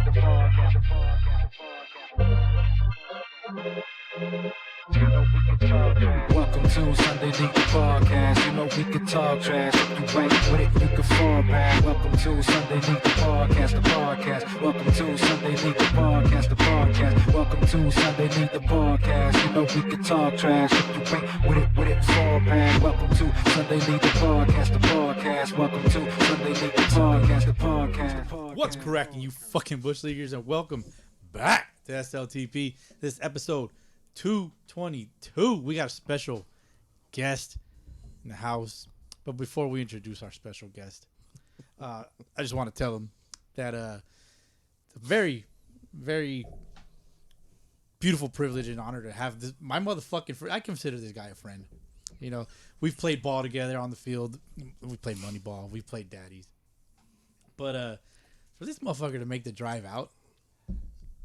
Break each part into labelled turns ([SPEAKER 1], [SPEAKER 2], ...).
[SPEAKER 1] Welcome to Sunday League the Podcast. You know we can talk trash. If you ain't with it, you can fall back. Welcome to Sunday League the Podcast, the podcast. Welcome to Sunday League the Podcast, the podcast. Welcome to Sunday League the Podcast. You know we can talk trash. If you ain't with it, fall back. Welcome to Sunday League the Podcast, the podcast. Welcome to Sunday League the Podcast, the podcast.
[SPEAKER 2] What's cracking, you fucking Bush Leaguers, and welcome back to SLTP. This episode 222. We got a special guest in the house. But before we introduce our special guest, I just want to tell him that it's a very, very beautiful privilege and honor to have this, my motherfucking friend. I consider this guy a friend. You know, we've played ball together on the field. We played money ball. We played daddies. But for this motherfucker to make the drive out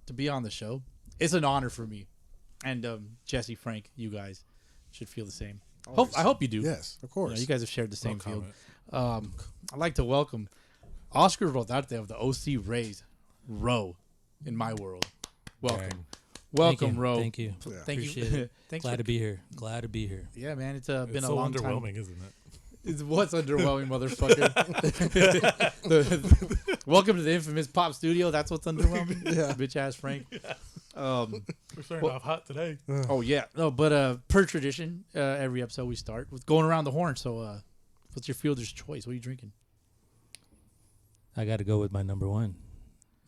[SPEAKER 2] to be on the show, it's an honor for me. And Jesse, Frank, you guys should feel the same. I hope you do.
[SPEAKER 3] Yes, of course.
[SPEAKER 2] You guys have shared the same field. I'd like to welcome Oscar Rodarte of the OC Rays, Ro, in my world. Welcome. Welcome, Ro.
[SPEAKER 4] Thank you.
[SPEAKER 3] Yeah.
[SPEAKER 2] Thank
[SPEAKER 4] Appreciate
[SPEAKER 2] you.
[SPEAKER 4] it. Glad to be here. Glad to be here.
[SPEAKER 2] Yeah, man. It's been
[SPEAKER 5] It's
[SPEAKER 2] a
[SPEAKER 5] so
[SPEAKER 2] long time.
[SPEAKER 5] underwhelming, isn't it?
[SPEAKER 2] It's what's underwhelming, motherfucker. Welcome to the infamous Pop Studio. That's what's underwhelming.
[SPEAKER 3] Yeah.
[SPEAKER 2] Bitch ass Frank.
[SPEAKER 5] We're starting off hot today.
[SPEAKER 2] Oh yeah. No, but per tradition, every episode we start with going around the horn. So, what's your fielder's choice? What are you drinking?
[SPEAKER 4] I got to go with my number one,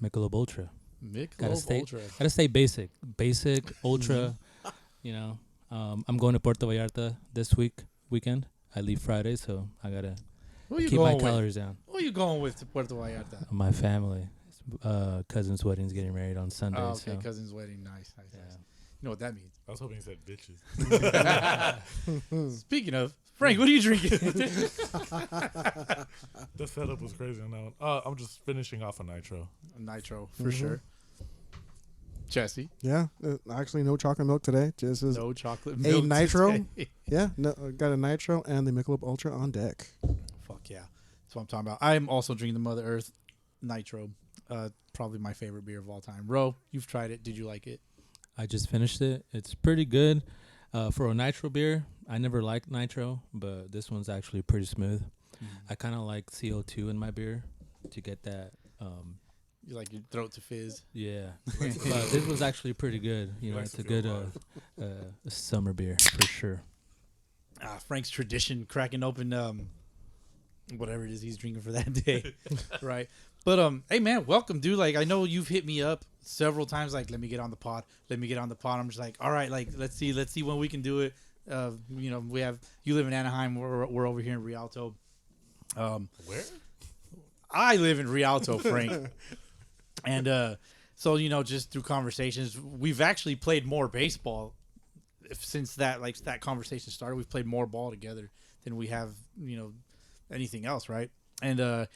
[SPEAKER 4] Michelob Ultra.
[SPEAKER 2] Michelob Ultra.
[SPEAKER 4] Gotta stay basic, ultra. You know, I'm going to Puerto Vallarta this weekend. I leave Friday, so I gotta keep my calories down.
[SPEAKER 2] Who are you going with to Puerto Vallarta?
[SPEAKER 4] My family, cousin's wedding's getting married on Sunday.
[SPEAKER 2] Oh, okay,
[SPEAKER 4] so.
[SPEAKER 2] cousin's wedding. Nice.
[SPEAKER 4] Yeah.
[SPEAKER 2] You know what that means.
[SPEAKER 5] I was hoping you said bitches.
[SPEAKER 2] Speaking of, Frank, what are you drinking?
[SPEAKER 5] The setup was crazy on that one. I'm just finishing off a nitro.
[SPEAKER 2] Nitro, for sure. Jesse.
[SPEAKER 3] Yeah, actually no chocolate milk today. Just as
[SPEAKER 2] No chocolate
[SPEAKER 3] a
[SPEAKER 2] milk
[SPEAKER 3] nitro.
[SPEAKER 2] today.
[SPEAKER 3] Yeah, no, got a nitro and the Michelob Ultra on deck.
[SPEAKER 2] Fuck yeah. That's what I'm talking about. I'm also drinking the Mother Earth Nitro. Probably my favorite beer of all time. Ro, you've tried it. Did you like it?
[SPEAKER 4] I just finished it. It's pretty good. For a nitro beer, I never liked nitro, but this one's actually pretty smooth. I kind of like CO2 in my beer to get that.
[SPEAKER 2] You like your throat to fizz?
[SPEAKER 4] Yeah, but this was actually pretty good. You know,
[SPEAKER 5] Likes
[SPEAKER 4] it's a
[SPEAKER 5] to feel
[SPEAKER 4] good summer beer for sure.
[SPEAKER 2] Frank's tradition, cracking open whatever it is he's drinking for that day, right? But hey man, welcome, dude. Like I know you've hit me up several times. Like, let me get on the pod. Let me get on the pod. I'm just like, all right, like let's see when we can do it. You know, you live in Anaheim. We're over here in Rialto.
[SPEAKER 5] Where?
[SPEAKER 2] I live in Rialto, Frank. And so, you know, just through conversations, we've actually played more baseball since that conversation started. We've played more ball together than we have, you know, anything else, right? And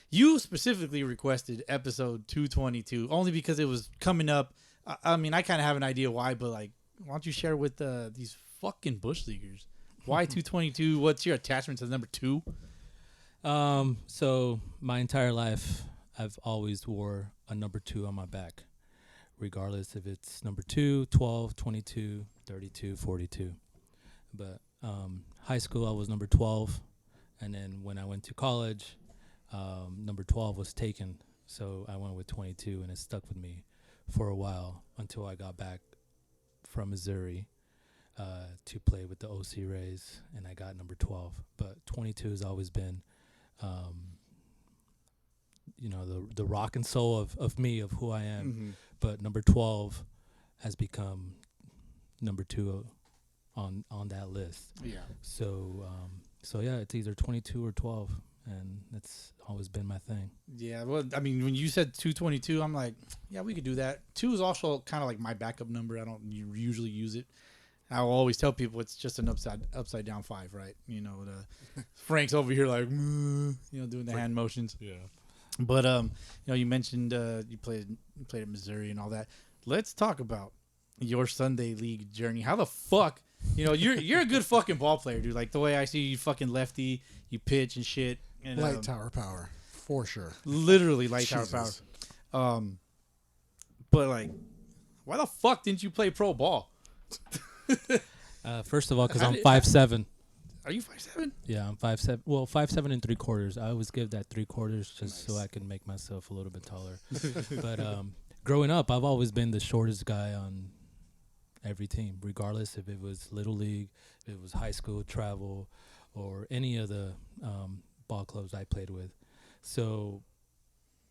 [SPEAKER 2] you specifically requested episode 222 only because it was coming up. I mean, I kind of have an idea why, but like, why don't you share with these fucking Bush Leaguers? Why 222? What's your attachment to the number 2?
[SPEAKER 4] So my entire life, I've always wore a number 2 on my back, regardless if it's number 2, 12, 22, 32, 42. But high school, I was number 12. And then when I went to college, number 12 was taken. So I went with 22, and it stuck with me for a while until I got back from Missouri to play with the OC Rays, and I got number 12. But 22 has always been you know, the rock and soul of me, of who I am.
[SPEAKER 2] Mm-hmm.
[SPEAKER 4] But number 12 has become number 2 on that list.
[SPEAKER 2] Yeah.
[SPEAKER 4] So yeah, it's either 22 or 12, and that's always been my thing.
[SPEAKER 2] Yeah, well, I mean, when you said 222, I'm like, yeah, we could do that. 2 is also kind of like my backup number. I don't usually use it. I'll always tell people it's just an upside down 5, right? You know, Frank's over here like, you know, doing the hand motions.
[SPEAKER 5] Yeah.
[SPEAKER 2] But you know, you mentioned you played at Missouri and all that. Let's talk about your Sunday League journey. How the fuck, you know, you're a good fucking ball player, dude. Like the way I see you, fucking lefty, you pitch and shit. And,
[SPEAKER 3] Light tower power, for sure.
[SPEAKER 2] Literally light tower
[SPEAKER 3] Jesus.
[SPEAKER 2] power. but like, why the fuck didn't you play pro ball?
[SPEAKER 4] First of all, because
[SPEAKER 2] How
[SPEAKER 4] I'm
[SPEAKER 2] did-
[SPEAKER 4] 5'7".
[SPEAKER 2] Are you 5'7"?
[SPEAKER 4] Yeah, I'm 5'7". Well, 5'7" and 3/4. I always give that 3/4 just so
[SPEAKER 2] Nice.
[SPEAKER 4] I can make myself a little bit taller. But growing up, I've always been the shortest guy on every team, regardless if it was little league, if it was high school travel, or any of the ball clubs I played with. So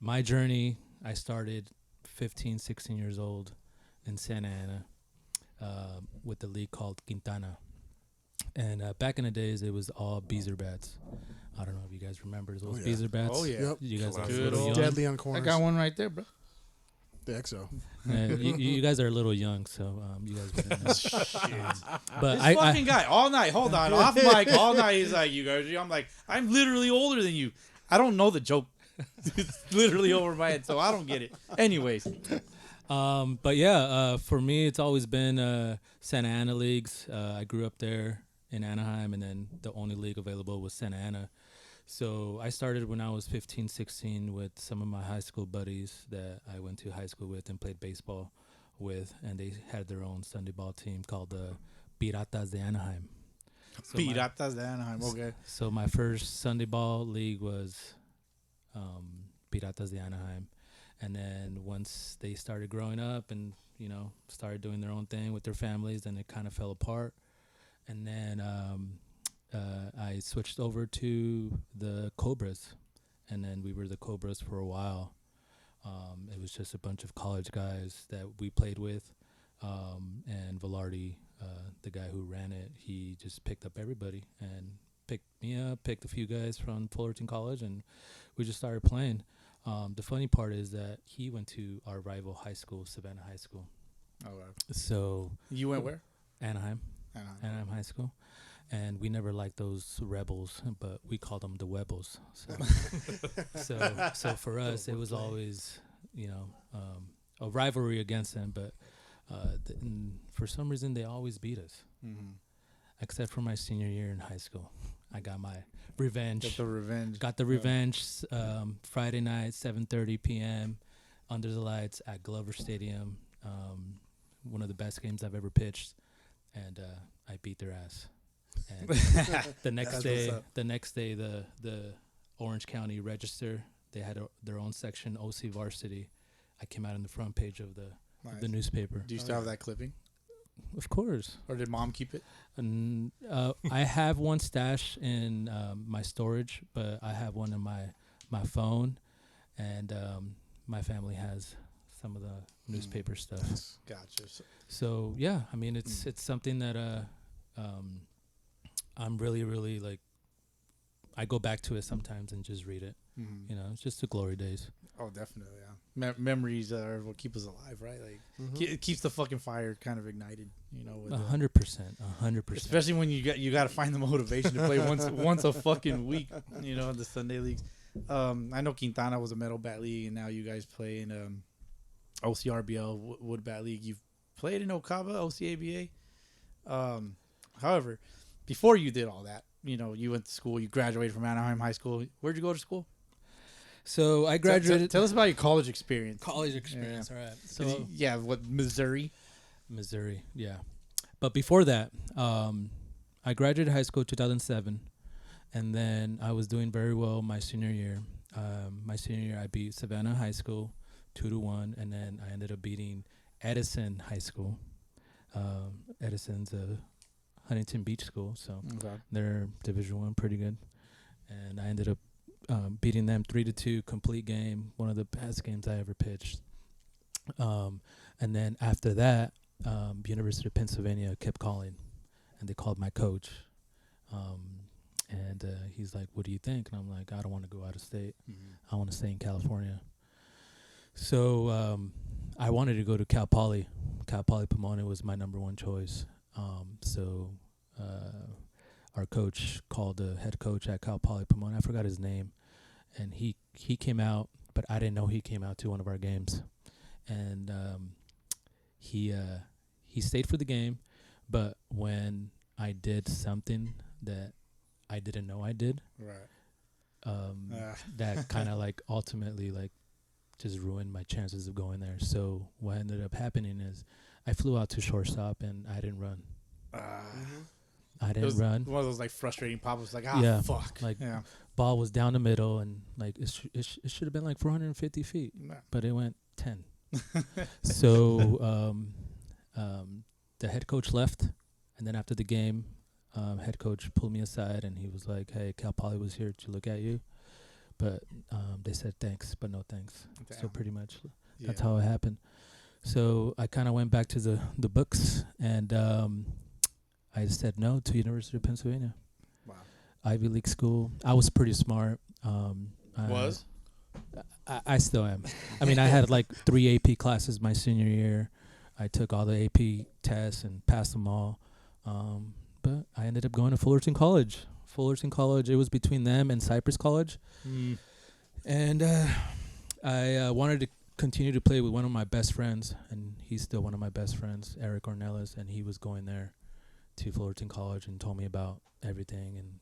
[SPEAKER 4] my journey, I started 15, 16 years old in Santa Ana with the league called Quintana. And back in the days, it was all beezer bats. I don't know if you guys remember those
[SPEAKER 3] yeah.
[SPEAKER 4] beezer bats.
[SPEAKER 2] Oh, yeah.
[SPEAKER 3] Yep.
[SPEAKER 4] You guys are a
[SPEAKER 5] Good
[SPEAKER 4] little
[SPEAKER 2] old-
[SPEAKER 4] young.
[SPEAKER 3] Deadly on
[SPEAKER 2] I
[SPEAKER 3] corners.
[SPEAKER 2] got one right there, bro.
[SPEAKER 3] The EXO.
[SPEAKER 4] You guys are a little young, so you guys wouldn't know. But
[SPEAKER 2] This
[SPEAKER 4] I
[SPEAKER 2] fucking guy all night. Hold on, off mic all night. He's like, you guys. I'm like, I'm literally older than you. I don't know the joke. It's literally over my head, so I don't get it. Anyways,
[SPEAKER 4] but yeah, for me, it's always been Santa Ana leagues. I grew up there in Anaheim, and then the only league available was Santa Ana. So I started when I was 15, 16 with some of my high school buddies that I went to high school with and played baseball with, and they had their own Sunday ball team called the Piratas de Anaheim. So my-
[SPEAKER 2] Piratas de Anaheim. Okay.
[SPEAKER 4] So my first Sunday ball league was Piratas de Anaheim. And then once they started growing up and, started doing their own thing with their families, then it kind of fell apart. And then I switched over to the Cobras. And then we were the Cobras for a while. It was just a bunch of college guys that we played with. And Velarde, the guy who ran it, he just picked up everybody and picked me up, picked a few guys from Fullerton College, and we just started playing. The funny part is that he went to our rival high school, Savannah High School.
[SPEAKER 2] All right.
[SPEAKER 4] So
[SPEAKER 2] You went where?
[SPEAKER 4] Anaheim
[SPEAKER 2] Anaheim.
[SPEAKER 4] High School. And we never liked those rebels, but we called them the Webbles. So for us, it was always, a rivalry against them. But for some reason, they always beat us, except for my senior year in high school. I got my revenge.
[SPEAKER 2] Get the revenge.
[SPEAKER 4] Got the revenge. Friday night, 7:30 p.m. under the lights at Glover Stadium. One of the best games I've ever pitched, and I beat their ass. And the next day, the Orange County Register, they had their own section, OC Varsity. I came out on the front page of the newspaper.
[SPEAKER 2] Do you still have that clipping,
[SPEAKER 4] Of course.
[SPEAKER 2] or did mom keep it?
[SPEAKER 4] And I have one stash in my storage, but I have one in my phone, and my family has some of the newspaper stuff.
[SPEAKER 2] Gotcha.
[SPEAKER 4] So yeah, I mean it's something that I'm really like. I go back to it sometimes and just read it. It's just the glory days.
[SPEAKER 2] Oh, definitely. Yeah. Memories are what keep us alive, right? Like it keeps the fucking fire kind of ignited. With
[SPEAKER 4] 100%.
[SPEAKER 2] especially when you got to find the motivation to play once a fucking week. In the Sunday leagues. I know Quintana was a metal bat league, and now you guys play in OCRBL wood bat league. You've played in Okaba OCABA. However, before you did all that, you went to school. You graduated from Anaheim High School. Where'd you go to school?
[SPEAKER 4] So I graduated.
[SPEAKER 2] Tell us about your college experience.
[SPEAKER 4] College experience. All right.
[SPEAKER 2] So what Missouri?
[SPEAKER 4] Missouri, yeah. But before that, I graduated high school 2007, and then I was doing very well my senior year. I beat Savannah High School 2-1, and then I ended up beating Edison High School. Edison's a Huntington Beach school, so they're Division I, pretty good. And I ended up beating them 3-2, complete game, one of the best games I ever pitched. And then after that, University of Pennsylvania kept calling, and they called my coach. And he's like, "What do you think?" And I'm like, "I don't want to go out of state. I want to stay in California." So I wanted to go to Cal Poly. Cal Poly Pomona was my number one choice. So our coach called the head coach at Cal Poly Pomona. I forgot his name. And he came out, but I didn't know he came out to one of our games. And he stayed for the game, but when I did something that I didn't know I did,
[SPEAKER 2] Right.
[SPEAKER 4] that kind of like ultimately like just ruined my chances of going there. So what ended up happening is I flew out to shortstop and I didn't run. I
[SPEAKER 2] It
[SPEAKER 4] didn't
[SPEAKER 2] was
[SPEAKER 4] run.
[SPEAKER 2] one of those like frustrating pop-ups, like
[SPEAKER 4] Yeah,
[SPEAKER 2] fuck.
[SPEAKER 4] like-
[SPEAKER 2] yeah.
[SPEAKER 4] Ball was down the middle and like it should have been like 450 feet,
[SPEAKER 2] Nah.
[SPEAKER 4] but it went 10. So the head coach left, and then after the game, head coach pulled me aside and he was like, "Hey, Cal Poly was here to look at you, but they said thanks, but no thanks." So
[SPEAKER 2] Damn.
[SPEAKER 4] pretty much
[SPEAKER 2] Yeah.
[SPEAKER 4] that's how it happened. So I kind of went back to the books, and I said no to University of Pennsylvania,
[SPEAKER 2] Wow.
[SPEAKER 4] Ivy League school. I was pretty smart.
[SPEAKER 2] Was?
[SPEAKER 4] I still am. I mean, I had like 3 AP classes my senior year. I took all the AP tests and passed them all. But I ended up going to Fullerton College. It was between them and Cypress College.
[SPEAKER 2] Mm.
[SPEAKER 4] And I wanted to continue to play with one of my best friends, and he's still one of my best friends, Eric Ornelas, and he was going there to Fullerton College and told me about everything and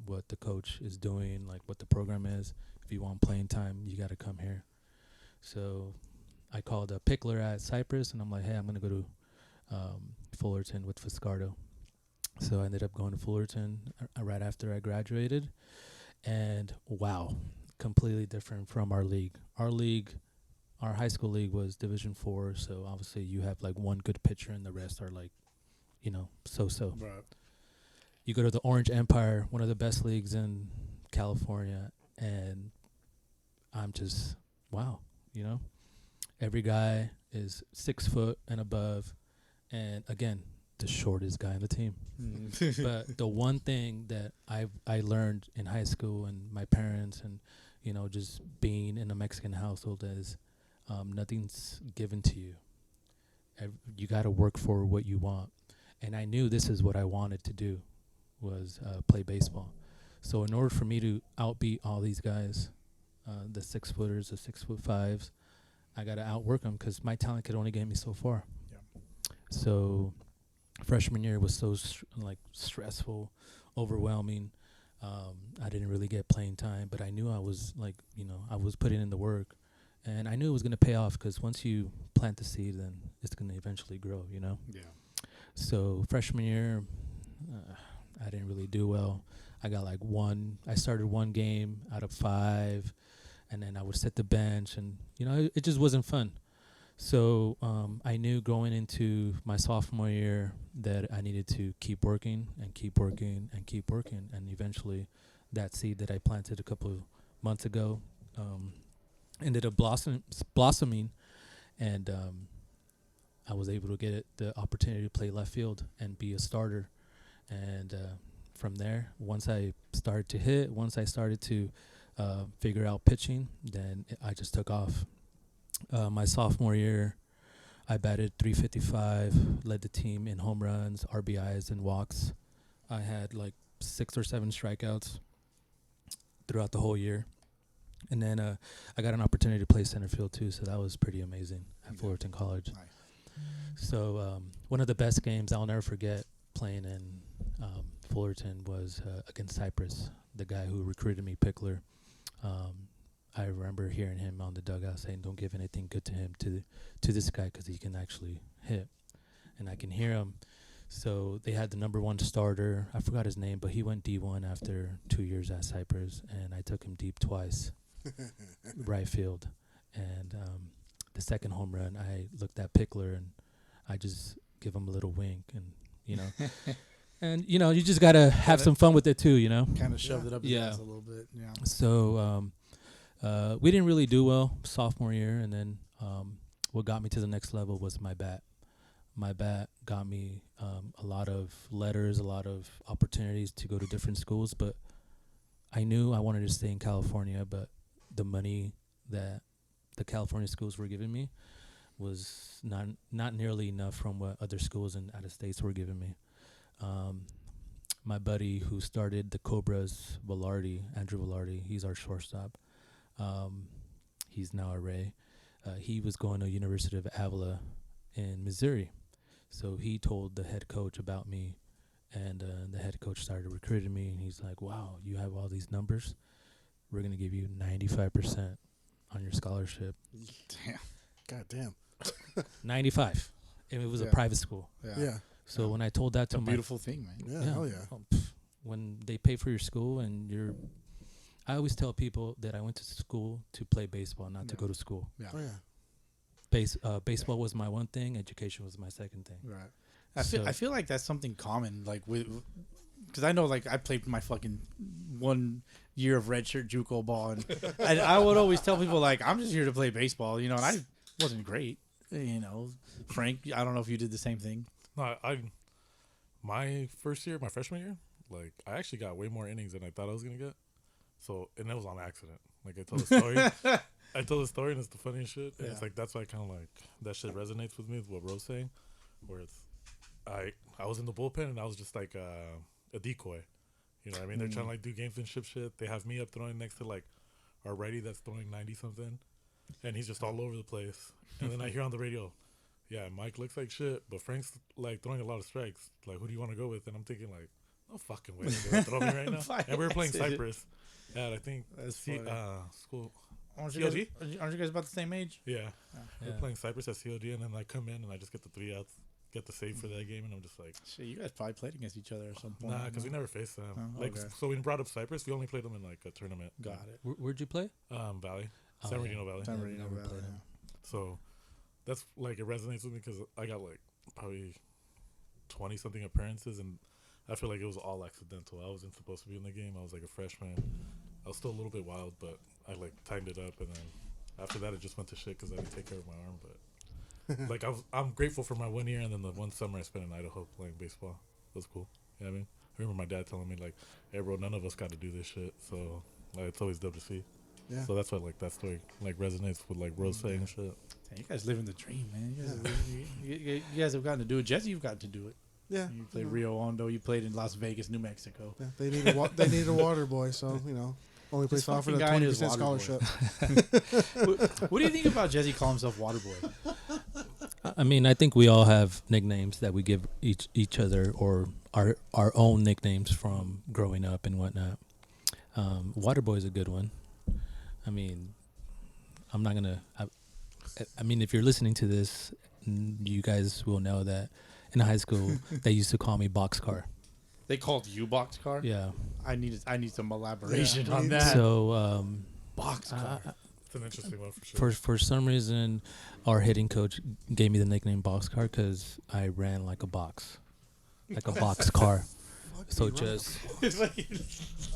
[SPEAKER 4] what the coach is doing, like what the program is. If you want playing time, you got to come here. So I called a Pickler at Cypress, and I'm like, hey, I'm going to go to Fullerton with Fiscardo. So I ended up going to Fullerton right after I graduated. And wow, completely different from our league. Our high school league was Division 4, so obviously you have like one good pitcher and the rest are like, so-so.
[SPEAKER 2] Right.
[SPEAKER 4] You go to the Orange Empire, one of the best leagues in California, and I'm just, wow, Every guy is 6 foot and above, and again, the shortest guy on the team. But the one thing that I learned in high school and my parents and, just being in a Mexican household is nothing's given to you. You got to work for what you want. And I knew this is what I wanted to do, was play baseball. So in order for me to outbeat all these guys, the 6-footers, the 6'5", I got to outwork them because my talent could only get me so far.
[SPEAKER 2] Yeah.
[SPEAKER 4] So freshman year was so stressful, overwhelming. I didn't really get playing time, but I knew I was I was putting in the work, and I knew it was going to pay off because once you plant the seed, then it's going to eventually grow,
[SPEAKER 2] Yeah.
[SPEAKER 4] So freshman year, I didn't really do well. I got I started 1 game out of 5, and then I would sit the bench, and it just wasn't fun. So I knew going into my sophomore year that I needed to keep working and keep working and keep working, and eventually that seed that I planted a couple of months ago ended up blossoming, and I was able to get the opportunity to play left field and be a starter. And from there, once I started to hit, once I started to figure out pitching, then I just took off. My sophomore year, I batted .355, led the team in home runs, RBIs, and walks. I had 6 or 7 strikeouts throughout the whole year. And then I got an opportunity to play center field too, so that was pretty amazing at Fullerton College.
[SPEAKER 2] Nice.
[SPEAKER 4] So one of the best games I'll never forget playing in Fullerton was against Cypress, the guy who recruited me, Pickler. I remember hearing him on the dugout saying, "Don't give anything good to him, to this guy, because he can actually hit." And I can hear him. So they had the number 1 starter. I forgot his name, but he went D1 after 2 years at Cypress, and I took him deep twice, right field. And the second home run, I looked at Pickler, and I just give him a little wink, and and you just gotta have some fun with it too,
[SPEAKER 2] Kind of shoved it up his
[SPEAKER 4] Yeah.
[SPEAKER 2] ass a little bit. Yeah.
[SPEAKER 4] So we didn't really do well sophomore year, and then what got me to the next level was my bat. My bat got me a lot of letters, a lot of opportunities to go to different schools, but I knew I wanted to stay in California, but the money that the California schools were giving me was not nearly enough from what other schools in out of states were giving me. My buddy who started the Cobras, Andrew Velarde, he's our shortstop. He's now a Ray. He was going to University of Avila in Missouri. So he told the head coach about me, and the head coach started recruiting me, and he's like, "Wow, you have all these numbers. We're going to give you 95% on your scholarship.
[SPEAKER 2] Damn.
[SPEAKER 3] God damn.
[SPEAKER 4] 95. And it was a
[SPEAKER 2] Yeah.
[SPEAKER 4] private school.
[SPEAKER 3] Yeah.
[SPEAKER 4] So when I told that
[SPEAKER 2] It's a
[SPEAKER 4] to my
[SPEAKER 2] beautiful thing, man.
[SPEAKER 3] Yeah. Hell yeah.
[SPEAKER 4] when they pay for your school and I always tell people that I went to school to play baseball, not to
[SPEAKER 2] Yeah.
[SPEAKER 4] go to school.
[SPEAKER 2] Yeah.
[SPEAKER 3] Oh yeah.
[SPEAKER 4] Baseball was my one thing. Education was my second thing.
[SPEAKER 2] Right. I feel like that's something common, like with, because I know, like, I played my fucking 1 year of redshirt JUCO ball, and I would always tell people, like, I'm just here to play baseball, you know, and I wasn't great, you know. Frank, I don't know if you did the same thing.
[SPEAKER 5] No, my first year, my freshman year, like I actually got way more innings than I thought I was gonna get. So, and that was on accident. Like I told the story, and it's the funniest shit. And it's like that's why kind of like that shit resonates with me with what Ro's saying, where it's I was in the bullpen and I was just like a decoy. You know what I mean? They're trying to like do gamesmanship shit. They have me up throwing next to like our righty that's throwing 90 something, and he's just all over the place. And then I hear on the radio, yeah, Mike looks like shit, but Frank's like throwing a lot of strikes. Like, who do you want to go with? And I'm thinking like, no fucking way they're gonna throw me right now. And we were playing Cypress. Yeah, I think
[SPEAKER 2] That's
[SPEAKER 5] school.
[SPEAKER 2] Aren't you,
[SPEAKER 5] COG?
[SPEAKER 2] aren't you guys about the same age?
[SPEAKER 5] Yeah. We're
[SPEAKER 4] Yeah.
[SPEAKER 5] playing Cypress at COG, and then I come in and I just get the 3 outs, get the save for that game, and I'm just like,
[SPEAKER 2] Shit, you guys probably played against each other or something.
[SPEAKER 5] nah, because we never faced them.
[SPEAKER 2] Oh,
[SPEAKER 5] Like,
[SPEAKER 2] okay.
[SPEAKER 5] so we brought up Cypress. We only played them in like a tournament.
[SPEAKER 2] Got it.
[SPEAKER 4] Where'd you play?
[SPEAKER 5] Valley,
[SPEAKER 4] Oh,
[SPEAKER 5] San
[SPEAKER 4] yeah.
[SPEAKER 5] Bernardino Valley.
[SPEAKER 2] San
[SPEAKER 4] Yeah,
[SPEAKER 2] Bernardino
[SPEAKER 4] never
[SPEAKER 2] Valley,
[SPEAKER 4] played
[SPEAKER 2] yeah.
[SPEAKER 4] him.
[SPEAKER 5] So that's like it resonates with me because I got like probably 20 something appearances, and I feel like it was all accidental. I wasn't supposed to be in the game. I was like a freshman. I was still a little bit wild, but I like tightened it up, and then after that it just went to shit because I didn't take care of my arm. But like I'm grateful for my 1 year, and then the one summer I spent in Idaho playing baseball. It was cool. You know what I mean? I remember my dad telling me like, "Hey bro, none of us got to do this shit." So like, it's always dope to see.
[SPEAKER 3] Yeah.
[SPEAKER 5] So that's why like that story like resonates with like Rose saying and shit.
[SPEAKER 2] Damn, you guys living the dream, man. You guys have gotten to do it. Jesse, you've gotten to do it.
[SPEAKER 3] Yeah.
[SPEAKER 2] You played Rio Hondo. You played in Las Vegas, New Mexico.
[SPEAKER 3] Yeah, they needed a water boy, so you know, only place offered a
[SPEAKER 2] fucking guy and his
[SPEAKER 3] 20%
[SPEAKER 2] water
[SPEAKER 3] scholarship.
[SPEAKER 2] What do you think about Jesse calling himself Waterboy?
[SPEAKER 4] I mean, I think we all have nicknames that we give each other, or our own nicknames from growing up and whatnot. Waterboy is a good one. I mean, I'm not gonna. I mean, if you're listening to this, you guys will know that in high school they used to call me Boxcar.
[SPEAKER 2] They called you Boxcar?
[SPEAKER 4] Yeah.
[SPEAKER 2] I need some elaboration
[SPEAKER 3] Yeah,
[SPEAKER 2] on
[SPEAKER 3] we need
[SPEAKER 2] that.
[SPEAKER 4] So
[SPEAKER 2] Boxcar.
[SPEAKER 5] It's an interesting one for sure.
[SPEAKER 4] for some reason, our hitting coach gave me the nickname Boxcar because I ran like a box, like a box car. So just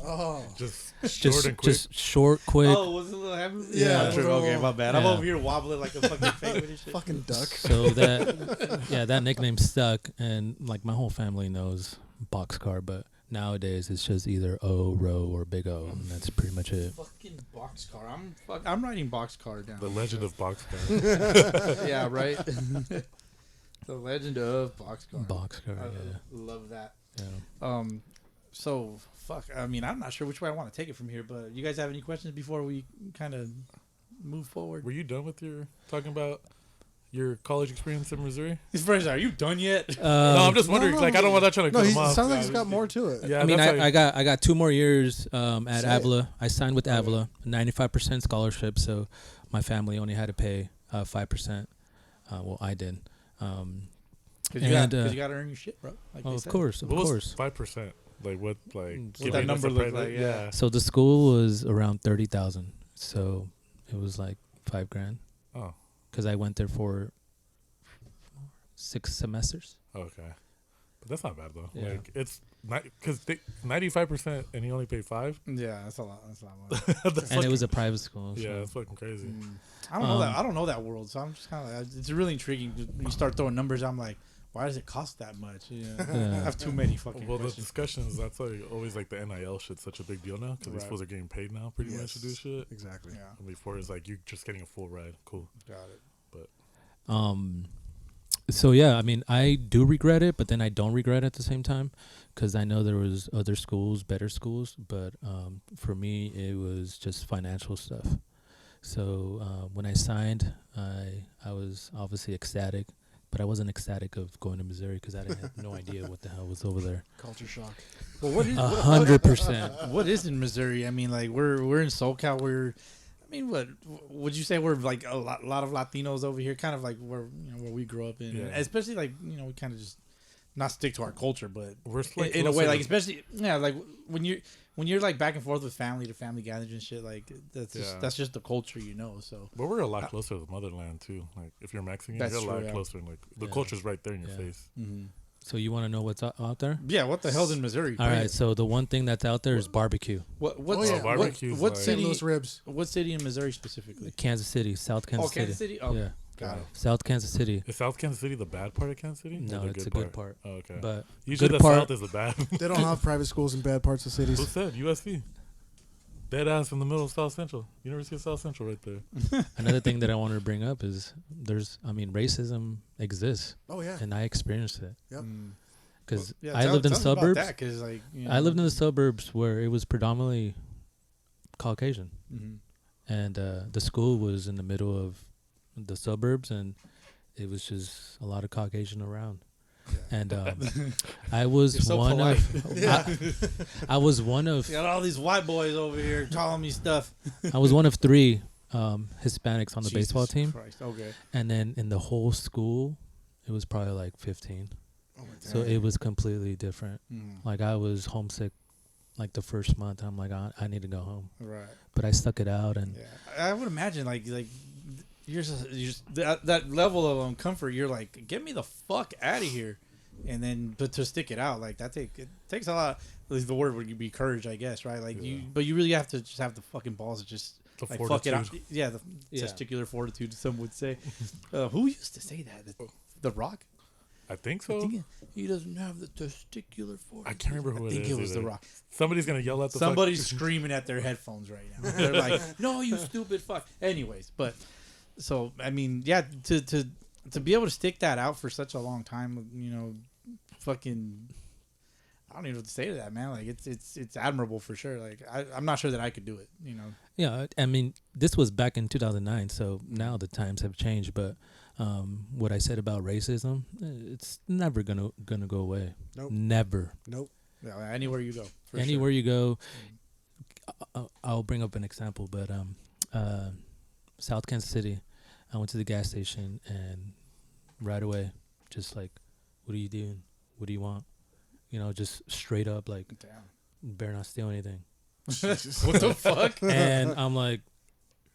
[SPEAKER 3] Oh.
[SPEAKER 5] Just short and quick.
[SPEAKER 4] just short, quick.
[SPEAKER 2] Oh, was it a little heavy?
[SPEAKER 3] Yeah,
[SPEAKER 2] True. Okay, my bad. I'm
[SPEAKER 4] Yeah.
[SPEAKER 2] over here wobbling like a fucking penguin and shit.
[SPEAKER 3] Fucking duck.
[SPEAKER 4] So that nickname stuck, and like my whole family knows Boxcar. But nowadays it's just either O, Ro, or Big O, and that's pretty much it.
[SPEAKER 2] Fucking Boxcar. I'm writing Boxcar down.
[SPEAKER 5] The legend of Boxcar.
[SPEAKER 2] Yeah, right. The legend of Boxcar.
[SPEAKER 4] Boxcar,
[SPEAKER 2] I
[SPEAKER 4] yeah.
[SPEAKER 2] love that.
[SPEAKER 4] Yeah.
[SPEAKER 2] So fuck. I mean, I'm not sure which way I want to take it from here, but you guys have any questions before we kind of move forward?
[SPEAKER 5] Were you done with your talking about your college experience in Missouri?
[SPEAKER 2] First, are you done yet?
[SPEAKER 5] No, I'm just wondering.
[SPEAKER 3] no,
[SPEAKER 5] like, I don't want that trying to
[SPEAKER 3] No,
[SPEAKER 5] cut
[SPEAKER 3] he
[SPEAKER 5] him off.
[SPEAKER 3] sounds like he's got more to it.
[SPEAKER 5] Yeah,
[SPEAKER 4] I mean,
[SPEAKER 5] that's how
[SPEAKER 4] I got 2 more years at
[SPEAKER 3] Say it.
[SPEAKER 4] Avila. I signed with Avila, 95% scholarship, so my family only had to pay 5%. Well, I did.
[SPEAKER 2] Because you got to earn your shit, bro. Like
[SPEAKER 4] Oh,
[SPEAKER 2] they
[SPEAKER 4] of
[SPEAKER 2] said.
[SPEAKER 4] course, of
[SPEAKER 5] What was
[SPEAKER 4] course.
[SPEAKER 5] 5%? Like what? Like
[SPEAKER 4] What
[SPEAKER 5] giving
[SPEAKER 2] that
[SPEAKER 5] us
[SPEAKER 2] number
[SPEAKER 5] a
[SPEAKER 2] look
[SPEAKER 5] credit?
[SPEAKER 2] like, yeah.
[SPEAKER 4] So the school was around 30,000, so it was like $5,000
[SPEAKER 5] Oh,
[SPEAKER 4] because I went there for 6 semesters.
[SPEAKER 5] okay. But that's not bad though.
[SPEAKER 4] Yeah.
[SPEAKER 5] Like it's because 95% and he only paid 5.
[SPEAKER 2] Yeah, that's a lot. That's a lot more.
[SPEAKER 5] That's
[SPEAKER 4] And it was
[SPEAKER 5] fucking-
[SPEAKER 4] a private school.
[SPEAKER 5] yeah,
[SPEAKER 4] so.
[SPEAKER 5] that's fucking crazy.
[SPEAKER 2] I don't know that. I don't know that world, so I'm just kind of. It's really intriguing. When you start throwing numbers, I'm like, why does it cost that much? Yeah. I
[SPEAKER 4] Yeah.
[SPEAKER 2] have too many fucking
[SPEAKER 5] Well, the
[SPEAKER 2] questions.
[SPEAKER 5] discussions, that's like always like the NIL shit's such a big deal now because these
[SPEAKER 2] Right.
[SPEAKER 5] fools are getting paid now pretty much to do
[SPEAKER 3] Yes.
[SPEAKER 5] shit.
[SPEAKER 3] Exactly.
[SPEAKER 2] Yeah,
[SPEAKER 5] And before it's like you just getting a full ride. Cool.
[SPEAKER 2] got it.
[SPEAKER 4] So yeah, I mean, I do regret it, but then I don't regret it at the same time because I know there was other schools, better schools, but for me, it was just financial stuff. So when I signed, I was obviously ecstatic, but I wasn't ecstatic of going to Missouri because I didn't have no idea what the hell was over there.
[SPEAKER 3] Culture shock.
[SPEAKER 2] Well, what is
[SPEAKER 4] 100%.
[SPEAKER 2] what is in Missouri? I mean, like we're in SoCal. mean, what would you say we're like a lot of Latinos over here, kind of like where where we grew up in, especially like we kind of just not stick to our culture, but
[SPEAKER 5] We're like
[SPEAKER 2] in a way, like especially like when you're like back and forth with family to family gatherings and shit, like that's just the culture, So,
[SPEAKER 5] but we're a lot closer to the motherland too. Like if you're Mexican, you're a lot closer, and like the culture's right there in your face.
[SPEAKER 2] Mm-hmm.
[SPEAKER 4] So you want to know what's out there?
[SPEAKER 2] Yeah, what the hell's in Missouri?
[SPEAKER 4] All right, so the one thing that's out there is barbecue.
[SPEAKER 5] Barbecue's
[SPEAKER 2] what
[SPEAKER 5] like-
[SPEAKER 3] St.
[SPEAKER 2] city?
[SPEAKER 3] Louis ribs.
[SPEAKER 2] What city in Missouri specifically?
[SPEAKER 4] Kansas City, South Kansas City.
[SPEAKER 2] Kansas City. Oh,
[SPEAKER 4] yeah,
[SPEAKER 2] got it.
[SPEAKER 4] South Kansas City.
[SPEAKER 5] Is South Kansas City the bad part of Kansas City?
[SPEAKER 4] No,
[SPEAKER 5] Or the
[SPEAKER 4] it's a good part.
[SPEAKER 5] Oh, okay.
[SPEAKER 4] But
[SPEAKER 5] Usually
[SPEAKER 4] good
[SPEAKER 5] the
[SPEAKER 4] part-
[SPEAKER 5] South is the bad.
[SPEAKER 3] They don't have private schools in bad parts of
[SPEAKER 5] Who
[SPEAKER 3] cities.
[SPEAKER 5] said USC? Dead ass in the middle of South Central. University of South Central right there.
[SPEAKER 4] Another thing that I wanted to bring up is racism exists,
[SPEAKER 3] Oh yeah.
[SPEAKER 4] and I experienced it.
[SPEAKER 3] Yep.
[SPEAKER 4] Because
[SPEAKER 2] Yeah,
[SPEAKER 4] I lived in the
[SPEAKER 2] tell us about
[SPEAKER 4] suburbs.
[SPEAKER 2] that, 'cause, like,
[SPEAKER 4] I lived in the suburbs where it was predominantly Caucasian,
[SPEAKER 2] Mm-hmm.
[SPEAKER 4] and the school was in the middle of the suburbs, and it was just a lot of Caucasian around. And I was
[SPEAKER 2] You're so
[SPEAKER 4] one
[SPEAKER 2] polite.
[SPEAKER 4] of I was one of
[SPEAKER 2] You got all these white boys over here telling me stuff.
[SPEAKER 4] I was one of 3 Hispanics on the baseball
[SPEAKER 2] Jesus
[SPEAKER 4] team,
[SPEAKER 2] Christ. Okay.
[SPEAKER 4] and then in the whole school, it was probably like 15. So it was completely different. Like I was homesick, like the first month. I'm like, I need to go home,
[SPEAKER 2] Right.
[SPEAKER 4] but I stuck it out, and
[SPEAKER 2] Yeah. I would imagine like you're just that level of comfort. You're like, get me the fuck out of here, and then but to stick it out like that it takes a lot. At least the word would be courage, I guess, right? Like but you really have to just have the fucking balls to just
[SPEAKER 5] The
[SPEAKER 2] like fuck it out.
[SPEAKER 5] fortitude.
[SPEAKER 2] Yeah, the testicular fortitude, some would say. Who used to say that? The Rock.
[SPEAKER 5] I think
[SPEAKER 2] I
[SPEAKER 5] so.
[SPEAKER 2] think he doesn't have the testicular fortitude.
[SPEAKER 5] I can't remember who it
[SPEAKER 2] I think
[SPEAKER 5] is
[SPEAKER 2] it was
[SPEAKER 5] either.
[SPEAKER 2] The Rock.
[SPEAKER 5] Somebody's gonna yell at the
[SPEAKER 2] Somebody's screaming at their headphones right now. They're like, "No, you stupid fuck." Anyways, but so I mean, yeah, to be able to stick that out for such a long time, fucking, I don't even know what to say to that, man. Like it's admirable for sure. Like I'm not sure that I could do it.
[SPEAKER 4] yeah. I mean, this was back in 2009, so now the times have changed. But what I said about racism, it's never gonna go away.
[SPEAKER 3] Nope.
[SPEAKER 4] Never.
[SPEAKER 3] Nope.
[SPEAKER 2] Yeah, anywhere you go. For
[SPEAKER 4] Anywhere you go, I'll bring up an example. But South Kansas City, I went to the gas station and right away, just like, what are you doing? What do you want? Just straight up like,
[SPEAKER 2] Damn.
[SPEAKER 4] better not steal anything.
[SPEAKER 2] What the fuck?
[SPEAKER 4] And I'm like,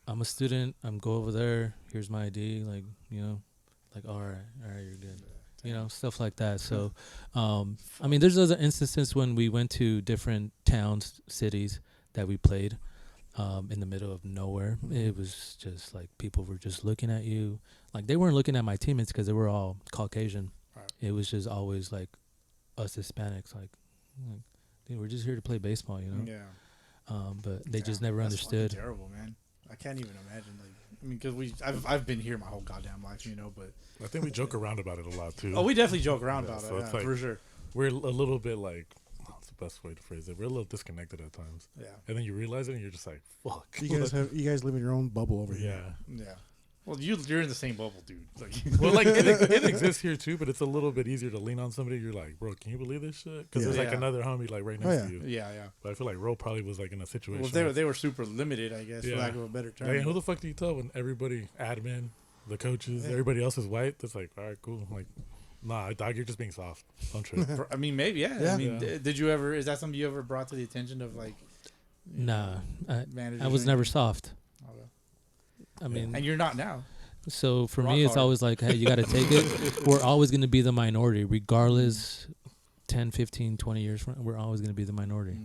[SPEAKER 4] I'm a student. I'm go over there. Here's my ID. Like, like, all right, you're good. Stuff like that. So, I mean, there's other instances when we went to different towns, cities that we played in the middle of nowhere. It was just like people were just looking at you. Like they weren't looking at my teammates because they were all Caucasian.
[SPEAKER 2] Right.
[SPEAKER 4] It was just always like us Hispanics, like dude, we're just here to play baseball,
[SPEAKER 2] Yeah.
[SPEAKER 4] But they just
[SPEAKER 2] Damn,
[SPEAKER 4] never
[SPEAKER 2] that's
[SPEAKER 4] understood.
[SPEAKER 2] fucking terrible, man. I can't even imagine. Like, I mean, because I've been here my whole goddamn life, but
[SPEAKER 5] I think we joke around about it a lot too.
[SPEAKER 2] oh, we definitely joke around about
[SPEAKER 5] so
[SPEAKER 2] it,
[SPEAKER 5] it's
[SPEAKER 2] yeah,
[SPEAKER 5] like-
[SPEAKER 2] for sure.
[SPEAKER 5] We're a little bit like, what's the best way to phrase it? We're a little disconnected at times,
[SPEAKER 2] Yeah,
[SPEAKER 5] and then you realize it, and you're just like, fuck.
[SPEAKER 3] You guys live in your own bubble over here.
[SPEAKER 5] Yeah.
[SPEAKER 2] yeah. Well, you're in the same bubble, dude. Like,
[SPEAKER 5] Well, like it exists here too, but it's a little bit easier to lean on somebody. You're like, bro, can you believe this shit? Because there's like
[SPEAKER 2] Yeah.
[SPEAKER 5] another homie like right next to you.
[SPEAKER 2] yeah.
[SPEAKER 5] But I feel like Ro probably was like in a situation.
[SPEAKER 2] Well, they were super limited, I guess, for
[SPEAKER 5] Yeah.
[SPEAKER 2] lack of a better term.
[SPEAKER 5] Like, who the fuck do you tell when everybody, admin, the coaches, everybody else is white? That's like, all right, cool. I'm like, nah, dog, you're just being soft. Don't trip.
[SPEAKER 2] I mean, maybe, yeah.
[SPEAKER 3] Yeah.
[SPEAKER 2] I mean,
[SPEAKER 5] Yeah.
[SPEAKER 2] did you ever? Is that something you ever brought to the attention of like?
[SPEAKER 4] Nah,
[SPEAKER 2] managers
[SPEAKER 4] I was
[SPEAKER 2] or
[SPEAKER 4] never
[SPEAKER 2] anything?
[SPEAKER 4] soft.
[SPEAKER 2] Okay.
[SPEAKER 4] I mean,
[SPEAKER 2] And you're not now.
[SPEAKER 4] so for
[SPEAKER 2] rock
[SPEAKER 4] me, it's
[SPEAKER 2] hard.
[SPEAKER 4] always like, hey, you got to take it. We're always going to be the minority, regardless. 10, 15, 20 years from, we're always going to be the minority.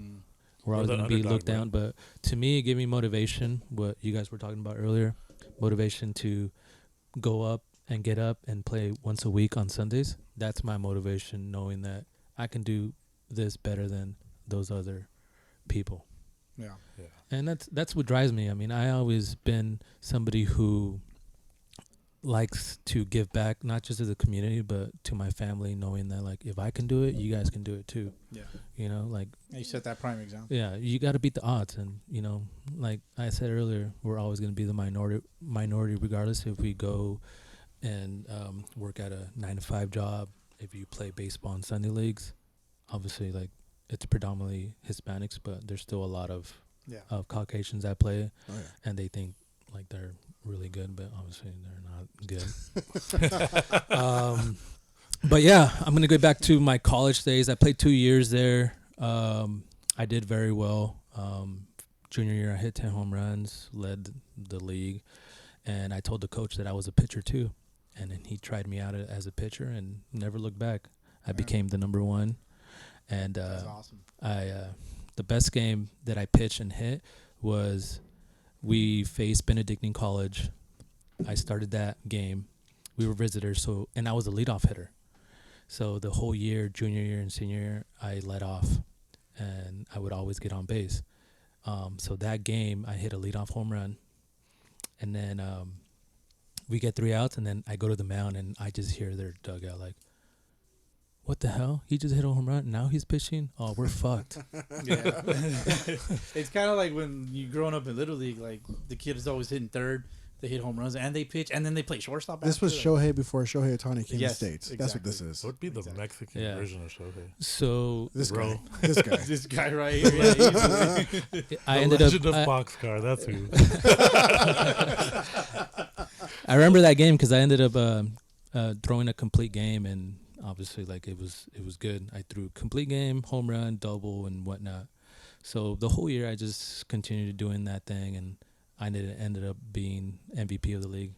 [SPEAKER 4] We're
[SPEAKER 5] Or
[SPEAKER 4] always
[SPEAKER 5] the
[SPEAKER 4] going to be
[SPEAKER 5] underdog,
[SPEAKER 4] looked down.
[SPEAKER 5] right?
[SPEAKER 4] But to me, it gave me motivation. What you guys were talking about earlier, motivation to go up and get up and play once a week on Sundays. That's my motivation, knowing that I can do this better than those other people.
[SPEAKER 2] Yeah.
[SPEAKER 4] And that's what drives me. I mean, I always been somebody who likes to give back, not just to the community, but to my family, knowing that like if I can do it, you guys can do it too.
[SPEAKER 2] Yeah.
[SPEAKER 4] Like
[SPEAKER 2] You set that prime example.
[SPEAKER 4] yeah, you got to beat the odds, and like I said earlier, we're always going to be the minority, regardless if we go and work at a 9-to-5 job. If you play baseball in Sunday leagues, obviously like it's predominantly Hispanics, but there's still a lot of
[SPEAKER 3] Yeah.
[SPEAKER 4] of Caucasians that play,
[SPEAKER 3] Oh, yeah.
[SPEAKER 4] and they think like they're really good, but obviously they're not good. But yeah, I'm gonna go back to my college days. I played 2 years there. I did very well. Junior year, I hit 10 home runs, led the league, and I told the coach that I was a pitcher too, and then he tried me out as a pitcher and never looked back. I became the number one, and
[SPEAKER 2] That's awesome.
[SPEAKER 4] the best game that I pitched and hit was we faced Benedictine College. I started that game. We were visitors, and I was a leadoff hitter. So the whole year, junior year and senior year, I led off, and I would always get on base. So that game, I hit a leadoff home run, and then we get 3 outs, and then I go to the mound, and I just hear their dugout like, "What the hell? He just hit a home run, and now he's pitching? Oh, we're fucked."
[SPEAKER 2] Yeah. It's kind of like when you growing up in Little League, like the kid is always hitting third. They hit home runs and they pitch and then they play shortstop.
[SPEAKER 3] This was
[SPEAKER 2] after.
[SPEAKER 3] Shohei before Shohei Ohtani came
[SPEAKER 2] Yes,
[SPEAKER 3] to States. That's what this is.
[SPEAKER 5] It would be the
[SPEAKER 2] Exactly.
[SPEAKER 5] Mexican
[SPEAKER 4] Yeah.
[SPEAKER 5] version of Shohei.
[SPEAKER 4] So
[SPEAKER 3] This
[SPEAKER 5] Bro.
[SPEAKER 3] guy. This guy.
[SPEAKER 2] This guy right here. Yeah, easily.
[SPEAKER 4] I
[SPEAKER 5] The
[SPEAKER 4] ended
[SPEAKER 5] Legend
[SPEAKER 4] up.
[SPEAKER 5] of Boxcar. That's who.
[SPEAKER 4] I remember that game because I ended up throwing a complete game, and obviously, like it was good. I threw complete game, home run, double, and whatnot. So the whole year, I just continued doing that thing, and I ended up being MVP of the league.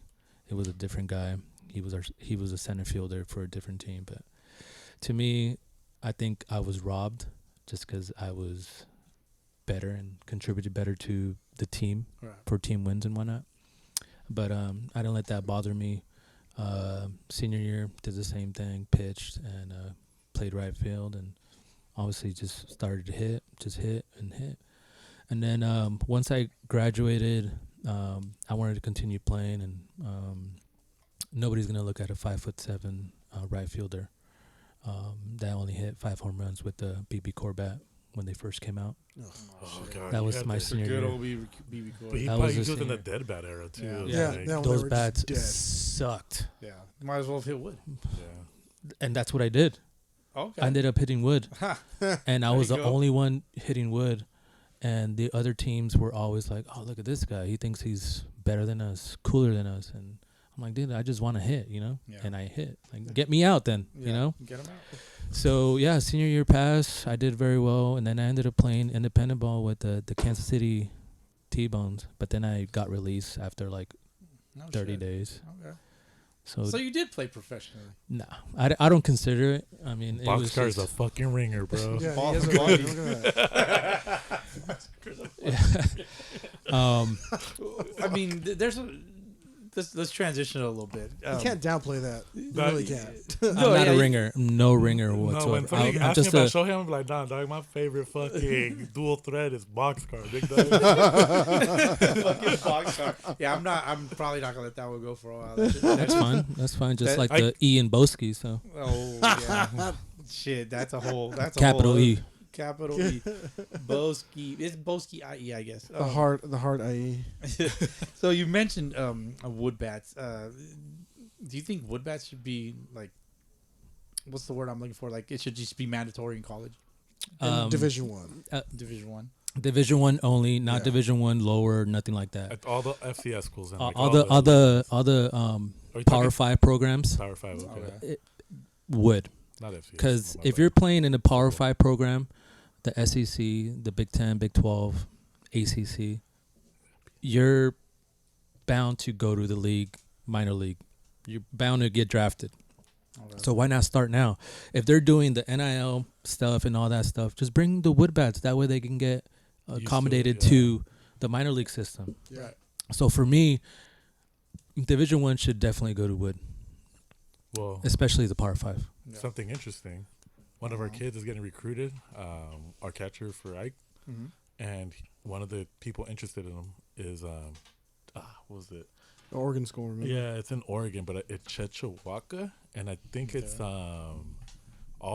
[SPEAKER 4] It was a different guy. He was a center fielder for a different team, but to me, I think I was robbed just because I was better and contributed better to the team
[SPEAKER 2] Right.
[SPEAKER 4] for team wins and whatnot. But I didn't let that bother me. Senior year, did the same thing, pitched and played right field, and obviously just started to hit. And then once I graduated, I wanted to continue playing, and nobody's gonna look at a 5'7" right fielder that only hit 5 home runs with the BB Corbett when they first came out.
[SPEAKER 5] Oh God.
[SPEAKER 4] That
[SPEAKER 5] you
[SPEAKER 4] was
[SPEAKER 5] had
[SPEAKER 4] my
[SPEAKER 5] that.
[SPEAKER 4] senior
[SPEAKER 2] Good
[SPEAKER 4] year.
[SPEAKER 2] old BB
[SPEAKER 5] But he
[SPEAKER 4] That
[SPEAKER 5] probably
[SPEAKER 4] was
[SPEAKER 5] was
[SPEAKER 4] a
[SPEAKER 5] in the
[SPEAKER 4] senior.
[SPEAKER 5] dead bat era too.
[SPEAKER 2] Yeah.
[SPEAKER 5] It was
[SPEAKER 3] Yeah,
[SPEAKER 5] like-
[SPEAKER 3] no. They
[SPEAKER 4] Those
[SPEAKER 3] were
[SPEAKER 4] bats
[SPEAKER 3] just dead.
[SPEAKER 4] sucked,
[SPEAKER 2] Yeah. Might as well have hit wood.
[SPEAKER 5] yeah.
[SPEAKER 4] and that's what I did.
[SPEAKER 2] Okay.
[SPEAKER 4] I ended up hitting wood, and I
[SPEAKER 2] There
[SPEAKER 4] was
[SPEAKER 2] you
[SPEAKER 4] the
[SPEAKER 2] go.
[SPEAKER 4] only one hitting wood, and the other teams were always like, "Oh, look at this guy! He thinks he's better than us, cooler than us." And I'm like, "Dude, I just want to hit, you know."
[SPEAKER 2] Yeah.
[SPEAKER 4] And I hit. Like, get me out, then,
[SPEAKER 2] Yeah.
[SPEAKER 4] you know.
[SPEAKER 2] Get him out.
[SPEAKER 4] So yeah, senior year passed. I did very well, and then I ended up playing independent ball with the Kansas City T-Bones. But then I got released after like
[SPEAKER 2] No
[SPEAKER 4] 30
[SPEAKER 2] shit.
[SPEAKER 4] days.
[SPEAKER 2] Okay.
[SPEAKER 4] So,
[SPEAKER 2] So you did play professionally.
[SPEAKER 4] nah, I don't consider it. I mean, it was
[SPEAKER 5] Boxcar's a
[SPEAKER 4] just,
[SPEAKER 5] fucking ringer, bro.
[SPEAKER 3] Yeah,
[SPEAKER 2] Ball
[SPEAKER 3] he has a
[SPEAKER 2] body.
[SPEAKER 3] body. Look at that.
[SPEAKER 2] I mean, there's a. Let's transition a little bit.
[SPEAKER 3] You can't downplay that. You
[SPEAKER 5] That-
[SPEAKER 3] really can't.
[SPEAKER 4] I'm
[SPEAKER 2] No,
[SPEAKER 4] not
[SPEAKER 2] yeah,
[SPEAKER 4] a ringer. No ringer
[SPEAKER 5] No,
[SPEAKER 4] whatsoever.
[SPEAKER 5] when somebody
[SPEAKER 4] I'm
[SPEAKER 5] asks me
[SPEAKER 4] just
[SPEAKER 5] about
[SPEAKER 4] a,
[SPEAKER 5] show him, I'm like, nah, dog, my favorite fucking dual threat is Boxcar, big dog.
[SPEAKER 2] fucking box car. Yeah, I'm probably not gonna let that one go for a while.
[SPEAKER 4] that's fine. That's fine. Just
[SPEAKER 2] That-
[SPEAKER 4] like
[SPEAKER 5] I-
[SPEAKER 4] the E in Boski. So
[SPEAKER 2] Oh yeah. Shit, that's a whole. That's a
[SPEAKER 4] capital
[SPEAKER 2] whole,
[SPEAKER 4] E.
[SPEAKER 2] Capital E. Boski. It's Boski IE, I guess.
[SPEAKER 3] The hard IE.
[SPEAKER 2] So you mentioned wood bats. Do you think wood bats should be like? What's the word I'm looking for? Like it should just be mandatory in college,
[SPEAKER 3] In Division 1.
[SPEAKER 2] Division One.
[SPEAKER 4] Division 1 only, not
[SPEAKER 3] Yeah.
[SPEAKER 4] Division 1 lower, nothing like that.
[SPEAKER 5] At all the FCS schools and like
[SPEAKER 4] All the
[SPEAKER 5] Are you
[SPEAKER 4] Power
[SPEAKER 5] talking
[SPEAKER 4] 5 programs
[SPEAKER 5] Power 5, okay.
[SPEAKER 4] would.
[SPEAKER 5] Not FCS.
[SPEAKER 4] Because
[SPEAKER 5] my
[SPEAKER 4] if
[SPEAKER 5] bad.
[SPEAKER 4] you're playing in a Power 5 program, the SEC, the Big 10, Big 12, ACC, you're bound to go to the league, minor league. You're bound to get drafted. So why not start now? If they're doing the NIL stuff and all that stuff, just bring the wood bats. That way they can get
[SPEAKER 5] to it,
[SPEAKER 4] accommodated
[SPEAKER 5] yeah.
[SPEAKER 4] to the minor league system.
[SPEAKER 3] Yeah.
[SPEAKER 4] So for me, Division 1 should definitely go to wood,
[SPEAKER 5] Well,
[SPEAKER 4] especially the Power 5.
[SPEAKER 5] something interesting. One of our kids is getting recruited, our catcher for Ike,
[SPEAKER 2] Mm-hmm.
[SPEAKER 5] and one of the people interested in him is, what was it?
[SPEAKER 3] The Oregon school, remember?
[SPEAKER 5] Yeah, it's in Oregon, but it's Chechawaka, and I think it's all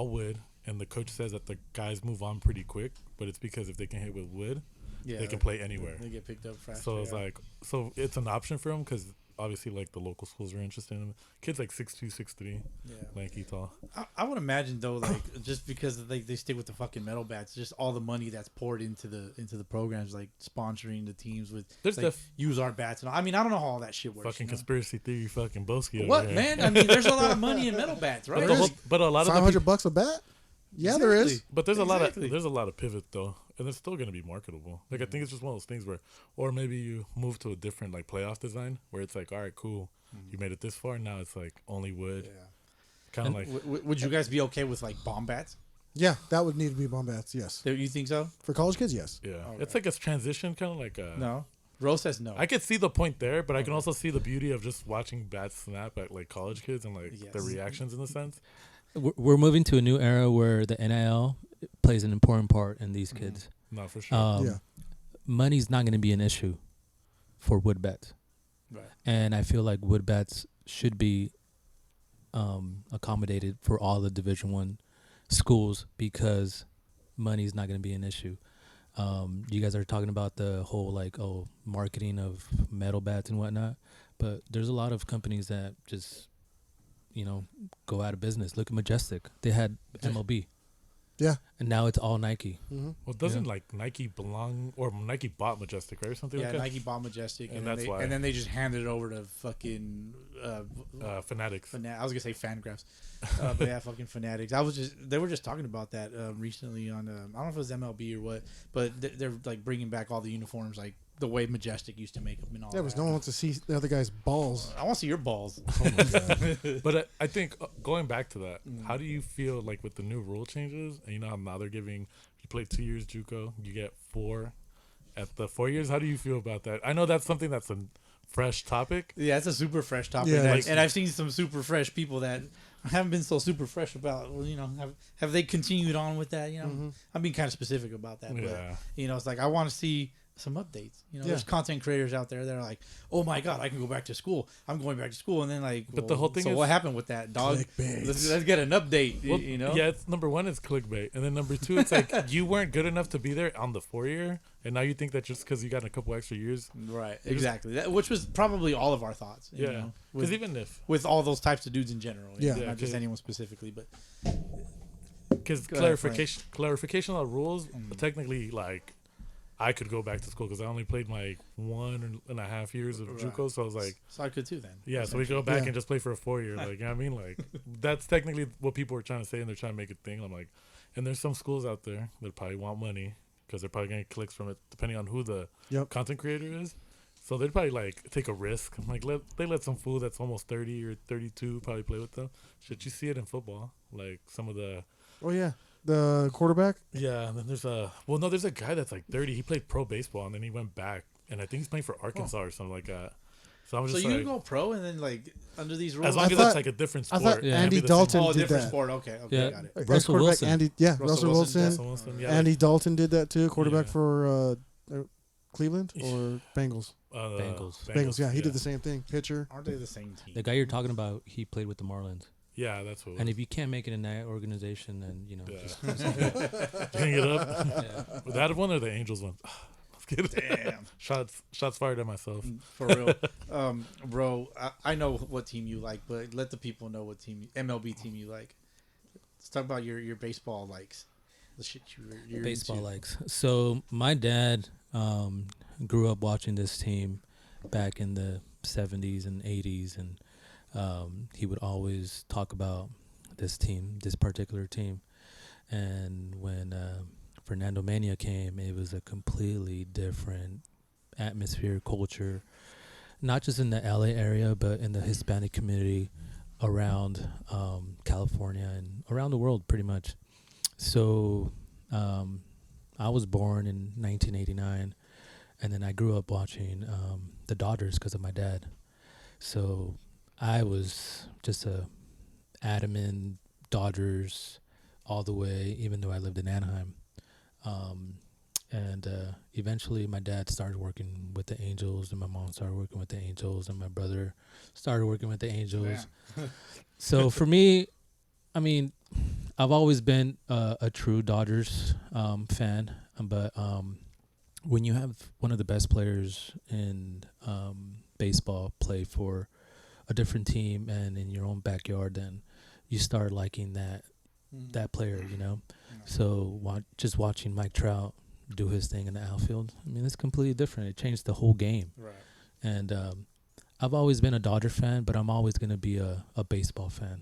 [SPEAKER 5] wood. And the coach says that the guys move on pretty quick, but it's because if they can hit with wood,
[SPEAKER 2] Yeah,
[SPEAKER 5] they can play anywhere.
[SPEAKER 2] They get picked up fast.
[SPEAKER 5] So it's like, so it's an option for him because obviously like the local schools are interested in. Kids like 6'2", 6'3",
[SPEAKER 2] Yeah.
[SPEAKER 5] lanky, tall.
[SPEAKER 2] I would imagine though, like just because they stick with the fucking metal bats, just all the money that's poured into the programs, like sponsoring the teams with
[SPEAKER 5] There's
[SPEAKER 2] like, use our bats and all. I mean, I don't know how all that shit works.
[SPEAKER 5] Fucking
[SPEAKER 2] you know?
[SPEAKER 5] conspiracy theory, fucking Boski. over
[SPEAKER 2] What
[SPEAKER 5] here.
[SPEAKER 2] man? I mean, there's a lot of money in metal bats, right?
[SPEAKER 5] But, the whole, but a lot of the
[SPEAKER 3] $500 a bat? Yeah, there is.
[SPEAKER 2] Exactly.
[SPEAKER 5] But there's
[SPEAKER 2] Exactly.
[SPEAKER 5] a lot of pivot though, and it's still gonna be marketable. Like I think it's just one of those things where, or maybe you move to a different like playoff design where it's like, all right, cool, you made it this far. Now it's like only wood,
[SPEAKER 2] Yeah.
[SPEAKER 5] kind of like.
[SPEAKER 2] Would you guys be okay with like bomb bats?
[SPEAKER 3] Yeah, that would need to be bomb bats. Yes,
[SPEAKER 2] You think so?
[SPEAKER 3] for college kids, yes.
[SPEAKER 5] Yeah,
[SPEAKER 2] Okay.
[SPEAKER 5] it's like a transition, kind of like a.
[SPEAKER 2] No. Rose says no.
[SPEAKER 5] I could see the point there, but I can also see the beauty of just watching bats snap at like college kids and like their
[SPEAKER 2] Yes.
[SPEAKER 5] reactions in a sense.
[SPEAKER 4] We're moving to a new era where the NIL plays an important part in these kids.
[SPEAKER 5] No, for sure.
[SPEAKER 3] Yeah.
[SPEAKER 4] Money's not going to be an issue for wood bats,
[SPEAKER 2] Right.
[SPEAKER 4] and I feel like wood bats should be accommodated for all the Division I schools because money's not going to be an issue. You guys are talking about the whole like marketing of metal bats and whatnot, but there's a lot of companies that just go out of business. Look at Majestic; they had MLB.
[SPEAKER 3] Yeah.
[SPEAKER 4] And now it's all Nike.
[SPEAKER 3] Mm-hmm.
[SPEAKER 5] Well, doesn't like Nike belong or Nike bought Majestic, right, or something
[SPEAKER 2] Yeah,
[SPEAKER 5] like that?
[SPEAKER 2] Nike bought Majestic,
[SPEAKER 5] And
[SPEAKER 2] and,
[SPEAKER 5] that's why.
[SPEAKER 2] and then they just handed it over to fucking
[SPEAKER 5] Fanatics.
[SPEAKER 2] I was gonna say Fangraphs, but yeah, fucking Fanatics. They were just talking about that recently on I don't know if it was MLB or what, but they're like bringing back all the uniforms like the way Majestic used to make them and all.
[SPEAKER 3] Yeah, because
[SPEAKER 2] that.
[SPEAKER 3] no one wants to see the other guy's balls.
[SPEAKER 2] I want to see your balls.
[SPEAKER 5] But I think going back to that, how do you feel like with the new rule changes? And you know how now they're giving you play 2 years JUCO, you get 4 at the 4 years. How do you feel about that? I know that's something that's a fresh topic.
[SPEAKER 2] Yeah, it's a super fresh topic,
[SPEAKER 3] Yeah,
[SPEAKER 2] and I've seen some super fresh people that haven't been so super fresh about. Well, have they continued on with that? I'm being kind of specific about that.
[SPEAKER 5] Yeah.
[SPEAKER 2] But, it's like I want to see some updates. There's content creators out there that are like, oh my god, I can go back to school. I'm going back to school, and then like,
[SPEAKER 5] But the whole thing
[SPEAKER 2] so
[SPEAKER 5] is-
[SPEAKER 2] what happened with that dog?
[SPEAKER 3] Clickbait.
[SPEAKER 2] Let's get an update.
[SPEAKER 5] Well,
[SPEAKER 2] you know?
[SPEAKER 5] Yeah, it's number one is clickbait, and then number two, it's like you weren't good enough to be there on the 4 year, and now you think that just because you got a couple extra years,
[SPEAKER 2] Right. Exactly. Which was probably all of our thoughts. you
[SPEAKER 5] yeah.
[SPEAKER 2] know,
[SPEAKER 5] Because
[SPEAKER 2] with,
[SPEAKER 5] even if
[SPEAKER 2] with all those types of dudes in general.
[SPEAKER 3] Yeah.
[SPEAKER 2] Not
[SPEAKER 5] Yeah,
[SPEAKER 2] just
[SPEAKER 5] 'cause-
[SPEAKER 2] anyone specifically, but
[SPEAKER 5] because
[SPEAKER 2] Go ahead,
[SPEAKER 5] clarification on rules, technically like. I could go back to school because I only played my 1.5 years of
[SPEAKER 2] Right.
[SPEAKER 5] JUCO, so I was like,
[SPEAKER 2] so I could too then.
[SPEAKER 5] yeah, so we go back
[SPEAKER 3] Yeah.
[SPEAKER 5] and just play for a 4 year, like, you know what I mean? Like, that's technically what people were trying to say, and they're trying to make it thing. I'm like, and there's some schools out there that probably want money because they're probably going to get clicks from it, depending on who the
[SPEAKER 3] Yep.
[SPEAKER 5] content creator is. So they'd probably like take a risk. I'm like, they let some fool that's almost 30 or 32 probably play with them. Shit, you see it in football, like some of the.
[SPEAKER 3] Oh yeah, the quarterback.
[SPEAKER 5] Yeah, and then there's a guy that's like 30. He played pro baseball and then he went back, and I think he's playing for Arkansas or something like that. So I'm
[SPEAKER 2] So
[SPEAKER 5] just
[SPEAKER 2] you
[SPEAKER 5] like,
[SPEAKER 2] can go pro and then like under these rules.
[SPEAKER 5] as long
[SPEAKER 3] I
[SPEAKER 5] as
[SPEAKER 3] thought-
[SPEAKER 5] it's like a different
[SPEAKER 3] I
[SPEAKER 5] sport.
[SPEAKER 3] thought
[SPEAKER 5] it can't
[SPEAKER 3] Andy
[SPEAKER 5] be the same.
[SPEAKER 3] Dalton
[SPEAKER 2] Oh, a
[SPEAKER 3] did
[SPEAKER 2] different
[SPEAKER 3] that.
[SPEAKER 2] sport. Okay.
[SPEAKER 4] Yeah.
[SPEAKER 2] Got it.
[SPEAKER 3] Ex
[SPEAKER 4] Russell
[SPEAKER 3] quarterback
[SPEAKER 4] Wilson.
[SPEAKER 3] Andy,
[SPEAKER 2] Russell
[SPEAKER 3] Russell
[SPEAKER 2] Wilson,
[SPEAKER 3] Wilson.
[SPEAKER 5] Russell Wilson, yeah,
[SPEAKER 3] Andy Dalton did that too. Quarterback
[SPEAKER 5] Yeah.
[SPEAKER 3] for Cleveland or Bengals.
[SPEAKER 4] Bengals.
[SPEAKER 3] Bengals. Yeah, he did the same thing. Pitcher.
[SPEAKER 2] Aren't they the same team?
[SPEAKER 4] The guy you're talking about, he played with the Marlins.
[SPEAKER 5] Yeah, that's what.
[SPEAKER 4] And if you can't make it in that organization, then
[SPEAKER 5] yeah.
[SPEAKER 4] just
[SPEAKER 5] hang it up.
[SPEAKER 4] yeah.
[SPEAKER 5] That one or the Angels one? Let's get it.
[SPEAKER 2] Damn.
[SPEAKER 5] Shots fired at myself.
[SPEAKER 2] For real. Bro, I know what team you like, but let the people know what MLB team you like. Let's talk about your baseball likes. The shit you're
[SPEAKER 4] baseball
[SPEAKER 2] into.
[SPEAKER 4] likes. So my dad grew up watching this team back in the 70s and 80s, and he would always talk about this particular team. And when Fernando Mania came, it was a completely different atmosphere, culture, not just in the LA area, but in the Hispanic community around California and around the world pretty much. So I was born in 1989, and then I grew up watching the Dodgers because of my dad. So I was just a adamant Dodgers all the way, even though I lived in Anaheim. And eventually my dad started working with the Angels, and my mom started working with the Angels, and my brother started working with the Angels. So for me, I mean, I've always been a true Dodgers fan, but when you have one of the best players in baseball, play for a different team, and in your own backyard, then you start liking that player, you know. So just watching Mike Trout do his thing in the outfield, I mean, it's completely different. It changed the whole game.
[SPEAKER 2] Right.
[SPEAKER 4] And I've always been a Dodger fan, but I'm always going to be a baseball fan.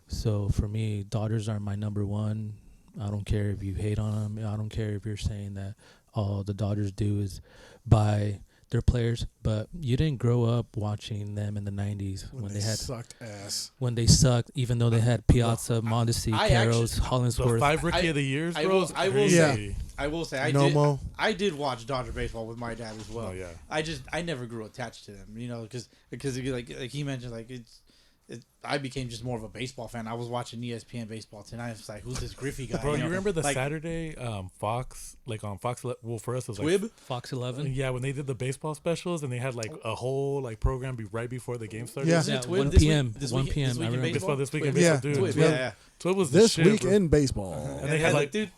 [SPEAKER 4] So for me, Dodgers are my number one. I don't care if you hate on them. I don't care if you're saying that all the Dodgers do is buy their players, but you didn't grow up watching them in the 90s when they had
[SPEAKER 3] sucked ass.
[SPEAKER 4] when they sucked, even though they had Piazza, Mondesi,
[SPEAKER 2] I
[SPEAKER 4] Carroll,
[SPEAKER 5] The
[SPEAKER 4] Hollingsworth.
[SPEAKER 5] 5 rookie of the years,
[SPEAKER 2] I
[SPEAKER 5] bro.
[SPEAKER 2] will-
[SPEAKER 5] is
[SPEAKER 2] I will
[SPEAKER 5] crazy.
[SPEAKER 2] I will say
[SPEAKER 3] Nomo.
[SPEAKER 2] I did watch Dodger baseball with my dad as well.
[SPEAKER 5] Oh, yeah.
[SPEAKER 2] I never grew attached to them, you know, because like he mentioned, like I became just more of a baseball fan. I was watching ESPN Baseball tonight. I was like, who's this Griffey guy?
[SPEAKER 5] Bro, you
[SPEAKER 2] know?
[SPEAKER 5] remember the
[SPEAKER 2] like,
[SPEAKER 5] Saturday Fox, like on Fox? Well, for us, it was like
[SPEAKER 2] Twib?
[SPEAKER 4] Fox 11.
[SPEAKER 5] Yeah, when they did the baseball specials and they had like a whole like program right before the game started.
[SPEAKER 3] Yeah.
[SPEAKER 2] Isn't it
[SPEAKER 4] Yeah,
[SPEAKER 2] Twib
[SPEAKER 4] 1
[SPEAKER 2] this
[SPEAKER 4] p.m.
[SPEAKER 2] week- this
[SPEAKER 4] 1
[SPEAKER 2] week-
[SPEAKER 4] p.m.
[SPEAKER 2] this week
[SPEAKER 4] I
[SPEAKER 2] in
[SPEAKER 4] remember.
[SPEAKER 2] baseball?
[SPEAKER 5] This week in
[SPEAKER 2] Twib.
[SPEAKER 5] baseball,
[SPEAKER 3] Yeah.
[SPEAKER 5] dude.
[SPEAKER 2] Twib, yeah.
[SPEAKER 5] Twib was the
[SPEAKER 3] This
[SPEAKER 5] shit,
[SPEAKER 3] week
[SPEAKER 5] bro.
[SPEAKER 3] in baseball.
[SPEAKER 2] And
[SPEAKER 5] they had, like-
[SPEAKER 2] dude,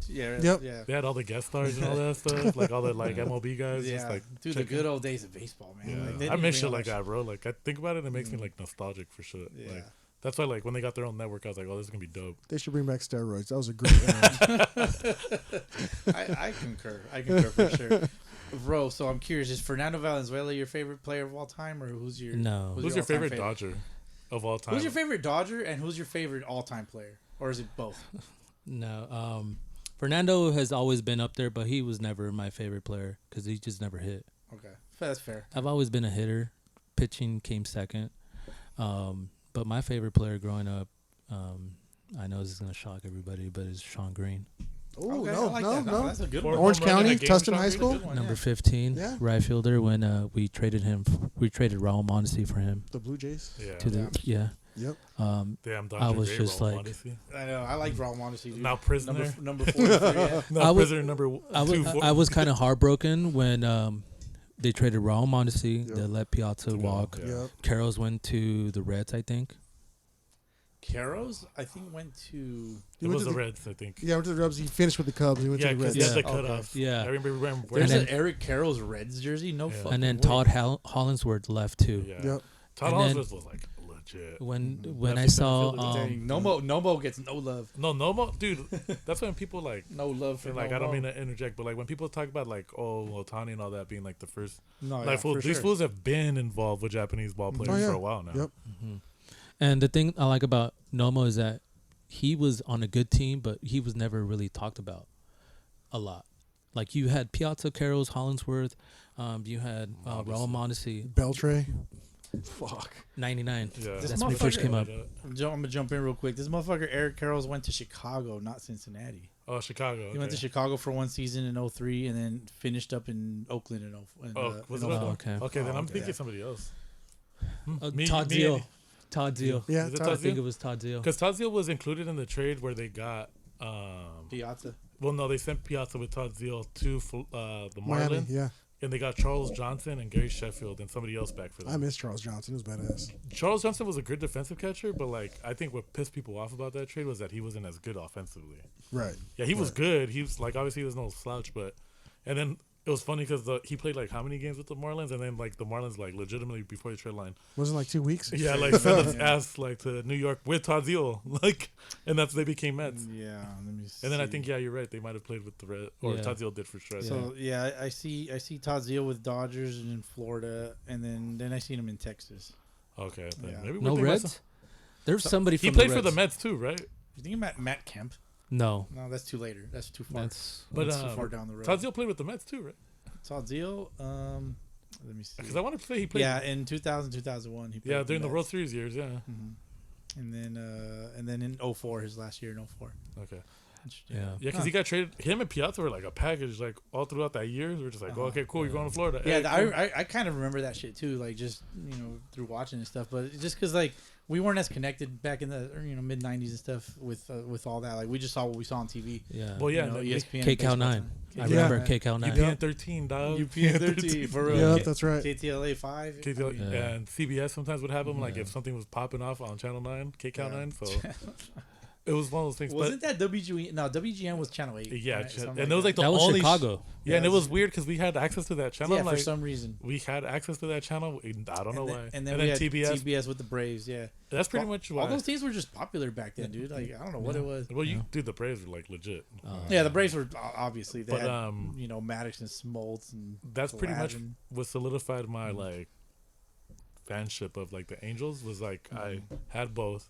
[SPEAKER 2] yeah,
[SPEAKER 3] Yep.
[SPEAKER 2] yeah.
[SPEAKER 5] They had all the guest stars and all that stuff, like all the like MLB guys.
[SPEAKER 2] Yeah,
[SPEAKER 5] Just like
[SPEAKER 2] dude, the good old days of baseball, man.
[SPEAKER 5] Yeah.
[SPEAKER 2] Like, they
[SPEAKER 5] I
[SPEAKER 2] didn't
[SPEAKER 5] miss
[SPEAKER 2] bring
[SPEAKER 5] shit
[SPEAKER 2] all
[SPEAKER 5] like that, bro. Like I think about it, it makes me like nostalgic for shit.
[SPEAKER 2] Yeah.
[SPEAKER 5] Like that's why like when they got their own network, I was like, oh, this is gonna be dope.
[SPEAKER 3] They should bring back steroids. That was a great era.
[SPEAKER 2] I concur. I concur for sure. Bro, so I'm curious, is Fernando Valenzuela your favorite player of all time, or who's your
[SPEAKER 4] No.
[SPEAKER 5] Who's your
[SPEAKER 2] all-time
[SPEAKER 5] favorite Dodger of all time?
[SPEAKER 2] Who's your favorite Dodger, and who's your favorite all-time player, or is it both?
[SPEAKER 4] No. Fernando has always been up there, but he was never my favorite player because he just never hit.
[SPEAKER 2] Okay, that's fair.
[SPEAKER 4] I've always been a hitter. Pitching came second. But my favorite player growing up, I know this is going to shock everybody, but it's Sean Green.
[SPEAKER 3] Oh,
[SPEAKER 2] Okay, I
[SPEAKER 3] no,
[SPEAKER 2] like
[SPEAKER 3] no,
[SPEAKER 2] that.
[SPEAKER 3] no.
[SPEAKER 2] That's a good
[SPEAKER 5] Or
[SPEAKER 2] one.
[SPEAKER 3] Orange
[SPEAKER 5] home run in
[SPEAKER 3] County,
[SPEAKER 5] a game,
[SPEAKER 3] Tustin
[SPEAKER 5] Sean
[SPEAKER 3] High
[SPEAKER 5] Green's a
[SPEAKER 3] School?
[SPEAKER 2] Good one,
[SPEAKER 4] Number
[SPEAKER 2] yeah.
[SPEAKER 4] 15,
[SPEAKER 3] Yeah.
[SPEAKER 4] right fielder, when we traded him. We traded Raul Mondesi for him.
[SPEAKER 3] The Blue Jays?
[SPEAKER 5] Yeah.
[SPEAKER 4] To the
[SPEAKER 3] Yep.
[SPEAKER 5] Damn, Dodger
[SPEAKER 4] I was
[SPEAKER 5] great,
[SPEAKER 4] just
[SPEAKER 5] Raul
[SPEAKER 4] like-
[SPEAKER 5] Mondesi.
[SPEAKER 2] I know. I like Raul Mondesi. Dude.
[SPEAKER 5] Now prisoner.
[SPEAKER 2] Number 43. Yeah.
[SPEAKER 5] No,
[SPEAKER 4] I was-
[SPEAKER 5] prisoner number
[SPEAKER 4] I was,
[SPEAKER 5] 2.
[SPEAKER 4] I was kind of heartbroken when they traded Raul Mondesi.
[SPEAKER 3] Yep.
[SPEAKER 4] They let Piazza walk.
[SPEAKER 5] Yeah.
[SPEAKER 3] Yep.
[SPEAKER 4] Carroll's went to the Reds, I think.
[SPEAKER 2] Caros, I think, went to.
[SPEAKER 5] It was the Reds, I think.
[SPEAKER 3] Yeah, went to the Rubs. He finished with the Cubs. He went
[SPEAKER 5] Yeah,
[SPEAKER 3] to the
[SPEAKER 5] because
[SPEAKER 3] Reds.
[SPEAKER 5] he had
[SPEAKER 4] Yeah.
[SPEAKER 5] the cutoff.
[SPEAKER 4] Yeah.
[SPEAKER 5] I remember wearing
[SPEAKER 2] There's
[SPEAKER 4] And
[SPEAKER 2] an
[SPEAKER 4] then-
[SPEAKER 2] Eric Carroll's Reds jersey. No
[SPEAKER 5] Yeah.
[SPEAKER 2] fucking
[SPEAKER 4] And then
[SPEAKER 2] way.
[SPEAKER 4] Todd Hollinsworth left too.
[SPEAKER 5] Yeah.
[SPEAKER 3] Yep.
[SPEAKER 5] Todd
[SPEAKER 4] And then-
[SPEAKER 5] Hollinsworth was like legit.
[SPEAKER 4] When
[SPEAKER 5] Lefty
[SPEAKER 4] I
[SPEAKER 5] center
[SPEAKER 4] saw
[SPEAKER 5] fielder.
[SPEAKER 2] Dang, Nomo gets no love.
[SPEAKER 5] No, Nomo, dude. That's when people like.
[SPEAKER 2] No love for
[SPEAKER 5] And, like
[SPEAKER 2] Nomo.
[SPEAKER 5] I don't mean to interject, but like when people talk about like Otani and all that being like the first,
[SPEAKER 2] No,
[SPEAKER 5] like
[SPEAKER 2] yeah,
[SPEAKER 5] fools,
[SPEAKER 2] for
[SPEAKER 5] these
[SPEAKER 2] sure.
[SPEAKER 5] fools have been involved with Japanese ball players
[SPEAKER 3] yeah.
[SPEAKER 5] for a while now.
[SPEAKER 3] Yep.
[SPEAKER 4] And the thing I like about Nomo is that he was on a good team, but he was never really talked about a lot. Like you had Piazza, Carroll's, Hollinsworth, you had Raul Mondesi,
[SPEAKER 3] Beltray. Fuck.
[SPEAKER 4] 99.
[SPEAKER 5] Yeah.
[SPEAKER 2] This
[SPEAKER 4] That's when he first
[SPEAKER 2] motherfucker-
[SPEAKER 4] came up.
[SPEAKER 2] I'm gonna jump in real quick. This motherfucker Eric Carroll's went to Chicago, not Cincinnati.
[SPEAKER 5] Oh, Chicago.
[SPEAKER 2] He went to Chicago for one season in 03 and then finished up in Oakland in 04.
[SPEAKER 5] Oh, was
[SPEAKER 2] in
[SPEAKER 5] it?
[SPEAKER 2] 04.
[SPEAKER 4] Okay.
[SPEAKER 5] Okay, then I'm
[SPEAKER 2] okay.
[SPEAKER 5] thinking somebody else.
[SPEAKER 4] Todd Zeal. Todd Zeal.
[SPEAKER 3] Yeah,
[SPEAKER 5] Is it
[SPEAKER 3] Todd-
[SPEAKER 4] I
[SPEAKER 5] Todd
[SPEAKER 4] think
[SPEAKER 5] Zeal?
[SPEAKER 4] it was Todd Zeal.
[SPEAKER 5] Because Todd Zeal was included in the trade where they got.
[SPEAKER 2] Piazza.
[SPEAKER 5] Well, no, they sent Piazza with Todd Zeal to the
[SPEAKER 3] Miami.
[SPEAKER 5] Marlins,
[SPEAKER 3] Yeah.
[SPEAKER 5] and they got Charles Johnson and Gary Sheffield and somebody else back for them.
[SPEAKER 3] I miss Charles Johnson. It was badass.
[SPEAKER 5] Charles Johnson was a good defensive catcher, but like I think what pissed people off about that trade was that he wasn't as good offensively.
[SPEAKER 3] Right.
[SPEAKER 5] Yeah, he was good. He was like obviously there's no slouch, but and then it was funny because he played like how many games with the Marlins, and then like the Marlins like legitimately before the trade line,
[SPEAKER 3] Wasn't it like 2 weeks?
[SPEAKER 5] yeah, like sent his ass like to New York with Todd Zeal, like, and that's they became Mets.
[SPEAKER 2] Yeah, let me see.
[SPEAKER 5] And then I think you're right. They might have played with the Red, or
[SPEAKER 4] Yeah.
[SPEAKER 5] Todd Zeal did for sure.
[SPEAKER 2] So yeah, I see Todd Zeal with Dodgers and in Florida, and then I seen him in Texas.
[SPEAKER 5] Okay, then
[SPEAKER 2] Yeah.
[SPEAKER 5] maybe we're
[SPEAKER 4] No
[SPEAKER 5] thinking about
[SPEAKER 4] Reds?
[SPEAKER 5] some-
[SPEAKER 4] There's somebody
[SPEAKER 5] He
[SPEAKER 4] from
[SPEAKER 5] played
[SPEAKER 4] the
[SPEAKER 5] for the
[SPEAKER 4] Reds.
[SPEAKER 5] Mets too, right?
[SPEAKER 2] You think Matt Kemp?
[SPEAKER 4] No.
[SPEAKER 2] No, that's too later. That's too far.
[SPEAKER 4] That's
[SPEAKER 5] But
[SPEAKER 2] That's too far down the road.
[SPEAKER 5] Todd Zeal played with the Mets too, right?
[SPEAKER 2] Todd Zeal. Let me see.
[SPEAKER 5] Because I wanted to say he played.
[SPEAKER 2] Yeah, in 2000, 2001, he played
[SPEAKER 5] Yeah,
[SPEAKER 2] with
[SPEAKER 5] during the
[SPEAKER 2] Mets.
[SPEAKER 5] World Series years. Yeah.
[SPEAKER 2] Mhm. And then in 04, his last year in 04.
[SPEAKER 5] Okay.
[SPEAKER 2] Interesting.
[SPEAKER 4] yeah.
[SPEAKER 5] Yeah, because he got traded. Him and Piazza were like a package, like all throughout that year. We were just like, oh, okay, cool, you're going to Florida.
[SPEAKER 2] Yeah,
[SPEAKER 5] Hey, cool.
[SPEAKER 2] I kind of remember that shit too, like just through watching and stuff. But just because like we weren't as connected back in the mid '90s and stuff with all that. Like we just saw what we saw on TV.
[SPEAKER 4] Yeah.
[SPEAKER 5] Well, yeah,
[SPEAKER 2] you know,
[SPEAKER 5] and
[SPEAKER 2] ESPN.
[SPEAKER 4] KCAL
[SPEAKER 2] baseball
[SPEAKER 4] 9.
[SPEAKER 2] time.
[SPEAKER 4] I
[SPEAKER 3] Yeah.
[SPEAKER 4] remember KCAL 9.
[SPEAKER 5] UPN 13, dog.
[SPEAKER 2] UPN 13 for real.
[SPEAKER 3] Yeah,
[SPEAKER 2] K-
[SPEAKER 3] that's right.
[SPEAKER 2] KTLA 5.
[SPEAKER 5] KTL,
[SPEAKER 4] Yeah.
[SPEAKER 5] and CBS sometimes would have them, like
[SPEAKER 4] Yeah.
[SPEAKER 5] if something was popping off on Channel 9, KCAL
[SPEAKER 2] Yeah.
[SPEAKER 5] 9. So It was one of those things.
[SPEAKER 2] Wasn't that WGN? No, WGN was Channel 8.
[SPEAKER 5] Yeah,
[SPEAKER 2] right? Something
[SPEAKER 5] and it was like the
[SPEAKER 4] That was
[SPEAKER 5] only
[SPEAKER 4] Chicago.
[SPEAKER 5] Yeah, and it was weird because we had access to that channel.
[SPEAKER 2] Yeah,
[SPEAKER 5] like,
[SPEAKER 2] for some reason.
[SPEAKER 5] we had access to that channel. I don't know why.
[SPEAKER 2] And then we had TBS with the Braves. Yeah,
[SPEAKER 5] That's pretty much why.
[SPEAKER 2] all those teams were just popular back then, dude. Like I don't know what it was.
[SPEAKER 5] Well, dude, the Braves were like legit.
[SPEAKER 2] Yeah, the Braves were obviously they
[SPEAKER 5] But,
[SPEAKER 2] had Maddox and Smoltz and
[SPEAKER 5] That's pretty much
[SPEAKER 2] Glavine.
[SPEAKER 5] what solidified my like fanship of like the Angels. Was like I had both.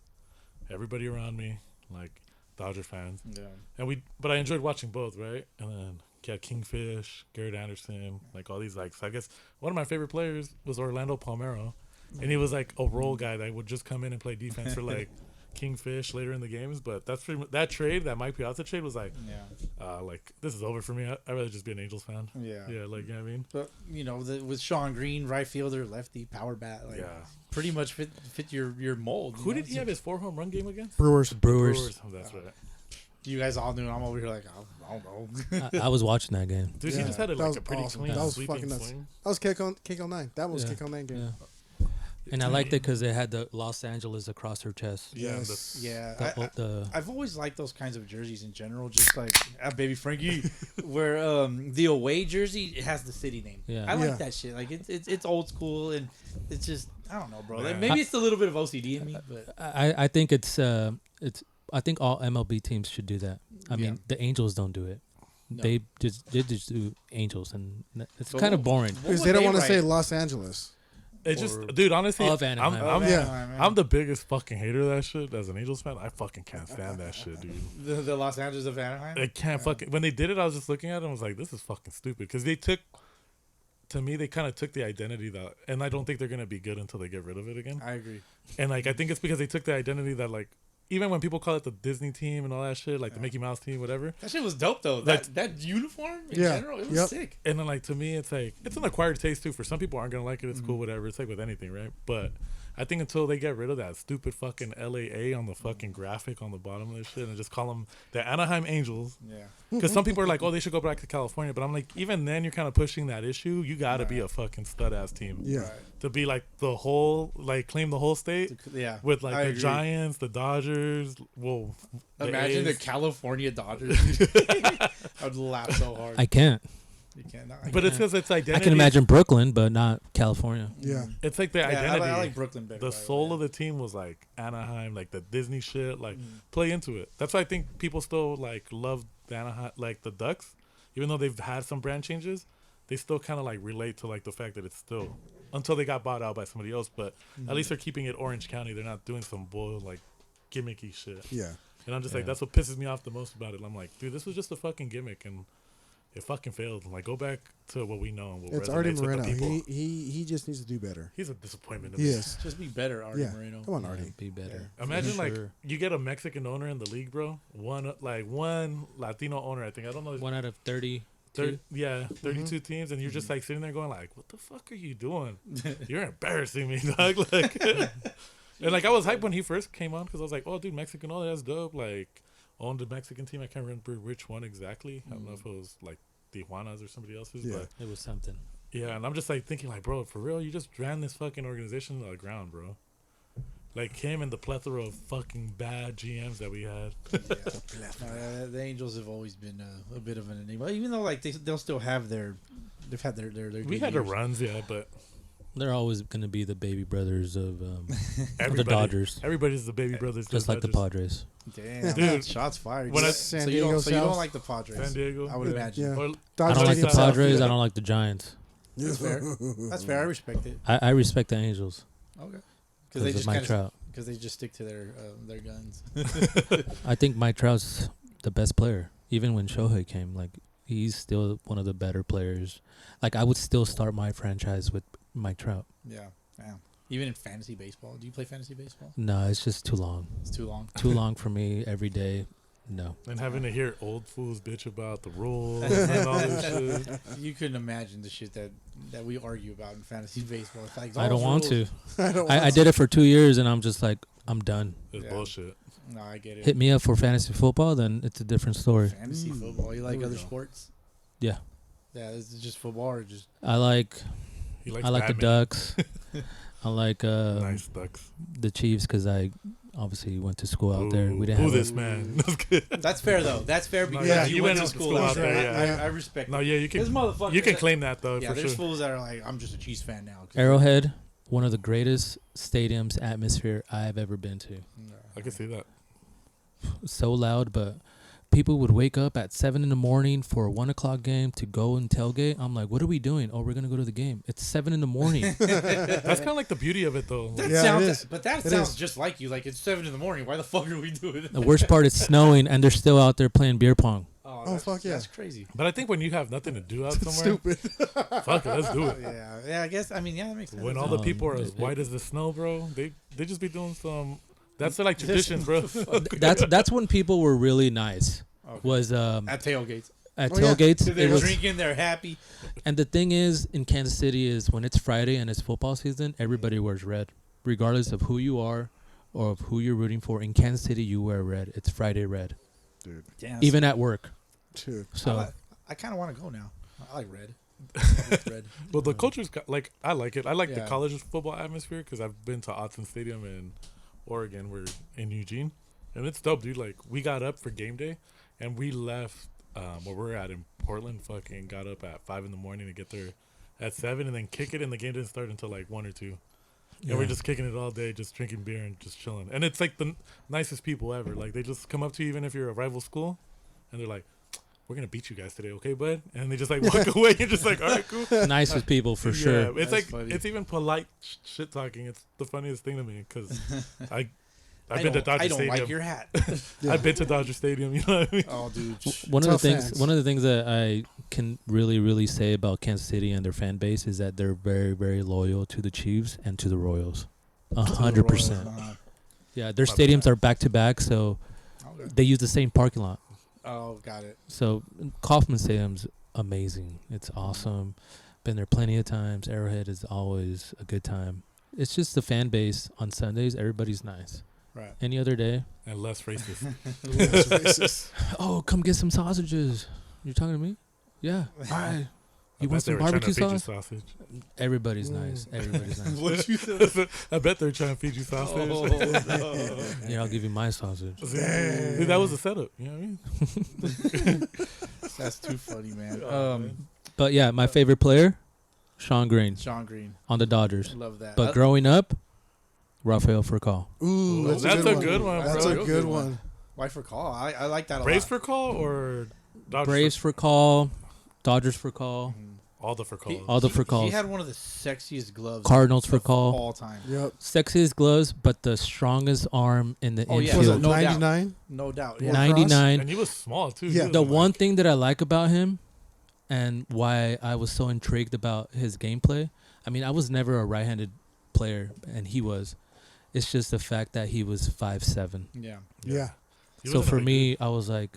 [SPEAKER 5] Everybody around me, like Dodger fans,
[SPEAKER 2] Yeah.
[SPEAKER 5] but I enjoyed watching both, right? And then you had Kingfish, Garrett Anderson, like all these like. So I guess one of my favorite players was Orlando Palmeiro, and he was like a role guy that would just come in and play defense for like Kingfish later in the games. But that's pretty much, that trade, that Mike Piazza trade, was like, like this is over for me. I'd rather just be an Angels fan.
[SPEAKER 2] Yeah.
[SPEAKER 5] Yeah, like you know what I mean.
[SPEAKER 2] But with Sean Green, right fielder, lefty, power bat, like pretty much fit your mold.
[SPEAKER 5] Who did he have his 4 home run game against?
[SPEAKER 3] Brewers.
[SPEAKER 5] Oh, that's right.
[SPEAKER 2] You guys all knew. I'm over here like I don't know.
[SPEAKER 4] I was watching that game.
[SPEAKER 5] Dude, he
[SPEAKER 3] Yeah,
[SPEAKER 5] just had
[SPEAKER 3] that
[SPEAKER 5] like
[SPEAKER 3] was
[SPEAKER 5] a pretty
[SPEAKER 3] awesome.
[SPEAKER 5] clean
[SPEAKER 3] That was
[SPEAKER 5] sweeping
[SPEAKER 3] fucking nuts.
[SPEAKER 5] swing.
[SPEAKER 3] That was kick on 9. That was
[SPEAKER 4] Yeah.
[SPEAKER 3] kick on 9 game.
[SPEAKER 4] Yeah. And I liked it because it had the Los Angeles across her chest.
[SPEAKER 5] Yeah,
[SPEAKER 3] Yes.
[SPEAKER 2] Yeah, I've always liked those kinds of jerseys in general. Just like baby Frankie, where the away jersey has the city name.
[SPEAKER 4] Yeah.
[SPEAKER 2] I like
[SPEAKER 3] Yeah.
[SPEAKER 2] that shit. Like it's old school and it's just I don't know, bro. Like,
[SPEAKER 5] Yeah.
[SPEAKER 2] maybe it's a little bit of OCD in me, but
[SPEAKER 4] I think it's I think all MLB teams should do that. I mean, the Angels don't do it.
[SPEAKER 2] No.
[SPEAKER 4] They just do Angels, and it's
[SPEAKER 2] But
[SPEAKER 4] kind of
[SPEAKER 2] what-
[SPEAKER 4] boring.
[SPEAKER 2] what
[SPEAKER 3] Because
[SPEAKER 2] would
[SPEAKER 3] they don't want to
[SPEAKER 2] write?
[SPEAKER 3] say Los Angeles.
[SPEAKER 5] It's just,
[SPEAKER 4] Or
[SPEAKER 5] dude. Honestly,
[SPEAKER 4] of Anaheim.
[SPEAKER 5] I'm the biggest fucking hater of that shit. As an Angels fan, I fucking can't stand that shit, dude.
[SPEAKER 2] The Los Angeles of Anaheim.
[SPEAKER 5] I can't fucking. When they did it, I was just looking at it and was like, "This is fucking stupid." Because they took, to me, they kind of took the identity that, and I don't think they're gonna be good until they get rid of it again.
[SPEAKER 2] I agree.
[SPEAKER 5] And like, I think it's because they took the identity that, like, even when people call it the Disney team and all that shit, like the Mickey Mouse team, whatever.
[SPEAKER 2] That shit was dope though. That uniform in
[SPEAKER 3] Yeah.
[SPEAKER 2] general, it was
[SPEAKER 3] Yep.
[SPEAKER 2] sick.
[SPEAKER 5] And then, like, to me, it's like, it's an acquired taste too. For some people aren't gonna like it. It's cool, whatever. It's like with anything, right? But I think until they get rid of that stupid fucking LAA on the fucking graphic on the bottom of this shit and just call them the Anaheim Angels.
[SPEAKER 2] Yeah.
[SPEAKER 5] Because some people are like, oh, they should go back to California. But I'm like, even then, you're kind of pushing that issue. You got to be a fucking stud ass team.
[SPEAKER 3] Yeah.
[SPEAKER 5] To be like the whole, like, claim the whole state
[SPEAKER 2] Yeah.
[SPEAKER 5] with like
[SPEAKER 2] I
[SPEAKER 5] the
[SPEAKER 2] agree.
[SPEAKER 5] Giants, the Dodgers. Well,
[SPEAKER 2] Imagine the
[SPEAKER 5] A's.
[SPEAKER 2] California Dodgers. I would laugh so hard.
[SPEAKER 4] I can't.
[SPEAKER 2] You can't.
[SPEAKER 5] But it's because it's identity.
[SPEAKER 4] I can imagine Brooklyn, but not California.
[SPEAKER 3] Yeah.
[SPEAKER 5] It's like the
[SPEAKER 2] Yeah,
[SPEAKER 5] identity.
[SPEAKER 2] I like Brooklyn better.
[SPEAKER 5] The soul of the team was like Anaheim, like the Disney shit, like play into it. That's why I think people still like love the Anaheim, like the Ducks, even though they've had some brand changes, they still kind of like relate to like the fact that it's still until they got bought out by somebody else. But at least they're keeping it Orange County. They're not doing some bull like gimmicky shit.
[SPEAKER 3] Yeah.
[SPEAKER 5] And I'm just like, that's what pisses me off the most about it. I'm like, dude, this was just a fucking gimmick and it fucking failed. Like, go back to what we know and what
[SPEAKER 3] It's
[SPEAKER 5] resonates
[SPEAKER 3] Artie
[SPEAKER 5] with the
[SPEAKER 3] Moreno.
[SPEAKER 5] people.
[SPEAKER 3] He just needs to do better.
[SPEAKER 5] He's a disappointment to me.
[SPEAKER 3] Yes.
[SPEAKER 2] Just be better, Artie
[SPEAKER 3] Yeah.
[SPEAKER 2] Moreno.
[SPEAKER 3] Come on, Artie.
[SPEAKER 4] Be better.
[SPEAKER 5] Imagine
[SPEAKER 4] For
[SPEAKER 5] like
[SPEAKER 4] sure.
[SPEAKER 5] you get a Mexican owner in the league, bro. One Latino owner, I think. I don't know.
[SPEAKER 4] 1 out of 30.
[SPEAKER 5] 32 teams, and you're just like sitting there going like, "What the fuck are you doing? You're embarrassing me, dog." Like, and like I was hyped when he first came on because I was like, "Oh, dude, Mexican owner, that's dope." Like, owned a Mexican team. I can't remember which one exactly. I don't know if it was like Tijuana's or somebody else's,
[SPEAKER 3] Yeah.
[SPEAKER 5] but
[SPEAKER 4] It was something.
[SPEAKER 5] yeah. And I'm just like thinking like, bro, for real, you just ran this fucking organization to the ground, bro. Like him and the plethora of fucking bad GMs that we had.
[SPEAKER 2] The Angels have always been a bit of an enigma, even though like they'll still have they've had their
[SPEAKER 5] We
[SPEAKER 2] good
[SPEAKER 5] had the
[SPEAKER 2] years.
[SPEAKER 5] runs, yeah, but
[SPEAKER 4] They're always going to be the baby brothers of the
[SPEAKER 5] everybody,
[SPEAKER 4] Dodgers,
[SPEAKER 5] everybody's the baby brothers, to
[SPEAKER 4] just like the
[SPEAKER 5] Dodgers.
[SPEAKER 4] Padres.
[SPEAKER 2] Damn,
[SPEAKER 5] Dude,
[SPEAKER 2] shots fired.
[SPEAKER 5] when I-
[SPEAKER 3] San
[SPEAKER 2] so you
[SPEAKER 3] Diego
[SPEAKER 2] don't
[SPEAKER 3] South.
[SPEAKER 2] like the Padres?
[SPEAKER 5] San Diego,
[SPEAKER 2] I would
[SPEAKER 5] yeah.
[SPEAKER 2] imagine.
[SPEAKER 3] Yeah.
[SPEAKER 5] Or-
[SPEAKER 4] I
[SPEAKER 3] Dodgers
[SPEAKER 4] don't like the
[SPEAKER 3] Stadium South.
[SPEAKER 4] Padres. I don't like the Giants.
[SPEAKER 2] That's fair. That's fair. I respect it.
[SPEAKER 4] I respect the Angels
[SPEAKER 2] Okay.
[SPEAKER 4] because of Mike Trout.
[SPEAKER 2] Because they just stick to their guns.
[SPEAKER 4] I think Mike Trout's the best player. Even when Shohei came, like he's still one of the better players. Like I would still start my franchise with Mike Trout.
[SPEAKER 2] Yeah. Even in fantasy baseball, do you play fantasy baseball?
[SPEAKER 4] No, it's just too long.
[SPEAKER 2] It's too long.
[SPEAKER 4] Too long for me every day. No.
[SPEAKER 5] And having to hear old fools bitch about the rules and all this shit.
[SPEAKER 2] You couldn't imagine the shit that we argue about in fantasy baseball. It's like
[SPEAKER 4] I don't want to.
[SPEAKER 3] I
[SPEAKER 4] I did it for 2 years and I'm just like, I'm done.
[SPEAKER 5] It's
[SPEAKER 2] Yeah.
[SPEAKER 5] bullshit.
[SPEAKER 2] No, I get it.
[SPEAKER 4] Hit me up for fantasy football, then it's a different story.
[SPEAKER 2] Fantasy football. You like
[SPEAKER 3] There we
[SPEAKER 2] other
[SPEAKER 3] go.
[SPEAKER 2] sports?
[SPEAKER 4] Yeah.
[SPEAKER 2] Yeah, this is just football or just
[SPEAKER 4] I like
[SPEAKER 5] He likes
[SPEAKER 4] the
[SPEAKER 5] Batman.
[SPEAKER 4] Ducks. I like
[SPEAKER 5] Nice ducks.
[SPEAKER 4] the Chiefs because I obviously went to school out there. We didn't
[SPEAKER 5] Who
[SPEAKER 4] have
[SPEAKER 5] this man? That's good.
[SPEAKER 2] That's fair though. That's fair because
[SPEAKER 5] yeah,
[SPEAKER 2] you went to school out there. I respect.
[SPEAKER 5] No, yeah, you
[SPEAKER 2] There's
[SPEAKER 5] can.
[SPEAKER 2] motherfuckers.
[SPEAKER 5] You can
[SPEAKER 2] that-
[SPEAKER 5] claim that though.
[SPEAKER 2] Yeah,
[SPEAKER 5] for
[SPEAKER 2] there's
[SPEAKER 5] sure.
[SPEAKER 2] fools that are like, I'm just a Chiefs fan now.
[SPEAKER 4] Arrowhead, one of the greatest stadiums atmosphere I've ever been to.
[SPEAKER 5] I can see that.
[SPEAKER 4] So loud, but people would wake up at 7 a.m. for a 1 o'clock game to go and tailgate. I'm like, what are we doing? Oh, we're gonna go to the game. It's 7 a.m.
[SPEAKER 5] That's kind of like the beauty of it though. Like,
[SPEAKER 2] That
[SPEAKER 3] Yeah,
[SPEAKER 2] sounds,
[SPEAKER 3] it is.
[SPEAKER 2] But that
[SPEAKER 3] It
[SPEAKER 2] sounds
[SPEAKER 3] is.
[SPEAKER 2] just like you. Like it's 7 a.m. Why the fuck are we doing it?
[SPEAKER 4] The worst part is snowing, and they're still out there playing beer pong.
[SPEAKER 2] Oh,
[SPEAKER 3] Oh, fuck yeah.
[SPEAKER 2] That's crazy.
[SPEAKER 5] but I think when you have nothing to do out somewhere,
[SPEAKER 3] Stupid.
[SPEAKER 5] fuck it, let's do it.
[SPEAKER 2] Yeah. I guess. I mean, yeah, that makes sense.
[SPEAKER 5] When all the people are as
[SPEAKER 4] it-
[SPEAKER 5] white as the snow, bro, they just be doing some. That's their like traditions, bro.
[SPEAKER 4] That's when people were really nice.
[SPEAKER 2] Okay.
[SPEAKER 4] Was
[SPEAKER 2] at tailgates.
[SPEAKER 4] at
[SPEAKER 3] Oh, yeah.
[SPEAKER 4] tailgates.
[SPEAKER 2] They're
[SPEAKER 4] It was,
[SPEAKER 2] drinking. They're happy.
[SPEAKER 4] and the thing is, in Kansas City, is when it's Friday and it's football season, everybody wears red, regardless of who you are or of who you're rooting for. In Kansas City, you wear red. It's Friday red,
[SPEAKER 3] Dude.
[SPEAKER 2] Damn,
[SPEAKER 4] even at work.
[SPEAKER 3] Dude.
[SPEAKER 4] So
[SPEAKER 2] I kind of want to go now. I like red. Red.
[SPEAKER 5] Well, the culture's like I like it. I like the
[SPEAKER 2] Yeah.
[SPEAKER 5] college football atmosphere because I've been to Autzen Stadium in Oregon. We're in Eugene, and it's dope, dude. Like we got up for game day, and we left where we're at in Portland. Fucking got up at 5 a.m. to get there at 7, and then kick it. And the game didn't start until like 1 or 2.
[SPEAKER 4] Yeah.
[SPEAKER 5] And we're just kicking it all day, just drinking beer and just chilling. And it's like the nicest people ever. Like they just come up to you even if you're a rival school, and they're like, "We're gonna beat you guys today, okay, bud?" And they just like walk away. You're just like, "All right, cool."
[SPEAKER 4] nicest people for sure.
[SPEAKER 5] Yeah, it's
[SPEAKER 2] That's
[SPEAKER 5] like
[SPEAKER 2] funny.
[SPEAKER 5] it's even polite shit talking. It's the funniest thing to me because I've
[SPEAKER 2] I
[SPEAKER 5] been to
[SPEAKER 2] don't-
[SPEAKER 5] Dodger
[SPEAKER 2] I don't
[SPEAKER 5] Stadium.
[SPEAKER 2] like your hat.
[SPEAKER 3] Yeah.
[SPEAKER 5] I've been to Dodger Stadium. You know what I mean?
[SPEAKER 2] Oh, dude.
[SPEAKER 4] One of the
[SPEAKER 3] Tough
[SPEAKER 4] things,
[SPEAKER 3] facts.
[SPEAKER 4] one of the things that I can really say about Kansas City and their fan base is that they're very loyal to the Chiefs and to the Royals. 100%. Yeah, their
[SPEAKER 5] My
[SPEAKER 4] stadiums are back to back, so
[SPEAKER 2] Okay.
[SPEAKER 4] they use the same parking lot.
[SPEAKER 2] Oh, got it.
[SPEAKER 4] So Kauffman Stadium's amazing. It's awesome. Been there plenty of times. Arrowhead is always a good time. It's just the fan base on Sundays. Everybody's nice.
[SPEAKER 2] Right.
[SPEAKER 4] Any other day,
[SPEAKER 5] And less racist.
[SPEAKER 3] That's racist.
[SPEAKER 4] oh, come get some sausages. You're talking to me? Yeah. All right.
[SPEAKER 5] I
[SPEAKER 4] You
[SPEAKER 5] bet
[SPEAKER 4] want
[SPEAKER 5] they
[SPEAKER 4] some
[SPEAKER 5] were trying to
[SPEAKER 4] barbecue
[SPEAKER 5] feed you
[SPEAKER 4] sauce?
[SPEAKER 5] sausage.
[SPEAKER 4] Everybody's nice. Everybody's nice.
[SPEAKER 2] What you said?
[SPEAKER 5] I bet they're trying to feed you sausage.
[SPEAKER 4] Yeah, I'll give you my sausage.
[SPEAKER 5] Dude, that was a setup. You know what I mean?
[SPEAKER 2] That's too funny, man.
[SPEAKER 5] Oh, man.
[SPEAKER 4] But yeah, my favorite player, Sean Green
[SPEAKER 2] Sean Green.
[SPEAKER 4] on the Dodgers.
[SPEAKER 2] Love that.
[SPEAKER 4] But growing up, Rafael Furcal.
[SPEAKER 3] Ooh, that's,
[SPEAKER 5] That's
[SPEAKER 3] a
[SPEAKER 5] a
[SPEAKER 3] good
[SPEAKER 5] good
[SPEAKER 3] one.
[SPEAKER 5] one,
[SPEAKER 3] That's
[SPEAKER 5] bro.
[SPEAKER 3] a good one.
[SPEAKER 2] Why for call? I like that a
[SPEAKER 5] Braves
[SPEAKER 2] lot.
[SPEAKER 5] for call or Dodgers
[SPEAKER 4] Braves for call, Dodgers for call,
[SPEAKER 5] all the for calls.
[SPEAKER 4] all the for
[SPEAKER 2] He
[SPEAKER 4] calls.
[SPEAKER 2] had one of the sexiest gloves.
[SPEAKER 4] Cardinals for
[SPEAKER 2] of
[SPEAKER 4] call.
[SPEAKER 2] all time.
[SPEAKER 3] Yep.
[SPEAKER 4] Sexiest gloves, but the strongest arm in the
[SPEAKER 2] Oh, yeah.
[SPEAKER 3] Was it
[SPEAKER 4] infield.
[SPEAKER 2] No doubt.
[SPEAKER 3] 99?
[SPEAKER 2] No doubt.
[SPEAKER 3] More
[SPEAKER 2] Yeah.
[SPEAKER 4] 99.
[SPEAKER 5] And he was small too.
[SPEAKER 3] Yeah.
[SPEAKER 5] He
[SPEAKER 4] The
[SPEAKER 5] was
[SPEAKER 4] one
[SPEAKER 5] like-
[SPEAKER 4] thing that I like about him and why I was so intrigued about his gameplay, I mean, I was never a right-handed player, and he was. It's just the fact that he was 5'7".
[SPEAKER 2] Yeah.
[SPEAKER 3] Yeah.
[SPEAKER 5] he
[SPEAKER 4] So
[SPEAKER 5] wasn't
[SPEAKER 4] for
[SPEAKER 5] that
[SPEAKER 4] me, I was like,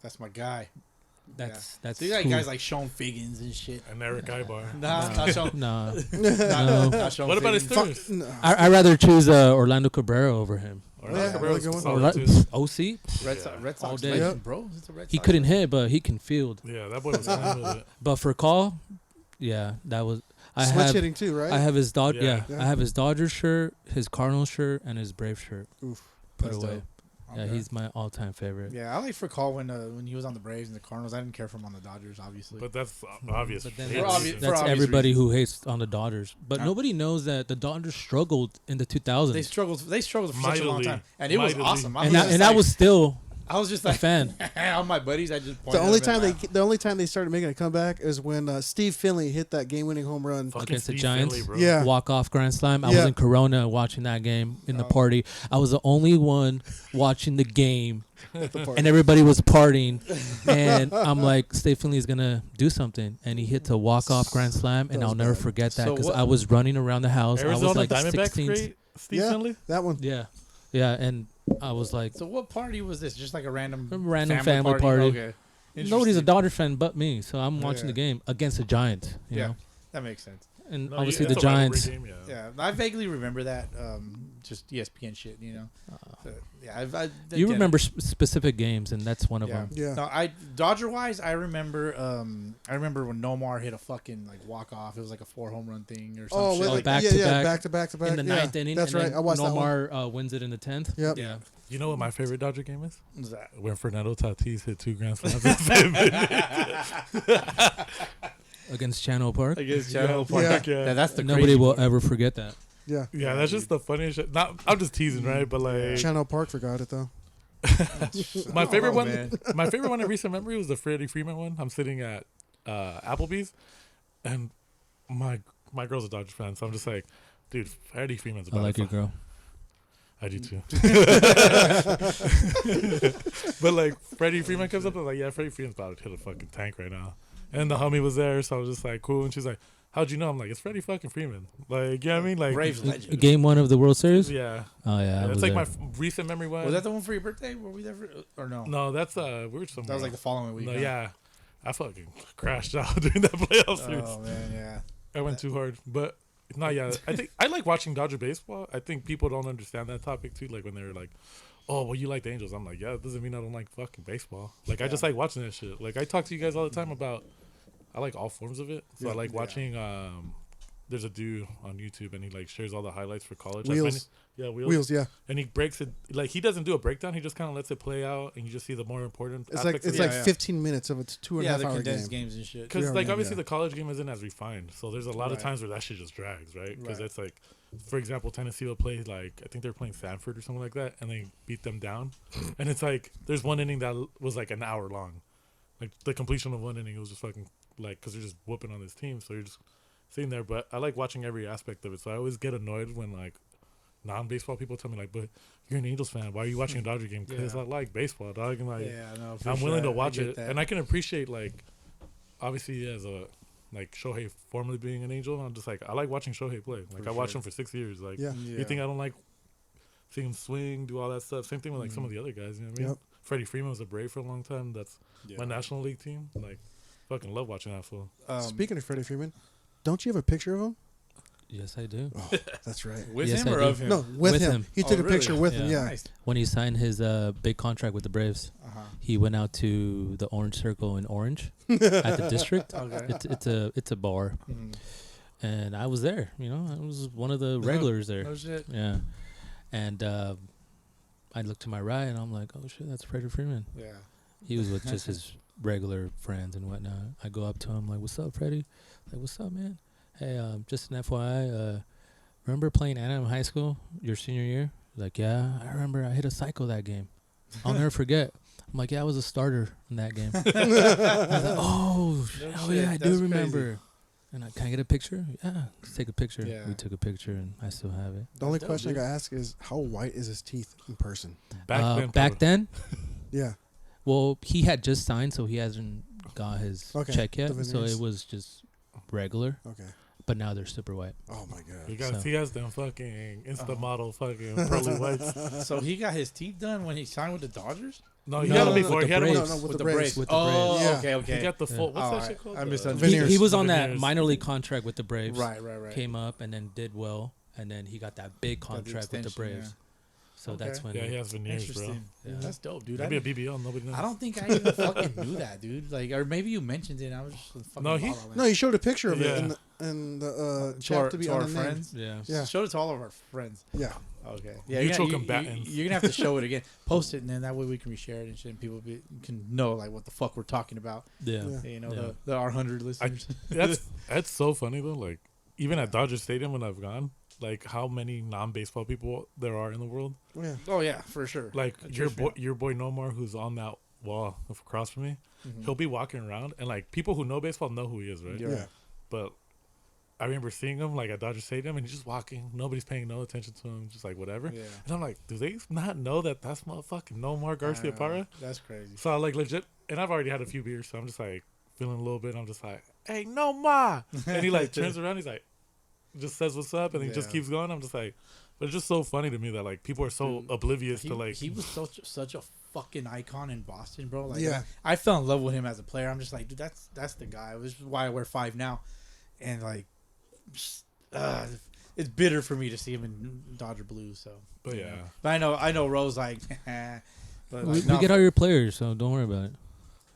[SPEAKER 2] That's my guy.
[SPEAKER 4] that's
[SPEAKER 2] So you got
[SPEAKER 4] cool.
[SPEAKER 2] guys like Sean Figgins and shit.
[SPEAKER 5] good. And Eric Ibar.
[SPEAKER 2] Nah, not Sean.
[SPEAKER 4] Nah.
[SPEAKER 2] Nah,
[SPEAKER 4] No.
[SPEAKER 2] not Sean
[SPEAKER 5] What about his
[SPEAKER 2] Figgins.
[SPEAKER 5] Steelers?
[SPEAKER 3] No.
[SPEAKER 4] I'd rather choose Orlando Cabrera over him.
[SPEAKER 5] Or
[SPEAKER 3] Yeah,
[SPEAKER 5] Cabrera was
[SPEAKER 3] really good
[SPEAKER 5] solid,
[SPEAKER 4] Orla-
[SPEAKER 5] too.
[SPEAKER 4] OC,
[SPEAKER 2] Red Sox, Red
[SPEAKER 4] All
[SPEAKER 2] Sox
[SPEAKER 4] day.
[SPEAKER 2] legend,
[SPEAKER 3] Yep.
[SPEAKER 2] bro. It's a Red
[SPEAKER 4] he
[SPEAKER 2] Sox
[SPEAKER 4] couldn't
[SPEAKER 2] legend.
[SPEAKER 4] hit, but he can field.
[SPEAKER 5] Yeah, that boy was fine with it.
[SPEAKER 4] But for call, yeah, that was. I
[SPEAKER 3] Switch
[SPEAKER 4] have
[SPEAKER 3] hitting too, right?
[SPEAKER 4] I have his Dod.
[SPEAKER 5] Yeah.
[SPEAKER 4] Yeah, I have his Dodgers shirt, his Cardinals shirt, and his Braves shirt.
[SPEAKER 3] Oof.
[SPEAKER 4] Put
[SPEAKER 2] That's
[SPEAKER 4] away.
[SPEAKER 2] dope.
[SPEAKER 4] Yeah,
[SPEAKER 2] Okay.
[SPEAKER 4] he's my all-time favorite.
[SPEAKER 2] Yeah, I like for call when he was on the Braves and the Cardinals. I didn't care for him on the Dodgers, obviously.
[SPEAKER 5] But that's obvious.
[SPEAKER 4] But then
[SPEAKER 5] for
[SPEAKER 2] For
[SPEAKER 4] that's,
[SPEAKER 2] obvious-
[SPEAKER 5] reasons.
[SPEAKER 2] for
[SPEAKER 4] that's
[SPEAKER 2] obvious
[SPEAKER 4] everybody
[SPEAKER 2] reasons.
[SPEAKER 4] who hates on the Dodgers. But
[SPEAKER 2] Yeah.
[SPEAKER 4] nobody knows that the Dodgers struggled in the 2000s.
[SPEAKER 2] They struggled. They struggled for such a long
[SPEAKER 5] Mightily.
[SPEAKER 2] time, and it was
[SPEAKER 5] Mightily.
[SPEAKER 2] awesome.
[SPEAKER 4] and I
[SPEAKER 2] like-
[SPEAKER 4] was still
[SPEAKER 2] I was just
[SPEAKER 4] a
[SPEAKER 2] like
[SPEAKER 4] fan.
[SPEAKER 2] all my buddies. I just
[SPEAKER 3] The
[SPEAKER 2] pointed
[SPEAKER 3] only
[SPEAKER 2] at them
[SPEAKER 3] time
[SPEAKER 2] and
[SPEAKER 3] the only time they started making a comeback is when Steve Finley hit that game-winning home run.
[SPEAKER 5] Fucking
[SPEAKER 4] against the
[SPEAKER 5] Steve
[SPEAKER 4] Giants.
[SPEAKER 5] Finley, bro.
[SPEAKER 3] Yeah.
[SPEAKER 4] Walk-off grand slam. I
[SPEAKER 3] Yeah.
[SPEAKER 4] was in Corona watching that game in the
[SPEAKER 2] Oh.
[SPEAKER 4] party. I was the only one watching the game,
[SPEAKER 3] At the party.
[SPEAKER 4] and everybody was partying. And I'm like, Steve Finley's gonna do something, and he hits a walk-off grand slam, and
[SPEAKER 3] That was
[SPEAKER 4] I'll never
[SPEAKER 3] bad.
[SPEAKER 4] forget that
[SPEAKER 2] So
[SPEAKER 4] because
[SPEAKER 2] what-
[SPEAKER 4] I was running around the house. I was
[SPEAKER 5] Arizona
[SPEAKER 4] like
[SPEAKER 5] Diamondbacks
[SPEAKER 4] 16.
[SPEAKER 5] great. Steve
[SPEAKER 3] Yeah.
[SPEAKER 5] Finley.
[SPEAKER 3] That one.
[SPEAKER 4] Yeah, yeah, and I was like,
[SPEAKER 2] So what party was this? Just like a random
[SPEAKER 4] family party.
[SPEAKER 2] Okay.
[SPEAKER 4] nobody's a
[SPEAKER 2] Interesting.
[SPEAKER 4] Dodgers fan but me, so I'm watching
[SPEAKER 2] Yeah.
[SPEAKER 4] the game against the Giants. You
[SPEAKER 2] Yeah.
[SPEAKER 4] know,
[SPEAKER 2] That makes sense.
[SPEAKER 4] and
[SPEAKER 5] No,
[SPEAKER 4] obviously
[SPEAKER 5] it's
[SPEAKER 4] the
[SPEAKER 5] a rivalry
[SPEAKER 4] Giants.
[SPEAKER 5] game,
[SPEAKER 2] Yeah, I vaguely remember that. Just ESPN shit, you know. Yeah,
[SPEAKER 4] You remember specific games, and that's one of them.
[SPEAKER 3] Yeah.
[SPEAKER 2] No, Dodger wise, I remember when Nomar hit a fucking like walk off. It was like a 4 home run thing or something.
[SPEAKER 3] Oh,
[SPEAKER 2] shit
[SPEAKER 3] well,
[SPEAKER 2] like
[SPEAKER 4] back
[SPEAKER 3] yeah,
[SPEAKER 4] to
[SPEAKER 3] yeah,
[SPEAKER 4] back
[SPEAKER 3] back to back.
[SPEAKER 4] In the ninth inning.
[SPEAKER 3] That's
[SPEAKER 4] and
[SPEAKER 3] right.
[SPEAKER 4] then
[SPEAKER 3] I watched that one.
[SPEAKER 4] Nomar wins it in the 10th.
[SPEAKER 3] Yep.
[SPEAKER 4] Yeah.
[SPEAKER 5] You know what my favorite Dodger game is?
[SPEAKER 2] What's that?
[SPEAKER 5] When Fernando Tatis hit 2 grand slams.
[SPEAKER 4] Against Channel Park.
[SPEAKER 2] Against
[SPEAKER 5] Channel
[SPEAKER 3] Park,
[SPEAKER 2] Yeah, that's the
[SPEAKER 4] Nobody
[SPEAKER 2] crazy
[SPEAKER 4] will
[SPEAKER 2] part.
[SPEAKER 4] ever forget that.
[SPEAKER 3] Yeah.
[SPEAKER 5] Yeah, that's just the funniest shit. Not, I'm just teasing, right? But like,
[SPEAKER 3] Channel Park forgot it though.
[SPEAKER 5] my favorite one,
[SPEAKER 2] man.
[SPEAKER 5] my favorite one in recent memory was the Freddie Freeman one. I'm sitting at Applebee's, and my girl's a Dodgers fan, so I'm just like, dude, Freddie Freeman's
[SPEAKER 4] I
[SPEAKER 5] about
[SPEAKER 4] like
[SPEAKER 5] to
[SPEAKER 4] your girl.
[SPEAKER 5] I do too. But like Freddie Freeman comes up, I'm like, yeah, Freddie Freeman's about to hit a fucking tank right now. And the homie was there, so I was just like, cool. And she's like, how'd you know? I'm like, it's Freddie fucking Freeman. Like, you know what I mean? Like,
[SPEAKER 2] Braves legend.
[SPEAKER 4] Game 1 of the World Series?
[SPEAKER 5] yeah.
[SPEAKER 4] Oh, yeah. I
[SPEAKER 5] It's
[SPEAKER 4] was
[SPEAKER 5] like
[SPEAKER 4] there.
[SPEAKER 5] my recent memory one.
[SPEAKER 2] Was that the one for your birthday? Were we there for, or no?
[SPEAKER 5] No, that's we were somewhere.
[SPEAKER 2] That was like the following week.
[SPEAKER 5] No,
[SPEAKER 2] huh?
[SPEAKER 5] yeah. I fucking crashed out during that playoff series.
[SPEAKER 2] Oh man, yeah.
[SPEAKER 5] I went too hard, but not yet. I think I like watching Dodger baseball. I think people don't understand that topic too. Like when they're like, "Oh, well, you like the Angels?" I'm like, "Yeah, it doesn't mean I don't like fucking baseball. Like I just like watching that shit. Like I talk to you guys all the time about. I like all forms of it. So I like watching. There's a dude on YouTube and he like shares all the highlights for college.
[SPEAKER 3] Wheels.
[SPEAKER 5] Wheels.
[SPEAKER 3] Yeah.
[SPEAKER 5] And he breaks it like he doesn't do a breakdown. He just kind of lets it play out, and you just see the more important.
[SPEAKER 3] It's like
[SPEAKER 5] aspects of
[SPEAKER 3] it's
[SPEAKER 5] it.
[SPEAKER 3] like
[SPEAKER 2] yeah.
[SPEAKER 3] 15 minutes of a 2.5
[SPEAKER 2] Yeah, the
[SPEAKER 3] hour game.
[SPEAKER 2] condensed games and shit.
[SPEAKER 5] Because
[SPEAKER 3] Yeah,
[SPEAKER 5] like
[SPEAKER 3] yeah,
[SPEAKER 5] obviously
[SPEAKER 3] yeah.
[SPEAKER 5] the college game isn't as refined, so there's a lot of
[SPEAKER 2] Right.
[SPEAKER 5] times where that shit just drags, right? Because
[SPEAKER 2] Right.
[SPEAKER 5] it's like, for example, Tennessee will play like I think they're playing Sanford or something like that, and they beat them down, and it's like there's one inning that was like an hour long, like the completion of one inning was just fucking like because they're just whooping on this team, so you're just sitting there. But I like watching every aspect of it, so I always get annoyed when like non-baseball people tell me like, but you're an Angels fan, why are you watching a Dodger game? Because
[SPEAKER 2] Yeah.
[SPEAKER 5] I like baseball, dog, and like
[SPEAKER 2] Yeah, no. For
[SPEAKER 5] I'm willing
[SPEAKER 2] sure.
[SPEAKER 5] to watch
[SPEAKER 2] I get
[SPEAKER 5] it,
[SPEAKER 2] that.
[SPEAKER 5] and I can appreciate like, obviously as a like Shohei formerly being an Angel, I'm just like I like watching Shohei play. Like
[SPEAKER 2] For
[SPEAKER 5] I watched
[SPEAKER 2] sure.
[SPEAKER 5] him for 6 years. Like
[SPEAKER 3] Yeah.
[SPEAKER 5] you think I don't like seeing him swing, do all that stuff? Same thing with like some of the other guys. You know what I mean?
[SPEAKER 3] Yep.
[SPEAKER 5] Freddie Freeman was a Brave for a long time. That's
[SPEAKER 2] Yeah.
[SPEAKER 5] my National League team. Like fucking love watching that fool.
[SPEAKER 3] Speaking of Freddie Freeman, don't you have a picture of him?
[SPEAKER 4] Yes, I do.
[SPEAKER 3] Oh, that's right.
[SPEAKER 2] with
[SPEAKER 4] Yes,
[SPEAKER 2] him
[SPEAKER 4] I
[SPEAKER 2] or
[SPEAKER 4] do.
[SPEAKER 2] of him?
[SPEAKER 3] No, with
[SPEAKER 4] With
[SPEAKER 3] him.
[SPEAKER 4] him.
[SPEAKER 3] He
[SPEAKER 2] Oh,
[SPEAKER 3] took a
[SPEAKER 2] really?
[SPEAKER 3] picture with him.
[SPEAKER 4] Yeah.
[SPEAKER 3] Yeah.
[SPEAKER 2] Nice.
[SPEAKER 4] When he signed his big contract with the Braves,
[SPEAKER 2] Uh-huh.
[SPEAKER 4] he went out to the Orange Circle in Orange at the district.
[SPEAKER 2] Okay.
[SPEAKER 4] It's a bar,
[SPEAKER 2] Mhm.
[SPEAKER 4] and I was there. You know, I was one of the regulars there.
[SPEAKER 2] No shit.
[SPEAKER 4] Yeah, and I looked to my right, and I'm like, oh shit, that's Freddie Freeman.
[SPEAKER 2] Yeah.
[SPEAKER 4] He was with just his regular friends and whatnot. I go up to him like, "What's up, Freddie?" Like, "What's up, man? Hey, just an FYI, remember playing Anaheim High School your senior year?" Like, "Yeah, I remember. I hit a cycle that game. I'll never forget." I'm like, "Yeah, I was a starter in that game." I was like, "Oh,
[SPEAKER 2] No
[SPEAKER 4] hell
[SPEAKER 2] shit,
[SPEAKER 4] yeah, I
[SPEAKER 2] that's
[SPEAKER 4] do
[SPEAKER 2] crazy.
[SPEAKER 4] remember." And can I get a picture? Yeah, let's take a picture.
[SPEAKER 2] Yeah.
[SPEAKER 4] We took a picture, and I still have it.
[SPEAKER 3] The only
[SPEAKER 2] dope,
[SPEAKER 3] question
[SPEAKER 2] dude.
[SPEAKER 3] I got to ask is how white is his teeth in person?
[SPEAKER 5] Back
[SPEAKER 4] Back then,
[SPEAKER 3] Yeah.
[SPEAKER 4] well, he had just signed, so he hasn't got his
[SPEAKER 3] Okay,
[SPEAKER 4] check yet.
[SPEAKER 3] the
[SPEAKER 4] So
[SPEAKER 3] veneers.
[SPEAKER 4] it was just regular,
[SPEAKER 3] Okay.
[SPEAKER 4] but now they're super white.
[SPEAKER 3] Oh my god.
[SPEAKER 5] He got
[SPEAKER 4] So-
[SPEAKER 5] he has them fucking Insta model fucking pearly whites.
[SPEAKER 2] So he got his teeth done when he signed with the Dodgers?
[SPEAKER 5] No, he
[SPEAKER 4] No,
[SPEAKER 5] had
[SPEAKER 4] no,
[SPEAKER 5] them
[SPEAKER 4] no,
[SPEAKER 5] before.
[SPEAKER 4] with
[SPEAKER 5] He
[SPEAKER 4] the
[SPEAKER 5] had them
[SPEAKER 4] Braves.
[SPEAKER 3] No, with
[SPEAKER 2] With
[SPEAKER 3] the
[SPEAKER 2] the
[SPEAKER 3] Braves.
[SPEAKER 2] Braves.
[SPEAKER 4] With the
[SPEAKER 2] Oh,
[SPEAKER 3] Braves.
[SPEAKER 2] okay, okay.
[SPEAKER 5] He got the full.
[SPEAKER 2] Oh,
[SPEAKER 5] What's that
[SPEAKER 2] I-
[SPEAKER 5] shit called?
[SPEAKER 2] I
[SPEAKER 5] The-
[SPEAKER 2] misunderstood.
[SPEAKER 3] Veneers.
[SPEAKER 4] He was on
[SPEAKER 5] The
[SPEAKER 4] that
[SPEAKER 5] veneers.
[SPEAKER 4] minor league contract with the Braves.
[SPEAKER 2] Right.
[SPEAKER 4] Came up and then did well, and then he got that big
[SPEAKER 2] Got the
[SPEAKER 4] contract with the
[SPEAKER 2] extension,
[SPEAKER 4] Braves.
[SPEAKER 2] yeah.
[SPEAKER 4] So
[SPEAKER 2] Okay.
[SPEAKER 4] that's when.
[SPEAKER 5] Yeah, he has veneers, bro.
[SPEAKER 2] Interesting.
[SPEAKER 4] Yeah.
[SPEAKER 2] That's dope, dude.
[SPEAKER 5] Maybe a BBL. Nobody knows.
[SPEAKER 2] I don't think I even fucking knew that, dude. Like, or maybe you mentioned it. And I was just fucking.
[SPEAKER 5] No, he-
[SPEAKER 2] wild on it.
[SPEAKER 3] No, you showed a picture of
[SPEAKER 5] Yeah.
[SPEAKER 3] it in the
[SPEAKER 2] to
[SPEAKER 3] chat
[SPEAKER 2] our,
[SPEAKER 3] to be
[SPEAKER 2] to our
[SPEAKER 3] unnamed.
[SPEAKER 2] friends.
[SPEAKER 4] Yeah.
[SPEAKER 3] Yeah.
[SPEAKER 2] Showed it to all of our friends.
[SPEAKER 3] Yeah.
[SPEAKER 2] Okay.
[SPEAKER 5] Mutual
[SPEAKER 2] you,
[SPEAKER 5] combatants.
[SPEAKER 2] you're gonna have to show it again. Post it, and then that way we can reshare it and shit, and people can know like what the fuck we're talking about.
[SPEAKER 4] Yeah.
[SPEAKER 3] Yeah.
[SPEAKER 2] You know,
[SPEAKER 4] Yeah.
[SPEAKER 2] the our 100 listeners.
[SPEAKER 5] That's so funny though. Like even at Dodger Stadium when I've gone, like how many non-baseball people there are in the world.
[SPEAKER 3] Yeah.
[SPEAKER 2] Oh yeah, for sure.
[SPEAKER 5] Like
[SPEAKER 2] Trust me.
[SPEAKER 5] your boy Nomar, who's on that wall across from me,
[SPEAKER 2] Mhm.
[SPEAKER 5] he'll be walking around, and like people who know baseball know who he is, right?
[SPEAKER 2] Yeah.
[SPEAKER 3] Yeah.
[SPEAKER 5] But I remember seeing him like at Dodger Stadium, and he's just walking. Nobody's paying no attention to him, just like whatever.
[SPEAKER 2] Yeah.
[SPEAKER 5] And I'm like, do they not know that that's motherfucking Nomar Garcia Parra?
[SPEAKER 2] That's crazy.
[SPEAKER 5] So I like legit, and I've already had a few beers, so I'm just like feeling a little bit. I'm just like, hey, Nomar, and he like turns around, he's like, just says what's up, and he just
[SPEAKER 2] Yeah.
[SPEAKER 5] keeps going. I'm just like, but it's just so funny to me that like people are so
[SPEAKER 2] Dude,
[SPEAKER 5] oblivious to like.
[SPEAKER 2] he was such a fucking icon in Boston, bro. Like,
[SPEAKER 3] Yeah.
[SPEAKER 2] I fell in love with him as a player. I'm just like, dude, that's the guy. Which is why I wear 5 now, and like, just, it's bitter for me to see him in Dodger blue. So,
[SPEAKER 5] But
[SPEAKER 2] you
[SPEAKER 5] yeah.
[SPEAKER 2] know. But I know Rose like, but
[SPEAKER 4] We,
[SPEAKER 2] like,
[SPEAKER 4] we
[SPEAKER 2] no,
[SPEAKER 4] get all your players, so don't worry about it.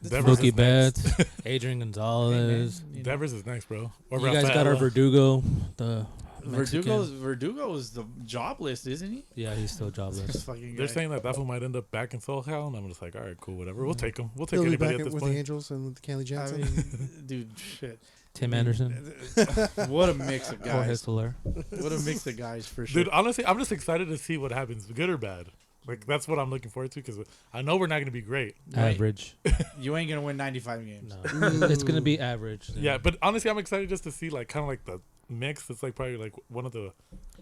[SPEAKER 5] Devers
[SPEAKER 4] Mookie
[SPEAKER 5] is next.
[SPEAKER 4] Betts, Adrian Gonzalez.
[SPEAKER 2] you know.
[SPEAKER 5] Devers is next, bro. Or
[SPEAKER 4] You guys got our
[SPEAKER 5] Rafaela.
[SPEAKER 4] Verdugo, the Mexican.
[SPEAKER 2] Verdugo's the jobless, isn't he?
[SPEAKER 4] Yeah, he's still jobless.
[SPEAKER 2] This fucking
[SPEAKER 5] They're
[SPEAKER 2] guy.
[SPEAKER 5] saying that fool might end up back in SoCal, and I'm just like, all right, cool, whatever. We'll take him. We'll take
[SPEAKER 3] He'll be
[SPEAKER 5] anybody
[SPEAKER 3] back
[SPEAKER 5] at this
[SPEAKER 3] with
[SPEAKER 5] point.
[SPEAKER 3] the Angels and with Kenley
[SPEAKER 2] I
[SPEAKER 3] Jansen.
[SPEAKER 2] mean, dude, shit.
[SPEAKER 4] Tim Anderson,
[SPEAKER 2] What a mix of
[SPEAKER 4] Jorge
[SPEAKER 2] guys.
[SPEAKER 4] Soler.
[SPEAKER 2] What a mix of guys for sure.
[SPEAKER 5] Dude, honestly, I'm just excited to see what happens, good or bad. Like, that's what I'm looking forward to, because I know we're not going to be great.
[SPEAKER 2] Right.
[SPEAKER 4] Average.
[SPEAKER 2] You ain't gonna win 95 games.
[SPEAKER 4] No, it's gonna be average.
[SPEAKER 5] Yeah, but honestly, I'm excited just to see, like, kind of like the mix. It's like probably like one of the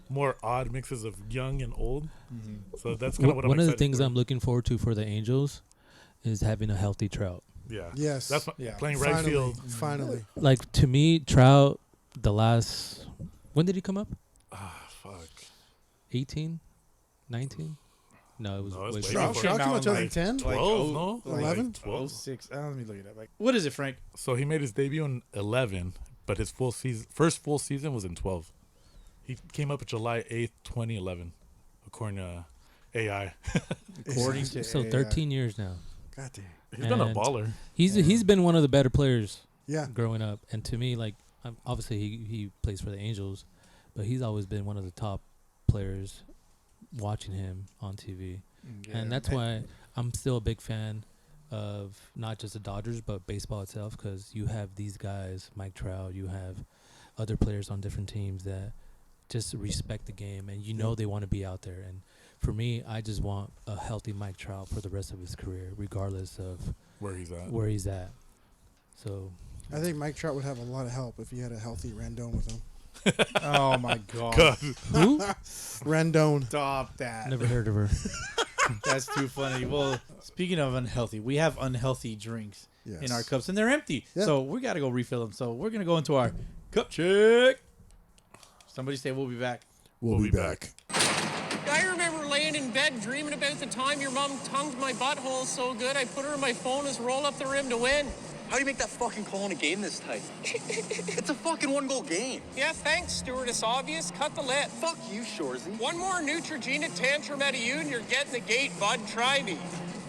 [SPEAKER 5] more odd mixes of young and old.
[SPEAKER 2] Mm-hmm.
[SPEAKER 5] So that's kind of what I'm
[SPEAKER 4] One of the
[SPEAKER 5] excited
[SPEAKER 4] things
[SPEAKER 5] for.
[SPEAKER 4] I'm looking forward to for the Angels is having a healthy Trout.
[SPEAKER 5] Yeah.
[SPEAKER 3] Yes.
[SPEAKER 5] That's
[SPEAKER 2] Yeah.
[SPEAKER 5] playing right
[SPEAKER 3] Finally,
[SPEAKER 5] field.
[SPEAKER 3] finally.
[SPEAKER 4] Like to me, Trout, the last when did he come up?
[SPEAKER 5] Ah, fuck.
[SPEAKER 4] 18, 19? No, it was
[SPEAKER 5] No, it's
[SPEAKER 4] way
[SPEAKER 5] way
[SPEAKER 4] before.
[SPEAKER 3] Trout came out in
[SPEAKER 2] like
[SPEAKER 3] 2010.
[SPEAKER 5] 12, no?
[SPEAKER 2] like
[SPEAKER 3] 11?
[SPEAKER 2] 12, 6. Let me look it up. Like, what is it, Frank?
[SPEAKER 5] So he made his debut in 11, but his first full season was in 12. He came up July 8th, 2011, according to AI.
[SPEAKER 2] According to
[SPEAKER 4] So
[SPEAKER 2] AI.
[SPEAKER 4] 13 years now.
[SPEAKER 3] God damn.
[SPEAKER 5] He's been a
[SPEAKER 4] And
[SPEAKER 5] baller.
[SPEAKER 4] He's been one of the better players
[SPEAKER 3] Yeah.
[SPEAKER 4] growing up, and to me, like obviously he plays for the Angels, but he's always been one of the top players. Watching him on TV,
[SPEAKER 2] Yeah.
[SPEAKER 4] and that's why I'm still a big fan of not just the Dodgers but baseball itself, because you have these guys, Mike Trout, you have other players on different teams that just respect the game, and you know they want to be out there. And for me, I just want a healthy Mike Trout for the rest of his career, regardless of
[SPEAKER 5] Where he's at.
[SPEAKER 4] where he's at. So
[SPEAKER 3] I think Mike Trout would have a lot of help if he had a healthy Rendon with him.
[SPEAKER 2] Oh my god.
[SPEAKER 5] God.
[SPEAKER 4] who?
[SPEAKER 3] Rendon.
[SPEAKER 2] Stop that.
[SPEAKER 4] Never heard of her.
[SPEAKER 2] That's too funny. Well, speaking of unhealthy, we have unhealthy drinks
[SPEAKER 3] Yes.
[SPEAKER 2] in our cups, and they're empty.
[SPEAKER 3] Yeah.
[SPEAKER 2] So we got to go refill them. So we're going to go into our cup check. Somebody say we'll be back.
[SPEAKER 3] We'll be back.
[SPEAKER 6] I remember laying in bed dreaming about the time your mom tongued my butthole so good I put her in my phone as roll up the rim to win.
[SPEAKER 7] How do you make that fucking call in a game this tight? It's a fucking one-goal game.
[SPEAKER 6] Yeah, thanks, stewardess obvious. Cut the lip.
[SPEAKER 7] Fuck you, Shorzy.
[SPEAKER 6] One more Neutrogena tantrum out of you and you're getting the gate, bud. Try me.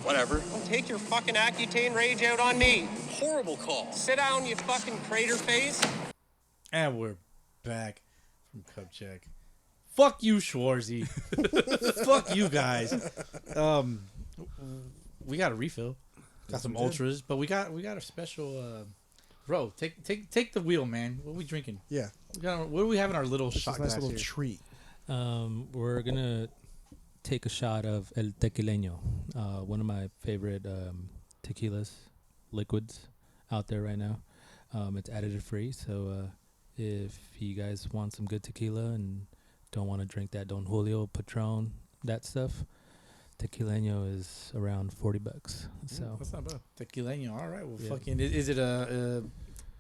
[SPEAKER 7] Whatever.
[SPEAKER 6] Don't take your fucking Accutane rage out on me.
[SPEAKER 7] Horrible call.
[SPEAKER 6] Sit down, you fucking crater face.
[SPEAKER 2] And we're back from cup check. Fuck you, Schwarzy. Fuck you guys. We got a refill. Got some ultras, but we got a special. Bro, take the wheel, man. What are we drinking?
[SPEAKER 3] Yeah.
[SPEAKER 2] What do we have in our little
[SPEAKER 3] It's
[SPEAKER 2] shot
[SPEAKER 3] a nice
[SPEAKER 2] glass
[SPEAKER 3] little
[SPEAKER 2] here?
[SPEAKER 3] treat.
[SPEAKER 4] We're gonna take a shot of El Tequileño, one of my favorite tequilas, liquids out there right now. It's additive free, so if you guys want some good tequila and don't want to drink that Don Julio, Patron, that stuff, Tequileño is around $40. So
[SPEAKER 5] That's not bad.
[SPEAKER 2] Tequileño. All right. Well,
[SPEAKER 4] Yeah.
[SPEAKER 2] fucking. Is it a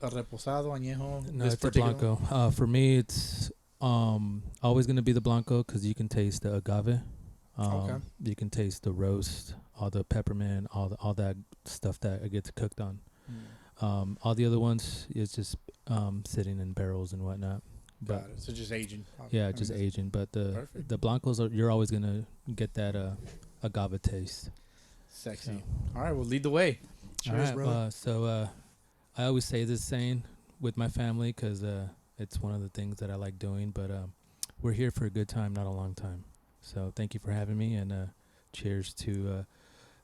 [SPEAKER 2] reposado añejo?
[SPEAKER 4] no,
[SPEAKER 2] This
[SPEAKER 4] it's a
[SPEAKER 2] particular
[SPEAKER 4] blanco. For me, it's always gonna be the blanco because you can taste the agave.
[SPEAKER 2] Okay.
[SPEAKER 4] You can taste the roast, all the peppermint, all that stuff that it gets cooked on.
[SPEAKER 2] one?
[SPEAKER 4] All the other ones is just sitting in barrels and whatnot. But
[SPEAKER 2] Got it. So just aging.
[SPEAKER 4] yeah,
[SPEAKER 2] I
[SPEAKER 4] just
[SPEAKER 2] mean,
[SPEAKER 4] aging. But
[SPEAKER 2] Perfect.
[SPEAKER 4] the blancos you're always gonna get that agave taste.
[SPEAKER 2] Sexy.
[SPEAKER 4] So.
[SPEAKER 2] All right. Well, lead the way.
[SPEAKER 3] Cheers,
[SPEAKER 4] All
[SPEAKER 3] brother.
[SPEAKER 4] So I always say this saying with my family because it's one of the things that I like doing. But we're here for a good time, not a long time. So thank you for having me, and cheers to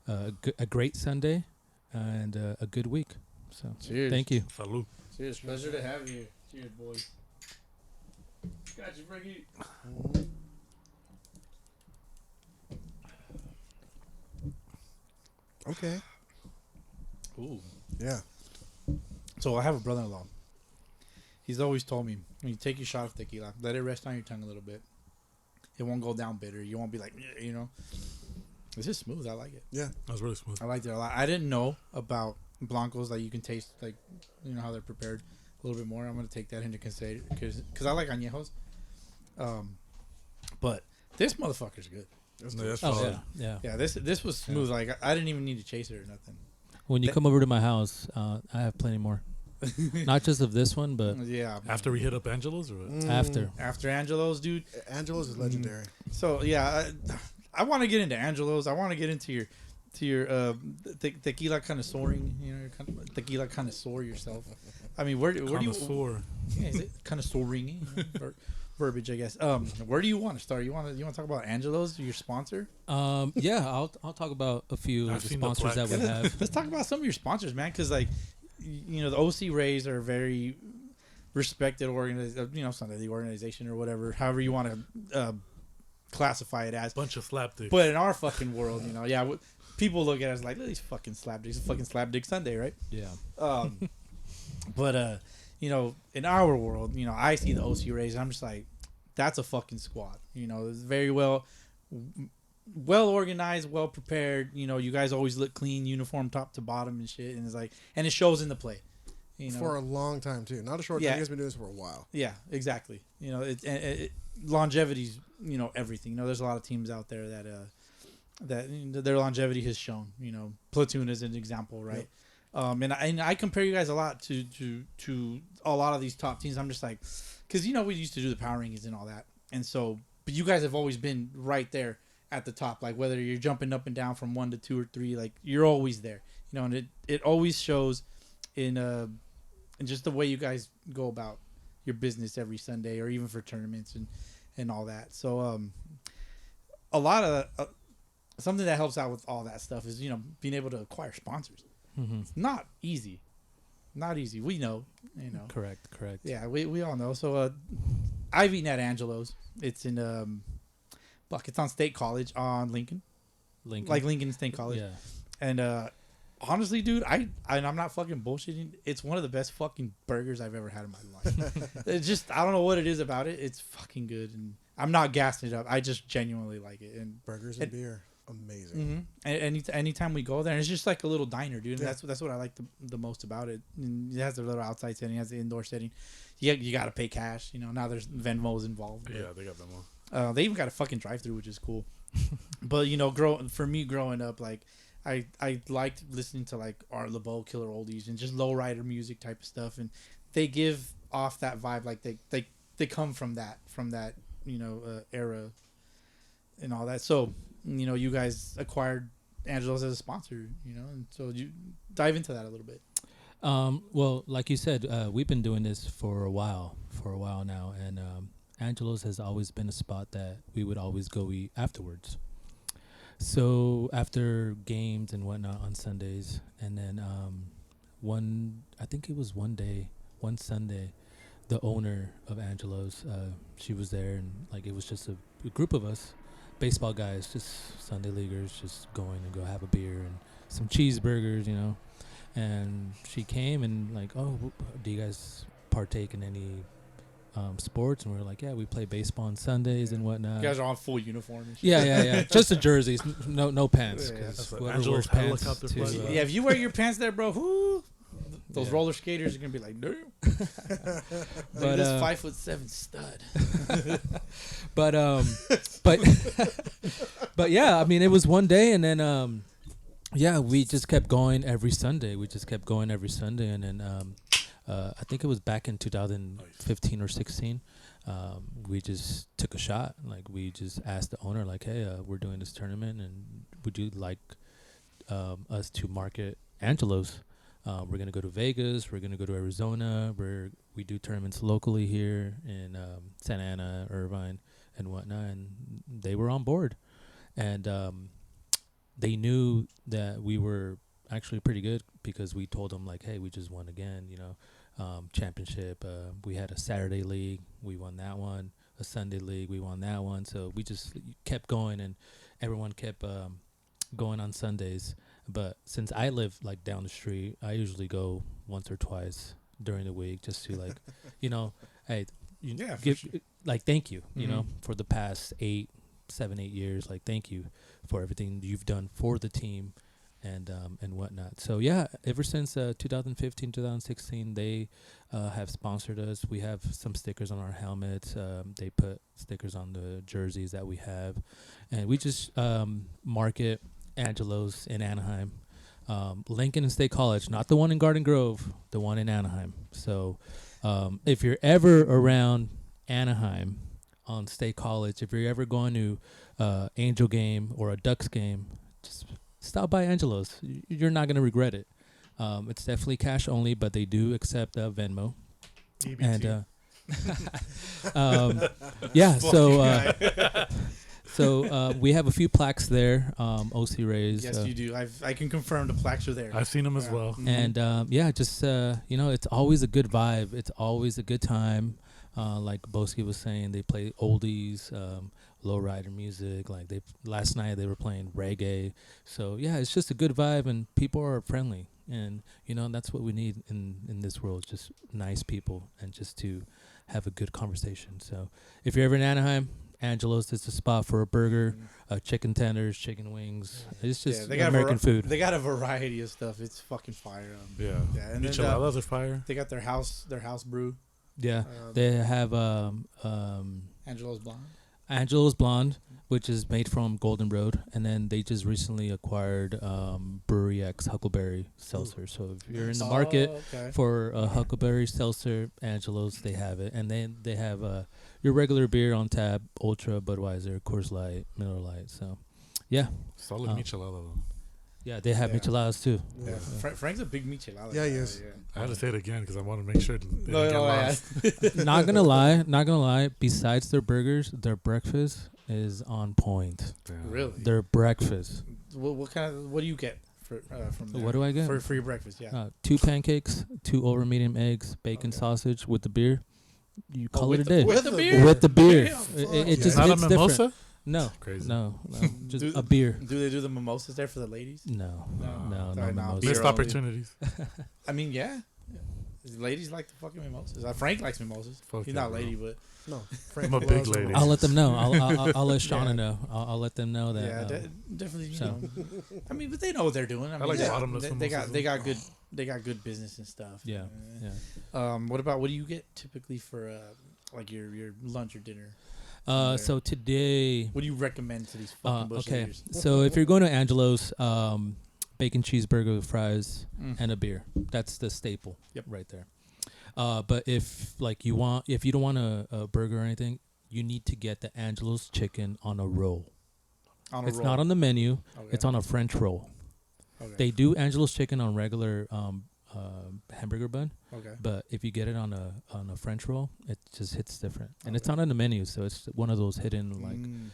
[SPEAKER 4] a great Sunday and a good week. So
[SPEAKER 2] Cheers.
[SPEAKER 4] thank you.
[SPEAKER 5] Salud.
[SPEAKER 2] Cheers. Pleasure to have you. Cheers, boys. Got you, Frankie.
[SPEAKER 3] Okay.
[SPEAKER 2] Ooh.
[SPEAKER 3] Yeah.
[SPEAKER 2] So I have a brother-in-law. He's always told me, when you take your shot of tequila, let it rest on your tongue a little bit. It won't go down bitter. You won't be like, you know. This is smooth. I like it.
[SPEAKER 3] Yeah.
[SPEAKER 5] That was really smooth.
[SPEAKER 2] I liked it a lot. I didn't know about blancos that you can taste, like, you know, how they're prepared a little bit more. I'm going to take that into consideration because I like añejos. But this motherfucker's good.
[SPEAKER 5] No, that's
[SPEAKER 4] Oh
[SPEAKER 5] solid.
[SPEAKER 4] yeah.
[SPEAKER 2] Yeah, this was smooth. Like, I didn't even need to chase it or nothing.
[SPEAKER 4] When you come over to my house, I have plenty more. Not just of this one, but
[SPEAKER 2] Yeah.
[SPEAKER 5] After we hit up Angelo's or what?
[SPEAKER 2] After Angelo's, dude.
[SPEAKER 3] Angelo's is legendary.
[SPEAKER 2] So yeah, I want to get into Angelo's. I want to get into your tequila connoisseuring. You know, tequila connoisseur yourself. I mean, where do you?
[SPEAKER 5] Connoisseur.
[SPEAKER 2] Yeah, is it connoisseuring? Verbiage, I guess. Where do you want to start? You want to talk about Angelo's, your sponsor?
[SPEAKER 4] Yeah, I'll talk about a few
[SPEAKER 5] I've
[SPEAKER 4] of the
[SPEAKER 5] seen the
[SPEAKER 4] sponsors that we
[SPEAKER 5] flex.
[SPEAKER 4] have.
[SPEAKER 2] Let's talk about some of your sponsors, man. Because like, you know, the OC Rays are a very respected Sunday League organization or whatever, however you want to classify it as.
[SPEAKER 5] Bunch of slapdicks.
[SPEAKER 2] But in our fucking world, you know, yeah, people look at us like these fucking slapdicks. It's a fucking slapdick Sunday, right?
[SPEAKER 4] Yeah.
[SPEAKER 2] But you know, in our world, you know, I see the OC Rays and I'm just like, that's a fucking squad. You know, it's very well organized, well prepared. You know, you guys always look clean, uniform top to bottom and shit. And it's like, and it shows in the play. You know?
[SPEAKER 3] For a long time too, not a short time. You guys been doing this for a while.
[SPEAKER 2] Yeah, exactly. You know, longevity's, you know, everything. You know, there's a lot of teams out there that their longevity has shown. You know, Platoon is an example, right? Yep. And I compare you guys a lot to a lot of these top teams. I'm just like, because you know we used to do the power rankings and all that, and so but you guys have always been right there at the top. Like whether you're jumping up and down from 1 to 2 or 3, like you're always there. You know, and it always shows in just the way you guys go about your business every Sunday or even for tournaments and all that. So a lot of something that helps out with all that stuff is, you know, being able to acquire sponsors.
[SPEAKER 4] Mm-hmm.
[SPEAKER 2] It's not easy. Not easy. We know, you know.
[SPEAKER 4] Correct.
[SPEAKER 2] Yeah, we all know. So I've eaten at Angelo's. It's in it's on State College on Lincoln. Like Lincoln State College.
[SPEAKER 4] Yeah.
[SPEAKER 2] And honestly, dude, I'm not fucking bullshitting. It's one of the best fucking burgers I've ever had in my life. It's just, I don't know what it is about it. It's fucking good, and I'm not gassing it up. I just genuinely like it. And
[SPEAKER 3] Burgers and beer, amazing.
[SPEAKER 2] Mm-hmm. Anytime we go there, and it's just like a little diner, dude. And that's what I like the most about it. And it has the little outside setting, it has the indoor setting. You got to pay cash. You know, now there's Venmo's involved.
[SPEAKER 5] Yeah, they got Venmo.
[SPEAKER 2] They even got a fucking drive-through, which is cool. But you know, growing up, like I liked listening to like Art LeBeau, Killer Oldies, and just lowrider music type of stuff, and they give off that vibe, like they come from that you know era and all that. So you know, you guys acquired Angelo's as a sponsor, you know, and so you dive into that a little bit.
[SPEAKER 4] Well, like you said, we've been doing this for a while now, and Angelo's has always been a spot that we would always go eat afterwards. So after games and whatnot on Sundays, and then I think it was one Sunday, the owner of Angelo's, she was there, and like it was just a group of us, baseball guys, just Sunday leaguers, just going to go have a beer and some cheeseburgers, you know. And she came and like, oh, do you guys partake in any sports? And we were like, yeah, we play baseball on Sundays and whatnot.
[SPEAKER 2] You guys are on full uniform and shit.
[SPEAKER 4] Yeah. Just the jerseys, no pants.
[SPEAKER 2] Yeah,
[SPEAKER 4] 'Cause
[SPEAKER 5] yeah.
[SPEAKER 4] whoever
[SPEAKER 5] Angelo's
[SPEAKER 4] wears pants
[SPEAKER 5] helicopter
[SPEAKER 4] to,
[SPEAKER 5] flight.
[SPEAKER 2] Yeah, if you wear your pants there, bro, those
[SPEAKER 4] Yeah.
[SPEAKER 2] roller skaters are gonna be like, damn.
[SPEAKER 4] But,
[SPEAKER 2] This 5'7" stud.
[SPEAKER 4] but yeah, I mean, it was one day, and then yeah, we just kept going every Sunday. And then I think it was back in 2015 or 16. We just took a shot. Like we just asked the owner, like, hey, we're doing this tournament, and would you like us to market Angelo's? We're gonna go to Vegas. We're gonna go to Arizona. We do tournaments locally here in Santa Ana, Irvine, and whatnot. And they were on board, and they knew that we were actually pretty good because we told them like, hey, we just won again, you know, championship. We had a Saturday league, we won that one. A Sunday league, we won that one. So we just kept going, and everyone kept going on Sundays. But since I live like down the street, I usually go once or twice during the week just to like, you know, hey, like thank you, you know, for the past 7, 8 years. Like thank you for everything you've done for the team and whatnot. So yeah, ever since 2015, 2016, they have sponsored us. We have some stickers on our helmets. They put stickers on the jerseys that we have, and we just market Angelo's in Anaheim. Lincoln and State College, not the one in Garden Grove, the one in Anaheim. So if you're ever around Anaheim on State College, if you're ever going to Angel game or a Ducks game, just stop by Angelo's. You're not going to regret it. It's definitely cash only, but they do accept Venmo.
[SPEAKER 5] EBT.
[SPEAKER 4] And so we have a few plaques there. OC Rays.
[SPEAKER 2] Yes, you do. I can confirm the plaques are there.
[SPEAKER 5] I've seen them as well.
[SPEAKER 4] And just it's always a good vibe. It's always a good time. Like Boski was saying, they play oldies, lowrider music. Like last night they were playing reggae. So yeah, it's just a good vibe, and people are friendly. And that's what we need in this world, just nice people, and just to have a good conversation. So if you're ever in Anaheim, Angelo's is the spot for a burger, chicken tenders, chicken wings. It's just
[SPEAKER 2] they got
[SPEAKER 4] American food.
[SPEAKER 2] They got a variety of stuff. It's fucking fire.
[SPEAKER 5] Yeah.
[SPEAKER 2] And then,
[SPEAKER 5] Micheladas are fire.
[SPEAKER 2] they got their house brew.
[SPEAKER 4] Yeah, they have
[SPEAKER 2] Angelo's Blonde.
[SPEAKER 4] Angelo's Blonde, which is made from Golden Road, and then they just recently acquired BUUUUUCKS Huckleberry Seltzer. So if you're in the market for a Huckleberry Seltzer, Angelo's, they have it, and then they have your regular beer on tap: Ultra, Budweiser, Coors Light, Miller Lite. So, yeah,
[SPEAKER 5] Solid michelada though.
[SPEAKER 4] Yeah, they have micheladas too.
[SPEAKER 2] Yeah. Frank's a big michelada.
[SPEAKER 3] Yeah, he is.
[SPEAKER 5] I had to say it again because I want to make sure they didn't get
[SPEAKER 2] No,
[SPEAKER 5] lost.
[SPEAKER 4] Not gonna lie. Besides their burgers, their breakfast is on point.
[SPEAKER 5] Damn.
[SPEAKER 2] Really?
[SPEAKER 4] Their breakfast.
[SPEAKER 2] What do you get from there?
[SPEAKER 4] What do I get
[SPEAKER 2] for your breakfast? Yeah.
[SPEAKER 4] 2 pancakes, 2 over medium eggs, bacon sausage with the beer. You call it a day.
[SPEAKER 2] With the beer?
[SPEAKER 4] With the beer.
[SPEAKER 2] Damn,
[SPEAKER 4] It just
[SPEAKER 5] Not a
[SPEAKER 4] hits
[SPEAKER 5] mimosa?
[SPEAKER 4] different. No,
[SPEAKER 5] Crazy.
[SPEAKER 4] no, just a beer.
[SPEAKER 2] Do they do the mimosas there for the ladies?
[SPEAKER 4] No,
[SPEAKER 2] No.
[SPEAKER 4] no
[SPEAKER 2] Sorry, no.
[SPEAKER 4] mimosa.
[SPEAKER 2] Beer
[SPEAKER 5] Missed
[SPEAKER 2] only.
[SPEAKER 5] opportunities.
[SPEAKER 2] I mean, yeah. Ladies like the fucking mimosas. Frank likes mimosas.
[SPEAKER 5] Fuck
[SPEAKER 2] He's
[SPEAKER 5] yeah,
[SPEAKER 2] not a
[SPEAKER 5] bro.
[SPEAKER 2] lady, but
[SPEAKER 3] No,
[SPEAKER 5] I'm a big lady.
[SPEAKER 4] I'll let them know. I'll let Shauna
[SPEAKER 2] Yeah.
[SPEAKER 4] know. I'll let them know that.
[SPEAKER 2] yeah, definitely.
[SPEAKER 4] so.
[SPEAKER 2] I mean, but they know what they're doing. I mean,
[SPEAKER 5] like
[SPEAKER 2] they,
[SPEAKER 5] bottomless
[SPEAKER 2] they
[SPEAKER 5] mimosas.
[SPEAKER 2] got good business and stuff.
[SPEAKER 4] Yeah, yeah.
[SPEAKER 2] What do you get typically for like your lunch or dinner?
[SPEAKER 4] So today,
[SPEAKER 2] What do you recommend to these fucking bush
[SPEAKER 4] okay.
[SPEAKER 2] leaguers?
[SPEAKER 4] So if you're going to Angelo's, bacon cheeseburger with fries and a beer. That's the staple.
[SPEAKER 2] Yep.
[SPEAKER 4] Right there. But if you don't want a burger or anything, you need to get the Angelo's chicken on a roll. It's not on the menu.
[SPEAKER 2] Okay.
[SPEAKER 4] It's on a French roll.
[SPEAKER 2] Okay.
[SPEAKER 4] They do Angelo's chicken on regular hamburger bun,
[SPEAKER 2] Okay.
[SPEAKER 4] but if you get it on a French roll, it just hits different. And it's not on the menu, so it's one of those hidden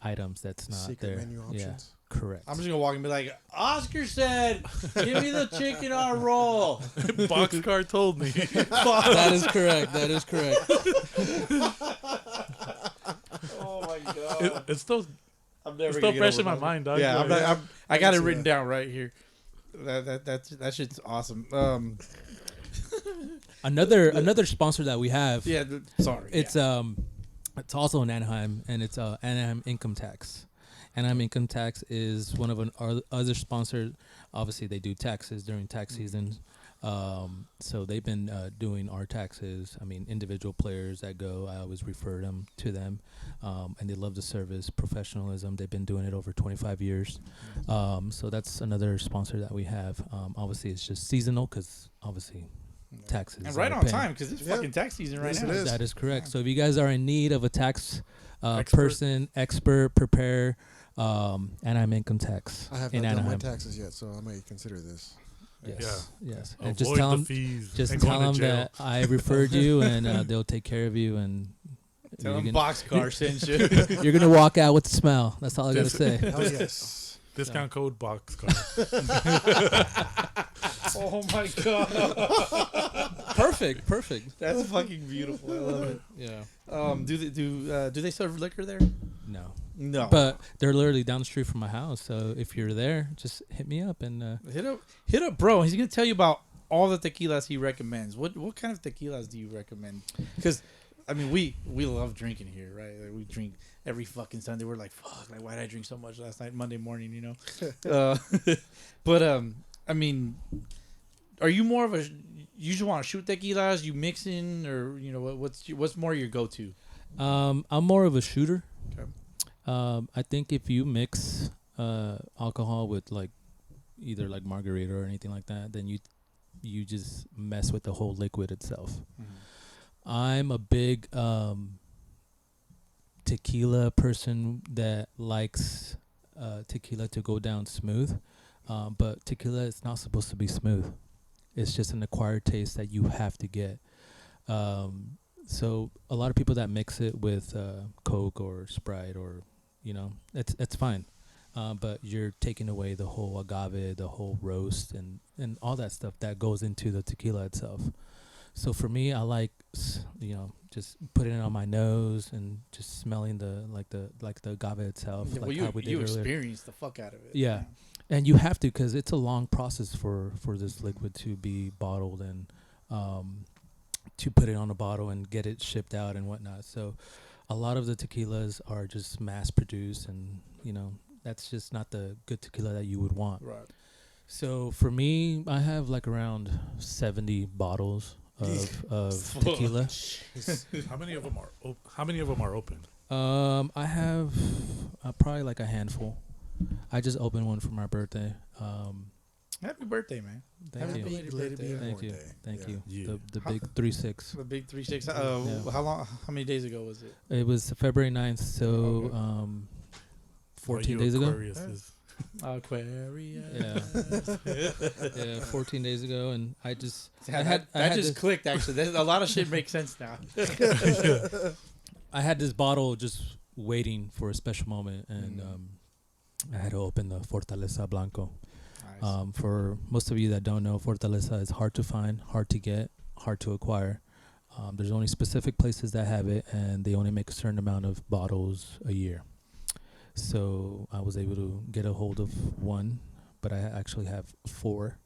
[SPEAKER 4] items that's not
[SPEAKER 3] secret
[SPEAKER 4] there.
[SPEAKER 3] menu
[SPEAKER 4] Yeah,
[SPEAKER 3] options.
[SPEAKER 4] correct.
[SPEAKER 2] I'm just gonna walk and be like, Oscar said, "Give me the chicken on a roll."
[SPEAKER 5] Boxcar told me.
[SPEAKER 4] That is correct. That is correct.
[SPEAKER 2] Oh my god!
[SPEAKER 5] It's still
[SPEAKER 2] I'm never
[SPEAKER 5] still
[SPEAKER 2] gonna get
[SPEAKER 5] fresh
[SPEAKER 2] over
[SPEAKER 5] in my
[SPEAKER 2] that.
[SPEAKER 5] mind, dog.
[SPEAKER 2] Yeah,
[SPEAKER 5] Like,
[SPEAKER 2] I got it
[SPEAKER 3] see
[SPEAKER 2] written
[SPEAKER 3] that.
[SPEAKER 2] down right here. That shit's awesome.
[SPEAKER 4] Another sponsor that we have.
[SPEAKER 2] Yeah. Sorry.
[SPEAKER 4] It's also in Anaheim, and it's Anaheim Income Tax. Anaheim Income Tax is one of our other sponsors. Obviously, they do taxes during tax season. So they've been doing our taxes. I mean, individual players that go, I always refer them to them, and they love the service, professionalism. They've been doing it over 25 years. So that's another sponsor that we have. Obviously, it's just seasonal because obviously taxes.
[SPEAKER 2] And right
[SPEAKER 4] are
[SPEAKER 2] on
[SPEAKER 4] paying.
[SPEAKER 2] time because it's fucking tax season right
[SPEAKER 3] Yes,
[SPEAKER 2] now.
[SPEAKER 3] it is.
[SPEAKER 4] That is correct. So if you guys are in need of a tax
[SPEAKER 5] Expert.
[SPEAKER 4] person, expert, prepare, Anaheim Income Tax
[SPEAKER 3] I have
[SPEAKER 4] in
[SPEAKER 3] not done my
[SPEAKER 4] Anaheim.
[SPEAKER 3] taxes yet, so I may consider this.
[SPEAKER 4] Yes, yes. And
[SPEAKER 5] avoid
[SPEAKER 4] just tell
[SPEAKER 5] the
[SPEAKER 4] them,
[SPEAKER 5] fees.
[SPEAKER 4] just
[SPEAKER 5] and
[SPEAKER 4] tell
[SPEAKER 5] going
[SPEAKER 4] them
[SPEAKER 5] to jail.
[SPEAKER 4] that I referred you, and they'll take care of you. And
[SPEAKER 2] Tell
[SPEAKER 4] you're
[SPEAKER 2] them
[SPEAKER 4] gonna,
[SPEAKER 2] Boxcar sent you.
[SPEAKER 4] you're gonna walk out with a smile. That's all I gotta say.
[SPEAKER 3] Hell yes.
[SPEAKER 5] Discount code Boxcar.
[SPEAKER 2] Oh my god.
[SPEAKER 4] Perfect.
[SPEAKER 2] That's fucking beautiful. I love it.
[SPEAKER 4] Yeah.
[SPEAKER 2] Do they serve liquor there?
[SPEAKER 4] No.
[SPEAKER 2] No.
[SPEAKER 4] But they're literally down the street from my house. So if you're there, just hit me up and.
[SPEAKER 2] hit up, bro. He's gonna tell you about all the tequilas he recommends. What kind of tequilas do you recommend? Because I mean, we love drinking here, right? Like, we drink every fucking Sunday. We're like, fuck, like why did I drink so much last night, Monday morning? You know. But I mean, are you more of a you just want to shoot tequilas? You mixing or what's more your go to?
[SPEAKER 4] I'm more of a shooter.
[SPEAKER 2] Okay.
[SPEAKER 4] I think if you mix alcohol with like either like margarita or anything like that, then you just mess with the whole liquid itself. I'm a big tequila person that likes tequila to go down smooth, but tequila is not supposed to be smooth. It's just an acquired taste that you have to get. So a lot of people that mix it with Coke or Sprite, or it's fine, but you're taking away the whole agave, the whole roast, and all that stuff that goes into the tequila itself. So for me, I like just putting it on my nose and just smelling the agave itself.
[SPEAKER 2] Yeah,
[SPEAKER 4] like
[SPEAKER 2] well,
[SPEAKER 4] how we did
[SPEAKER 2] you
[SPEAKER 4] earlier.
[SPEAKER 2] experience the fuck out of it.
[SPEAKER 4] Yeah. And you have to, because it's a long process for this liquid to be bottled and to put it on a bottle and get it shipped out and whatnot. So a lot of the tequilas are just mass produced, and that's just not the good tequila that you would want.
[SPEAKER 2] Right.
[SPEAKER 4] So for me, I have like around 70 bottles of tequila.
[SPEAKER 5] How many of them are open?
[SPEAKER 4] I have probably like a handful. I just opened one for my birthday.
[SPEAKER 2] Happy birthday, man.
[SPEAKER 4] Thank you. Thank you. Thank you.
[SPEAKER 5] Yeah.
[SPEAKER 4] The big 3-6.
[SPEAKER 2] The big 3-6.
[SPEAKER 4] Yeah.
[SPEAKER 2] How many days ago was it?
[SPEAKER 4] It was February 9th, so 14 days ago.
[SPEAKER 5] Aquarius is.
[SPEAKER 2] Aquarius.
[SPEAKER 4] Yeah, 14 days ago, and I just
[SPEAKER 2] That just clicked. Actually, there's a lot of shit makes sense now.
[SPEAKER 4] I had this bottle just waiting for a special moment, and I had to open the Fortaleza Blanco.
[SPEAKER 2] Nice.
[SPEAKER 4] For most of you that don't know, Fortaleza is hard to find, hard to get, hard to acquire. There's only specific places that have it, and they only make a certain amount of bottles a year. So I was able to get a hold of one, but I actually have 4.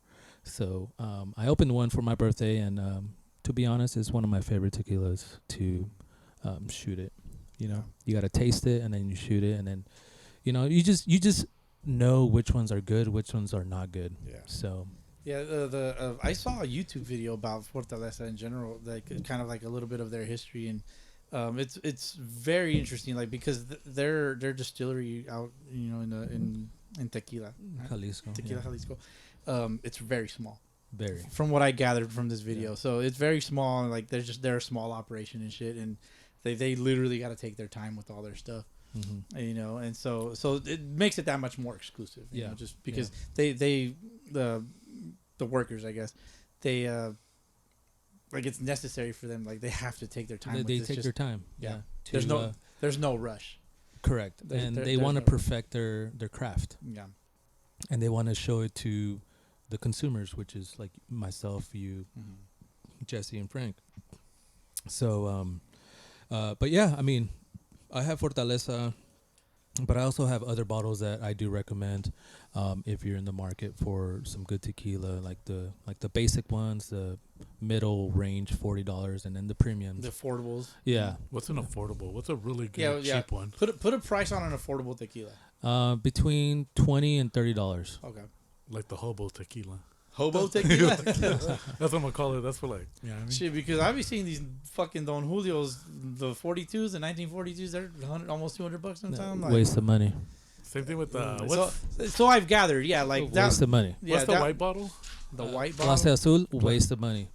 [SPEAKER 4] So I opened one for my birthday, and to be honest, it's one of my favorite tequilas to shoot it. You got to taste it, and then you shoot it, and then you just know which ones are good, which ones are not good.
[SPEAKER 2] Yeah.
[SPEAKER 4] So
[SPEAKER 2] Yeah, I saw a YouTube video about Fortaleza in general, like kind of like a little bit of their history, and it's very interesting, like because their distillery out, in Tequila, right?
[SPEAKER 4] Jalisco,
[SPEAKER 2] Tequila,
[SPEAKER 4] yeah.
[SPEAKER 2] Jalisco, it's very small.
[SPEAKER 4] Very.
[SPEAKER 2] From what I gathered from this video, so it's very small, and like they're a small operation and shit, and they literally got to take their time with all their stuff.
[SPEAKER 4] Mm-hmm.
[SPEAKER 2] And so it makes it that much more exclusive. Just because the workers, I guess, they like it's necessary for them. Like they have to take their time.
[SPEAKER 4] They take their time. Yeah.
[SPEAKER 2] There's no rush.
[SPEAKER 4] Correct. And they want to perfect their craft.
[SPEAKER 2] Yeah.
[SPEAKER 4] And they want to show it to the consumers, which is like myself, you, Jesse, and Frank. So, but yeah, I mean, I have Fortaleza, but I also have other bottles that I do recommend if you're in the market for some good tequila, like the basic ones, the middle range $40, and then the premiums.
[SPEAKER 2] The affordables.
[SPEAKER 4] Yeah.
[SPEAKER 5] What's an affordable? What's a really good cheap one?
[SPEAKER 2] Put a price on an affordable tequila.
[SPEAKER 4] Between $20 and $30.
[SPEAKER 2] Okay.
[SPEAKER 5] Like the hobo tequila.
[SPEAKER 2] Hobo tequila.
[SPEAKER 5] That's what I'm gonna call it. That's for like, you know what I mean?
[SPEAKER 2] Shit, because I've been seeing these fucking Don Julios, the 42s, the 1942s. They're almost $200 sometimes.
[SPEAKER 4] No, waste of money.
[SPEAKER 5] Same thing with
[SPEAKER 2] so I've gathered, yeah, like that.
[SPEAKER 4] Waste of money.
[SPEAKER 2] Yeah,
[SPEAKER 5] what's the white bottle?
[SPEAKER 2] The white
[SPEAKER 4] Clase
[SPEAKER 2] bottle.
[SPEAKER 4] Azul, waste of money.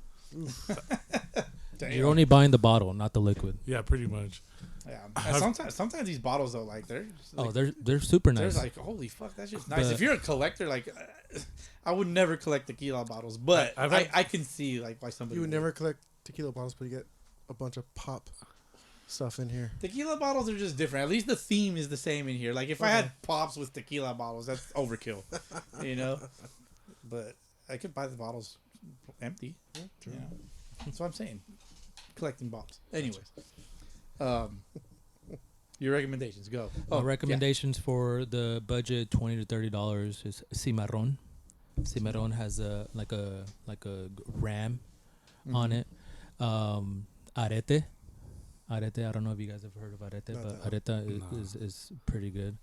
[SPEAKER 2] Damn.
[SPEAKER 4] You're only buying the bottle, not the liquid.
[SPEAKER 5] Yeah, pretty much.
[SPEAKER 2] Yeah. And sometimes these bottles though, like they're just, like,
[SPEAKER 4] they're super nice.
[SPEAKER 2] they're like, holy fuck, that's just nice. If you're a collector, like I would never collect tequila bottles, but I can see like why somebody
[SPEAKER 3] You would never collect tequila bottles, but you get a bunch of pop stuff in here.
[SPEAKER 2] Tequila bottles are just different. At least the theme is the same in here. Like if I had pops with tequila bottles, that's overkill, But I could buy the bottles empty.
[SPEAKER 3] Yeah, true.
[SPEAKER 2] That's what I'm saying. Collecting bottles. Anyways, your recommendations go.
[SPEAKER 4] Recommendations for the budget $20 to $30 is Cimarron. Cimarron has a ram on it. Arete. Arete. I don't know if you guys have heard of Arete, but Arete is pretty good.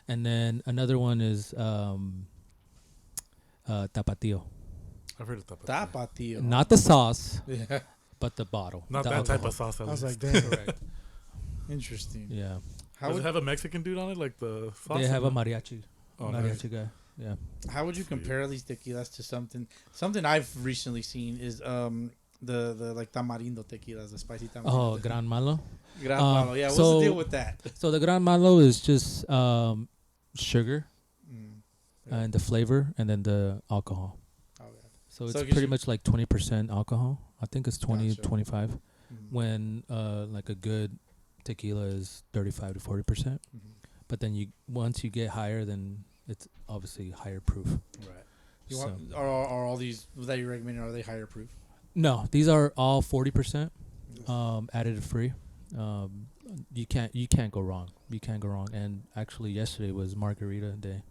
[SPEAKER 4] And then another one is Tapatio.
[SPEAKER 5] I've heard of Tapatio.
[SPEAKER 2] Tapatio.
[SPEAKER 4] Not the sauce,
[SPEAKER 2] Yeah.
[SPEAKER 4] but the bottle.
[SPEAKER 5] Not
[SPEAKER 4] the
[SPEAKER 5] that
[SPEAKER 4] alcohol.
[SPEAKER 5] type of sauce.
[SPEAKER 3] I was like,
[SPEAKER 5] Damn.
[SPEAKER 3] damn.
[SPEAKER 4] Correct.
[SPEAKER 2] Interesting.
[SPEAKER 4] Yeah.
[SPEAKER 2] How
[SPEAKER 5] Does
[SPEAKER 2] would
[SPEAKER 5] it have a Mexican dude on it, like the sauce?
[SPEAKER 4] They have a mariachi.
[SPEAKER 5] Oh,
[SPEAKER 4] mariachi guy. Yeah.
[SPEAKER 2] How would you compare these tequilas to something? Something I've recently seen is the like tamarindo tequilas, the spicy tamarindo.
[SPEAKER 4] Oh, Gran Malo.
[SPEAKER 2] Gran Malo. Yeah, what's
[SPEAKER 4] so-
[SPEAKER 2] the deal with that?
[SPEAKER 4] So the Gran Malo is just sugar
[SPEAKER 2] Yeah.
[SPEAKER 4] and the flavor, and then the alcohol.
[SPEAKER 2] Oh, yeah.
[SPEAKER 4] So it's
[SPEAKER 2] So it gives
[SPEAKER 4] pretty
[SPEAKER 2] you-
[SPEAKER 4] much like 20% alcohol. I think it's 20,
[SPEAKER 2] Gotcha.
[SPEAKER 4] 25.
[SPEAKER 2] Mhm.
[SPEAKER 4] When like a good tequila is 35 to 40%.
[SPEAKER 2] Mhm.
[SPEAKER 4] But then once you get higher, then it's obviously higher proof.
[SPEAKER 2] Right. You
[SPEAKER 4] So-
[SPEAKER 2] want, are all these that you recommend, are they higher proof?
[SPEAKER 4] No, these are all 40% additive free. You can't go wrong. You can't go wrong. And actually, yesterday was margarita day.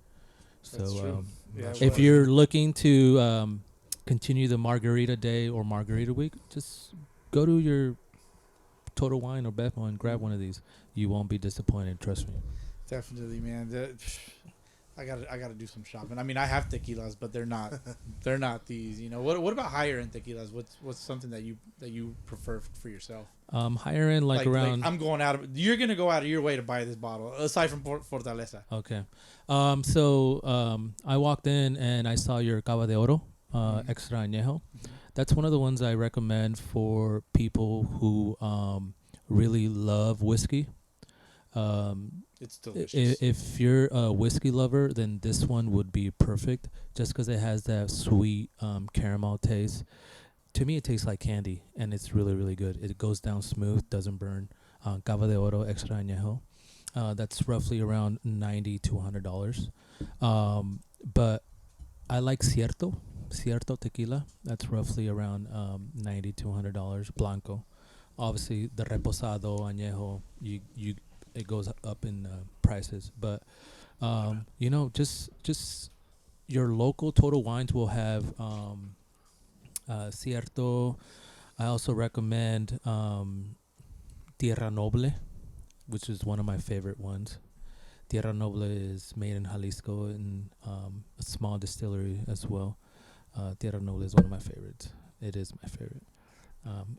[SPEAKER 2] That's
[SPEAKER 4] So
[SPEAKER 2] true. Yeah,
[SPEAKER 4] if
[SPEAKER 2] well-
[SPEAKER 4] you're looking to continue the margarita day or margarita week, just go to your Total Wine or Bethel and grab one of these. You won't be disappointed. Trust me.
[SPEAKER 2] Definitely, man. I gotta do some shopping. I mean, I have tequilas, but they're not these. You know, what about higher end tequilas? What's something that you prefer for yourself?
[SPEAKER 4] Higher end, like around.
[SPEAKER 2] I'm going out of. You're gonna go out of your way to buy this bottle, aside from Fortaleza.
[SPEAKER 4] Okay. I walked in and I saw your Cava de Oro Extra Añejo. That's one of the ones I recommend for people who really love whiskey.
[SPEAKER 2] It's delicious.
[SPEAKER 4] If you're a whiskey lover, then this one would be perfect just because it has that sweet caramel taste. To me, it tastes like candy, and it's really, really good. It goes down smooth, doesn't burn. Cava de Oro Extra Añejo. That's roughly around $90 to $100. But I like Cierto tequila. That's roughly around $90 to $100 Blanco. Obviously, the Reposado, Añejo, it goes up in prices. But, just your local Total Wines will have Cierto. I also recommend Tierra Noble, which is one of my favorite ones. Tierra Noble is made in Jalisco in a small distillery as well. Tierra Noble is one of my favorites. It is my favorite.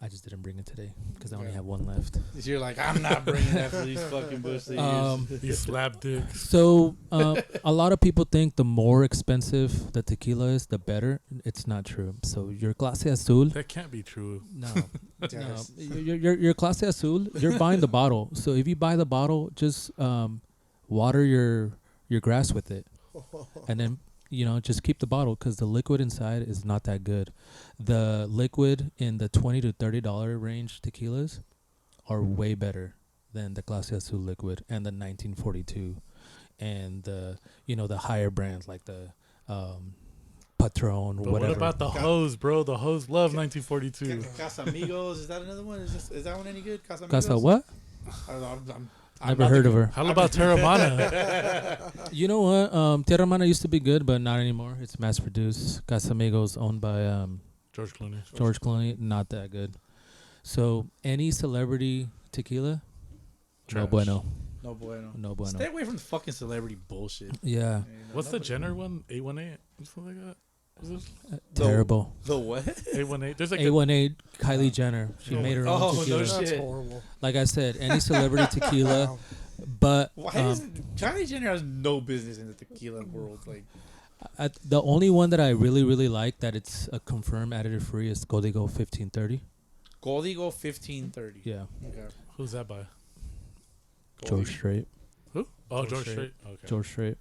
[SPEAKER 4] I just didn't bring it today because I only have one left.
[SPEAKER 2] You're like, I'm not bringing that for these fucking bush leaguers.
[SPEAKER 5] These slapdicks.
[SPEAKER 4] So a lot of people think the more expensive the tequila is, the better. It's not true. So your Clase Azul,
[SPEAKER 5] That can't be true.
[SPEAKER 4] no,
[SPEAKER 2] Yes.
[SPEAKER 4] your Clase Azul, you're buying the bottle. So if you buy the bottle, just water your grass with it, and then just keep the bottle because the liquid inside is not that good. The liquid in the $20 to $30 range tequilas are way better than the Clase Azul liquid and the 1942 and the higher brands like the Patron or
[SPEAKER 5] But
[SPEAKER 4] whatever.
[SPEAKER 5] what about the hose, bro? The hose love 1942.
[SPEAKER 2] Casamigos, is that another one? Is that one any good? Casamigos?
[SPEAKER 4] Casa what?
[SPEAKER 2] I don't know, I'm
[SPEAKER 4] Never
[SPEAKER 2] not
[SPEAKER 4] heard
[SPEAKER 2] the-
[SPEAKER 4] of her.
[SPEAKER 5] How about Terramana?
[SPEAKER 4] You know what? Tierra Mana used to be good, but not anymore. It's mass produced. Casamigos owned by
[SPEAKER 5] George Clooney.
[SPEAKER 4] George Clooney, not that good. So any celebrity tequila, no
[SPEAKER 5] Trash.
[SPEAKER 4] bueno,
[SPEAKER 2] No bueno.
[SPEAKER 4] no bueno.
[SPEAKER 2] Stay away from the fucking celebrity bullshit.
[SPEAKER 4] Yeah,
[SPEAKER 2] You know,
[SPEAKER 5] What's the
[SPEAKER 2] nobody-
[SPEAKER 5] Jenner one? 818? Something like that? Is this
[SPEAKER 4] terrible.
[SPEAKER 2] The what?
[SPEAKER 5] 818? There's like
[SPEAKER 4] A18 Kylie Jenner. She
[SPEAKER 5] No.
[SPEAKER 4] made her
[SPEAKER 2] Oh,
[SPEAKER 4] own
[SPEAKER 2] no
[SPEAKER 4] tequila.
[SPEAKER 2] shit.
[SPEAKER 3] That's horrible.
[SPEAKER 4] Like I said, any celebrity tequila, but
[SPEAKER 2] Why is Kylie Jenner has no business in the tequila world? Like,
[SPEAKER 4] the only one that I really, really like that it's a confirmed additive free is Código 1530.
[SPEAKER 2] Código 1530.
[SPEAKER 4] Yeah,
[SPEAKER 2] Okay.
[SPEAKER 5] who's that by?
[SPEAKER 4] George Strait.
[SPEAKER 5] Who? Oh,
[SPEAKER 4] George
[SPEAKER 5] George
[SPEAKER 4] Strait.
[SPEAKER 5] Strait. Okay.
[SPEAKER 4] George Strait.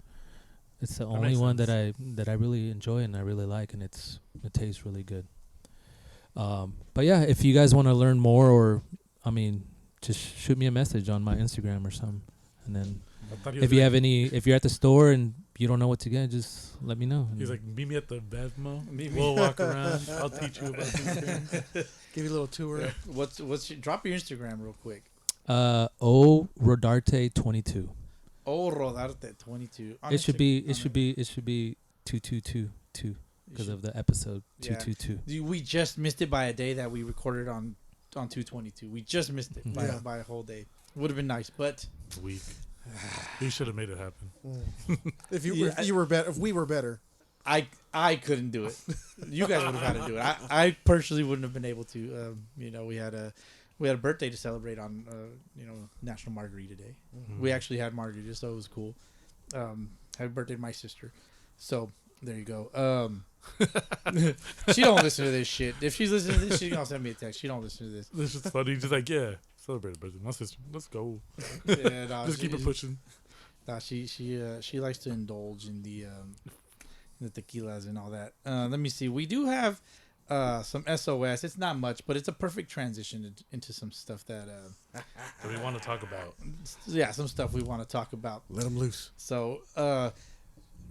[SPEAKER 4] It's the
[SPEAKER 5] That
[SPEAKER 4] only
[SPEAKER 5] makes
[SPEAKER 4] one
[SPEAKER 5] sense.
[SPEAKER 4] that I really enjoy and I really like, and it tastes really good. But yeah, if you guys want to learn more, or just shoot me a message on my Instagram or something, and then
[SPEAKER 5] I thought he was
[SPEAKER 4] if you
[SPEAKER 5] gonna-
[SPEAKER 4] have if you're at the store and you don't know what to get, just let me know.
[SPEAKER 5] He's like, meet me at the Bevmo.
[SPEAKER 2] Meet me.
[SPEAKER 5] We'll walk around. I'll teach you about these things.
[SPEAKER 3] Give you a little tour.
[SPEAKER 2] Drop your Instagram real quick.
[SPEAKER 4] Rodarte 22.
[SPEAKER 2] Oh, Rodarte 22. On
[SPEAKER 4] It should
[SPEAKER 2] Instagram.
[SPEAKER 4] be 2222 because of the episode
[SPEAKER 2] Yeah.
[SPEAKER 4] 222.
[SPEAKER 2] We just missed it by a day that we recorded on 222. We just missed it by,
[SPEAKER 3] Yeah.
[SPEAKER 2] by a whole day. Would have been nice, but
[SPEAKER 5] Weak. He should have made it happen.
[SPEAKER 3] If you
[SPEAKER 2] Yeah,
[SPEAKER 3] if you were better, if we were better,
[SPEAKER 2] I couldn't do it. You guys would have had to do it. I personally wouldn't have been able to. We had a birthday to celebrate on National Margarita Day. We actually had margaritas, so it was cool. Happy birthday to my sister. So there you go. She don't listen to this shit. If she's listening to this, she's gonna send me a text. She don't listen to this.
[SPEAKER 5] This is funny. Just like, yeah, celebrate it, birthday. My sister. Let's go.
[SPEAKER 2] Yeah, no,
[SPEAKER 5] Just keep it pushing.
[SPEAKER 2] Nah, she likes to indulge in the tequilas and all that. Let me see. We do have some SOS. It's not much, but it's a perfect transition into some stuff that
[SPEAKER 5] we want to talk about.
[SPEAKER 2] Yeah, some stuff we want to talk about.
[SPEAKER 3] Let them loose.
[SPEAKER 2] So,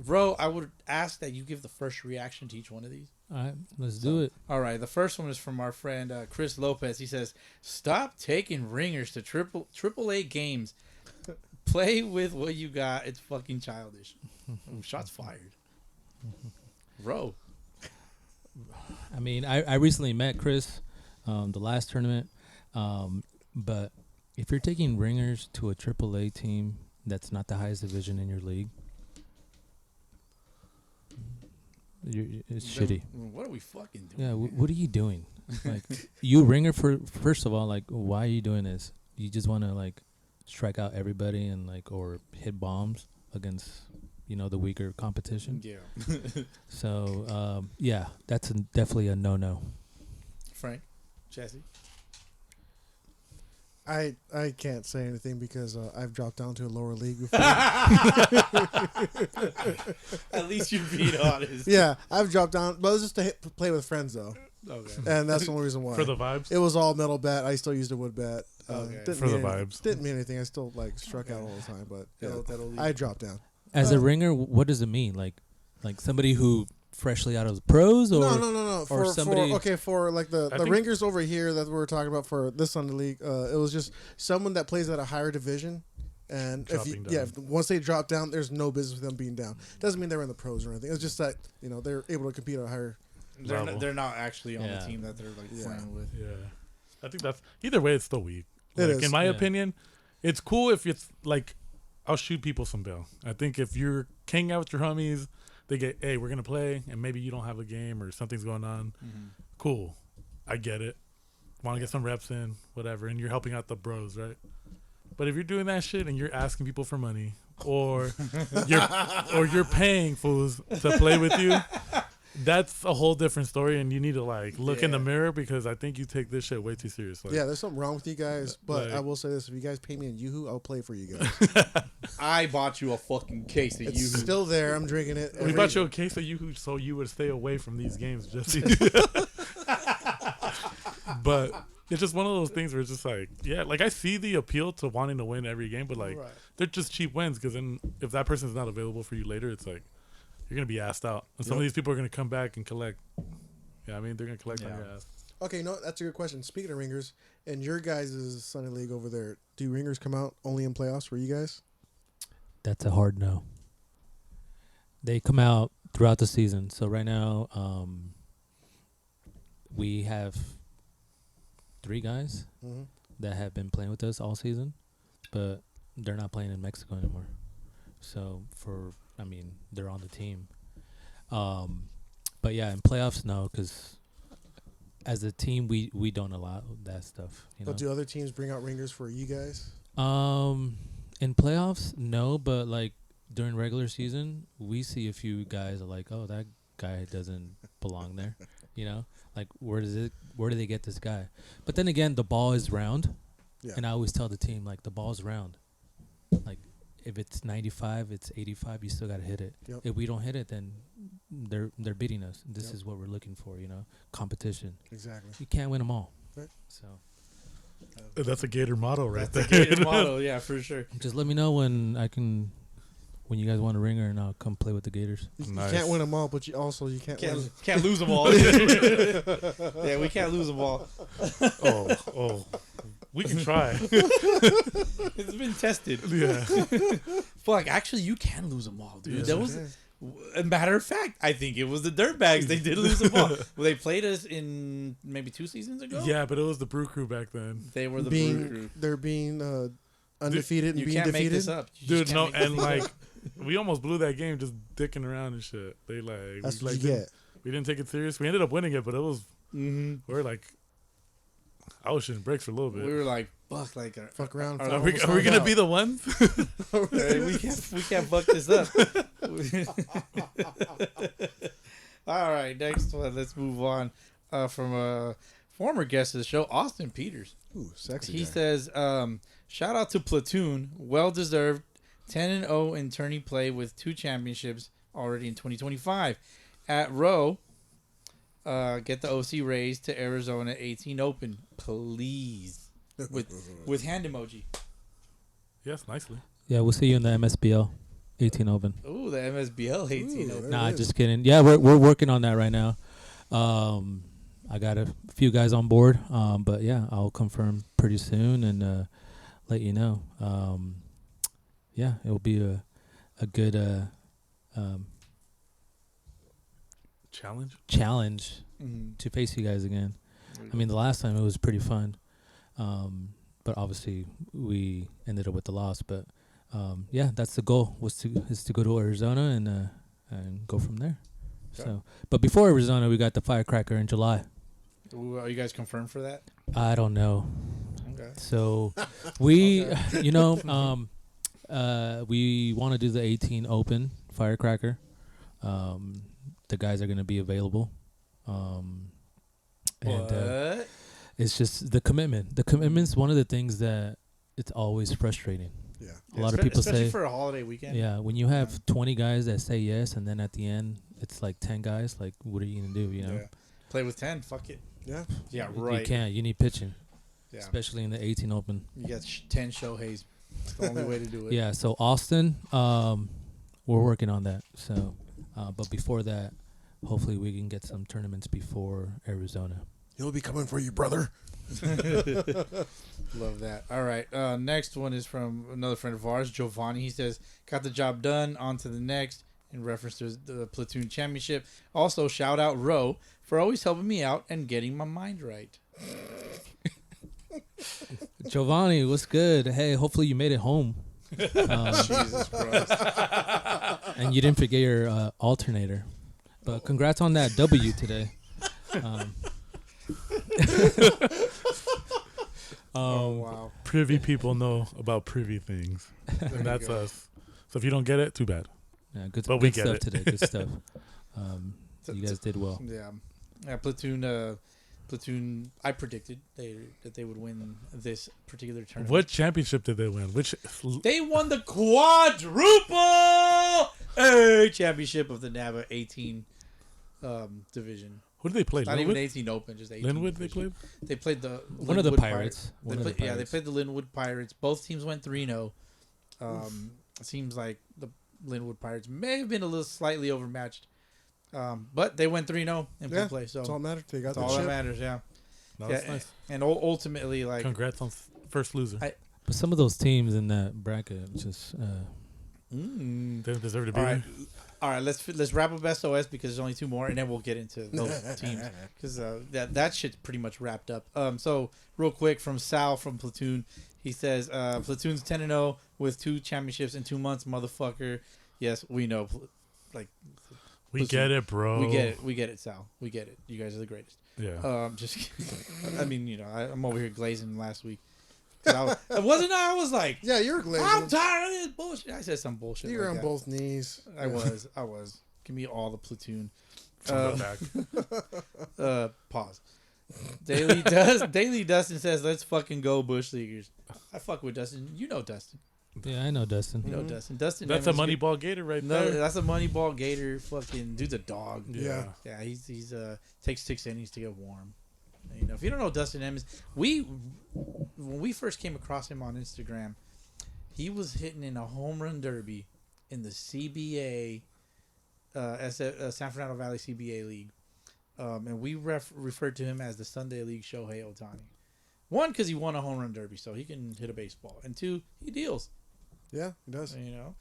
[SPEAKER 2] Ro, I would ask that you give the first reaction to each one of these.
[SPEAKER 4] All right, let's do it.
[SPEAKER 2] All right, the first one is from our friend Chris Lopez. He says, "Stop taking ringers to AAA games. Play with what you got. It's fucking childish." Ooh, shots fired. Ro.
[SPEAKER 4] I mean, I recently met Chris, the last tournament, but if you're taking ringers to a AAA team that's not the highest division in your league, it's shitty.
[SPEAKER 2] What are we fucking doing?
[SPEAKER 4] Yeah, what are you doing? Like, you ringer first of all, like, why are you doing this? You just want to like strike out everybody and like or hit bombs against the weaker competition.
[SPEAKER 2] Yeah.
[SPEAKER 4] So yeah, that's definitely a no.
[SPEAKER 2] Frank, Jesse.
[SPEAKER 3] I can't say anything because I've dropped down to a lower league before.
[SPEAKER 2] At least you're being honest.
[SPEAKER 3] Yeah, I've dropped down, but it was just to play with friends though,
[SPEAKER 2] Okay.
[SPEAKER 3] and that's the only reason why.
[SPEAKER 5] For the vibes.
[SPEAKER 3] It was all metal bat. I still used a wood bat.
[SPEAKER 2] Okay.
[SPEAKER 5] For the vibes.
[SPEAKER 3] Didn't mean anything. I still like struck out all the time, but yeah,
[SPEAKER 2] That'll
[SPEAKER 3] I dropped down.
[SPEAKER 4] As a ringer, what does it mean? Like somebody who freshly out of the pros, or
[SPEAKER 3] No.
[SPEAKER 4] or somebody.
[SPEAKER 3] For like the
[SPEAKER 5] think-
[SPEAKER 3] ringers over here that we were talking about for this Sunday league, it was just someone that plays at a higher division, and
[SPEAKER 5] Dropping down.
[SPEAKER 3] once they drop down, there's no business with them being down. Doesn't mean they're in the pros or anything. It's just that they're able to compete at a higher.
[SPEAKER 2] They're not actually on
[SPEAKER 4] Yeah.
[SPEAKER 2] the team that they're like playing with.
[SPEAKER 5] Yeah. I think that's either way. It's still weak.
[SPEAKER 3] It
[SPEAKER 5] Like,
[SPEAKER 3] is.
[SPEAKER 5] in my
[SPEAKER 4] Yeah.
[SPEAKER 5] opinion, it's cool if it's like I'll shoot people some bail. I think if you're hanging out with your homies, they get, hey, we're gonna play, and maybe you don't have a game or something's going on. Cool, I get it. Want to get some reps in, whatever, and you're helping out the bros, right? But if you're doing that shit and you're asking people for money, or you're paying fools to play with you, that's a whole different story, and you need to like look in the mirror because I think you take this shit way too seriously.
[SPEAKER 3] Yeah, there's something wrong with you guys, but
[SPEAKER 5] Like-
[SPEAKER 3] I will say this: if you guys pay me in Yoo-Hoo, I'll play for you guys.
[SPEAKER 2] I bought you a fucking case of
[SPEAKER 3] It's
[SPEAKER 2] you.
[SPEAKER 3] still there. I'm drinking it.
[SPEAKER 5] We bought you a case of you so you would stay away from these games, Jesse. But it's just one of those things where it's just like, yeah, like I see the appeal to wanting to win every game, but like
[SPEAKER 2] Right.
[SPEAKER 5] they're just cheap wins because then if that person's not available for you later, it's like you're gonna be asked out, and some of these people are gonna come back and collect. Yeah, I mean they're gonna collect on your ass.
[SPEAKER 3] Okay, no, that's a good question. Speaking of ringers, in your guys' Sunday league over there, do ringers come out only in playoffs for you guys?
[SPEAKER 4] That's a hard no. They come out throughout the season. So right now, we have 3 guys
[SPEAKER 3] Mm-hmm.
[SPEAKER 4] that have been playing with us all season, but they're not playing in Mexico anymore. So they're on the team. But yeah, in playoffs, no, because as a team, we don't allow that stuff.
[SPEAKER 3] But do other teams bring out ringers for you guys?
[SPEAKER 4] In playoffs, no, but like during regular season, we see a few guys are like, oh, that guy doesn't belong there. Like where do they get this guy? But then again, the ball is round, and I always tell the team like the ball's round. Like if it's 95, it's 85. You still got to hit it.
[SPEAKER 3] Yep.
[SPEAKER 4] If we don't hit it, then they're beating us. This is what we're looking for. Competition.
[SPEAKER 3] Exactly.
[SPEAKER 4] You can't win them all.
[SPEAKER 3] Right.
[SPEAKER 4] So
[SPEAKER 5] That's a Gator motto right there.
[SPEAKER 2] Gator model, yeah, for sure.
[SPEAKER 4] just let me know when you guys want a ringer, and I'll come play with the Gators.
[SPEAKER 3] You
[SPEAKER 5] Nice.
[SPEAKER 3] can't win them all, but you can't win.
[SPEAKER 2] Can't lose them all. Yeah, we can't lose them all.
[SPEAKER 5] Oh, we can try.
[SPEAKER 2] It's been tested.
[SPEAKER 5] Yeah.
[SPEAKER 2] Fuck, actually, you can lose them all, dude.
[SPEAKER 5] Yes,
[SPEAKER 2] That
[SPEAKER 5] you
[SPEAKER 2] was a matter of fact. I think it was the Dirtbags. They did lose them all. Well, they played us in maybe 2 seasons ago.
[SPEAKER 5] Yeah, but it was the Brew Crew back then.
[SPEAKER 2] They were the Brew Crew.
[SPEAKER 3] They're being undefeated
[SPEAKER 2] You
[SPEAKER 3] and being
[SPEAKER 2] can't make
[SPEAKER 3] defeated.
[SPEAKER 2] this up. You
[SPEAKER 5] Dude,
[SPEAKER 2] just
[SPEAKER 5] no,
[SPEAKER 2] can't make
[SPEAKER 5] and
[SPEAKER 2] this
[SPEAKER 5] like
[SPEAKER 2] up.
[SPEAKER 5] we almost blew that game just dicking around and shit. They like
[SPEAKER 3] That's
[SPEAKER 5] we,
[SPEAKER 3] what
[SPEAKER 5] like,
[SPEAKER 3] you
[SPEAKER 5] didn't-
[SPEAKER 3] get.
[SPEAKER 5] we didn't take it serious. We ended up winning it, but it was
[SPEAKER 2] Mhm.
[SPEAKER 5] we were like I was shitting bricks for a little bit.
[SPEAKER 2] We were like, fuck, like,
[SPEAKER 3] Fuck around.
[SPEAKER 2] Are
[SPEAKER 5] are we gonna be the ones?
[SPEAKER 2] we can't fuck this up. All right, next one. Let's move on from a former guest of the show, Austin Peters.
[SPEAKER 3] Ooh, sexy.
[SPEAKER 2] He
[SPEAKER 3] guy.
[SPEAKER 2] says, shout out to Platoon. Well deserved. 10-0 in tourney play with 2 championships already in 2025. At Row, get the OC raised to Arizona 18 Open, please. With hand emoji.
[SPEAKER 5] Yes, nicely.
[SPEAKER 4] Yeah, we'll see you in the MSBL 18 Open.
[SPEAKER 2] Ooh, the MSBL 18
[SPEAKER 3] Ooh,
[SPEAKER 2] Open.
[SPEAKER 3] there
[SPEAKER 4] Nah,
[SPEAKER 3] it is.
[SPEAKER 4] just kidding. Yeah, we're working on that right now. I got a few guys on board, but yeah, I'll confirm pretty soon and let you know. Yeah, it'll be a good
[SPEAKER 5] Challenge.
[SPEAKER 4] to face you guys again. I mean, the last time it was pretty fun, but obviously we ended up with the loss. But yeah, that's the goal is to go to Arizona and go from there.
[SPEAKER 2] Okay.
[SPEAKER 4] So, but before Arizona, we got the firecracker in July.
[SPEAKER 2] Ooh, are you guys confirmed for that?
[SPEAKER 4] I don't know.
[SPEAKER 2] Okay.
[SPEAKER 4] So we, you know, we want to do the 18 Open firecracker. The guys are going to be available. And
[SPEAKER 2] What?
[SPEAKER 4] it's just the commitment. The commitment's one of the things that it's always frustrating.
[SPEAKER 3] Yeah.
[SPEAKER 4] A lot of people
[SPEAKER 2] especially
[SPEAKER 4] say,
[SPEAKER 2] for a holiday weekend.
[SPEAKER 4] yeah, when you have 20 guys that say yes, and then at the end it's like 10 guys. Like, what are you gonna do? You know,
[SPEAKER 2] Yeah. Play with 10. Fuck it.
[SPEAKER 3] Yeah.
[SPEAKER 2] Yeah,
[SPEAKER 4] You
[SPEAKER 2] right.
[SPEAKER 4] can't. You need pitching,
[SPEAKER 2] Yeah.
[SPEAKER 4] especially in the 18 Open.
[SPEAKER 2] You got 10 Shoheis. It's the only way to do it.
[SPEAKER 4] Yeah. So Austin, we're working on that. So, but before that, hopefully we can get some tournaments before Arizona.
[SPEAKER 3] He'll be coming for you, brother.
[SPEAKER 2] Love that. All right. Next one is from another friend of ours, Giovanni. He says, got the job done. On to the next, in reference to the Platoon Championship. Also, shout out Ro for always helping me out and getting my mind right.
[SPEAKER 4] Giovanni, what's good? Hey, hopefully you made it home.
[SPEAKER 2] Jesus Christ.
[SPEAKER 4] And you didn't forget your alternator. But congrats on that W today.
[SPEAKER 2] Wow.
[SPEAKER 5] Privy people know about privy things, and that's
[SPEAKER 2] go.
[SPEAKER 5] us. So if you don't get it, too bad.
[SPEAKER 4] Yeah, good,
[SPEAKER 5] But we
[SPEAKER 4] good
[SPEAKER 5] get
[SPEAKER 4] stuff
[SPEAKER 5] it.
[SPEAKER 4] today. Good stuff. You guys did well.
[SPEAKER 2] Yeah. Yeah, Platoon. Platoon. I predicted that they would win this particular tournament.
[SPEAKER 5] What championship did they win? Which?
[SPEAKER 2] They won the quadruple A championship of the NABA 18 division.
[SPEAKER 5] Who did they play?
[SPEAKER 2] Not even
[SPEAKER 5] Linwood?
[SPEAKER 2] 18 Open, just 18.
[SPEAKER 5] Linwood they
[SPEAKER 2] division.
[SPEAKER 5] played?
[SPEAKER 2] They played the
[SPEAKER 4] One of the
[SPEAKER 2] Linwood
[SPEAKER 4] Pirates. One of the
[SPEAKER 2] Yeah, they
[SPEAKER 4] Pirates.
[SPEAKER 2] played the Linwood Pirates. Both teams went 3-0. It seems like the Linwood Pirates may have been a little slightly overmatched. But they went 3-0 in
[SPEAKER 3] Yeah,
[SPEAKER 2] play. So
[SPEAKER 3] that's all that matters. They got
[SPEAKER 2] that's
[SPEAKER 3] the
[SPEAKER 2] all that
[SPEAKER 3] chip.
[SPEAKER 2] matters, yeah.
[SPEAKER 5] No,
[SPEAKER 2] Yeah,
[SPEAKER 5] that's nice.
[SPEAKER 2] and ultimately, like,
[SPEAKER 5] Congrats on first loser.
[SPEAKER 4] But some of those teams in that bracket just
[SPEAKER 5] They don't deserve to be
[SPEAKER 2] all right.
[SPEAKER 5] there.
[SPEAKER 2] All right, let's wrap up SOS because there's only 2 more, and then we'll get into those teams because that shit's pretty much wrapped up. So real quick from Sal from Platoon, he says Platoon's 10-0 with 2 championships in 2 months, motherfucker. Yes, we know.
[SPEAKER 5] We
[SPEAKER 2] Listen,
[SPEAKER 5] get it, bro.
[SPEAKER 2] We get it, Sal. We get it. You guys are the greatest.
[SPEAKER 5] Yeah.
[SPEAKER 2] Just kidding. I mean, you know, I'm over here glazing last week. I was like,
[SPEAKER 3] Yeah, you're glazing.
[SPEAKER 2] I'm tired of this bullshit. I said some bullshit.
[SPEAKER 3] You're
[SPEAKER 2] like
[SPEAKER 3] on
[SPEAKER 2] that.
[SPEAKER 3] both knees.
[SPEAKER 2] I was. Give me all the Platoon.
[SPEAKER 5] From the back.
[SPEAKER 2] Pause. Daily Dustin says, let's fucking go Bush Leaguers. I fuck with Dustin. You know Dustin.
[SPEAKER 4] yeah, I know Dustin.
[SPEAKER 2] You know Dustin. Dustin.
[SPEAKER 5] That's a
[SPEAKER 2] Evans,
[SPEAKER 5] money ball gator right
[SPEAKER 2] No,
[SPEAKER 5] there.
[SPEAKER 2] that's a Moneyball Gator. Fucking dude's a dog.
[SPEAKER 3] Yeah.
[SPEAKER 2] Yeah, he's takes 6 innings to get warm. You know, if you don't know Dustin Emmons, when we first came across him on Instagram, he was hitting in a home run derby in the CBA, San Fernando Valley CBA League, and we referred to him as the Sunday League Shohei Ohtani. 1, because he won a home run derby, so he can hit a baseball, and 2, he deals.
[SPEAKER 3] Yeah, he does.
[SPEAKER 2] You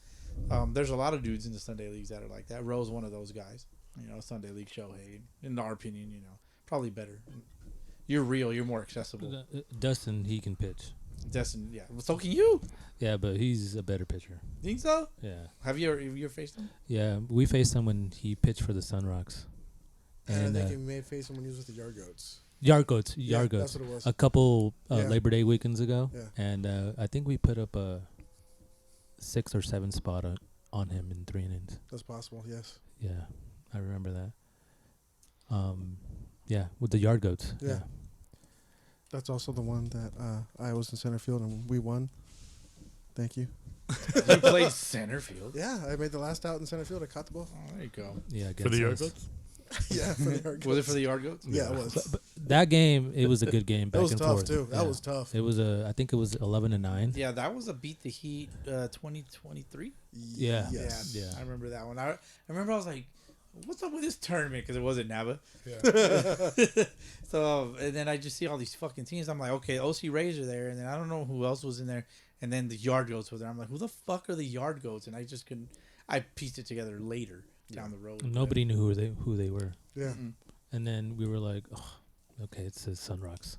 [SPEAKER 2] know, there's a lot of dudes in the Sunday leagues that are like that. Rowe's one of those guys. You know, Sunday League Shohei, in our opinion, you know, probably better. You're real. You're more accessible.
[SPEAKER 4] Dustin, he can pitch.
[SPEAKER 2] Dustin, yeah. So can you?
[SPEAKER 4] Yeah, but he's a better pitcher.
[SPEAKER 2] Think so?
[SPEAKER 4] Yeah.
[SPEAKER 2] Have you ever faced him?
[SPEAKER 4] Yeah, we faced him when he pitched for the Sun Rocks.
[SPEAKER 3] And I think he may face him when he was with the Yard Goats.
[SPEAKER 4] Yard Goats.
[SPEAKER 3] Yeah,
[SPEAKER 4] Yard
[SPEAKER 3] that's
[SPEAKER 4] Goats.
[SPEAKER 3] what it was.
[SPEAKER 4] A couple
[SPEAKER 3] Yeah.
[SPEAKER 4] Labor Day weekends ago.
[SPEAKER 3] Yeah.
[SPEAKER 4] And I think we put up a 6 or 7 spot on him in 3 innings.
[SPEAKER 3] That's possible. Yes.
[SPEAKER 4] Yeah, I remember that. Yeah, with the yard goats.
[SPEAKER 3] Yeah. That's also the one that I was in center field and we won. Thank you.
[SPEAKER 2] You played center field.
[SPEAKER 3] Yeah, I made the last out in center field. I caught the ball.
[SPEAKER 2] Oh, there you go.
[SPEAKER 4] Yeah,
[SPEAKER 5] For the yard
[SPEAKER 4] against
[SPEAKER 5] goats?
[SPEAKER 3] Yeah, for the yard
[SPEAKER 2] Was it for the yard goats?
[SPEAKER 3] Yeah, it was.
[SPEAKER 4] But that game, it was a good game. Back
[SPEAKER 3] That was
[SPEAKER 4] and
[SPEAKER 3] tough
[SPEAKER 4] forth.
[SPEAKER 3] too. That
[SPEAKER 4] Yeah.
[SPEAKER 3] was tough.
[SPEAKER 4] It was I think it was 11-9.
[SPEAKER 2] Yeah, that was a beat the Heat 2023.
[SPEAKER 4] Yeah.
[SPEAKER 3] Yes.
[SPEAKER 4] Yeah.
[SPEAKER 2] I remember that one. I remember I was like, what's up with this tournament? Because it wasn't NABA.
[SPEAKER 5] Yeah.
[SPEAKER 2] So, and then I just see all these fucking teams. I'm like, okay, OC Rays are there. And then I don't know who else was in there. And then the Yard Goats were there. I'm like, who the fuck are the Yard Goats? And I just couldn't. I pieced it together later down the road.
[SPEAKER 4] Nobody knew who they were.
[SPEAKER 3] Yeah.
[SPEAKER 4] And then we were like, oh, okay, it's the Sun Rocks.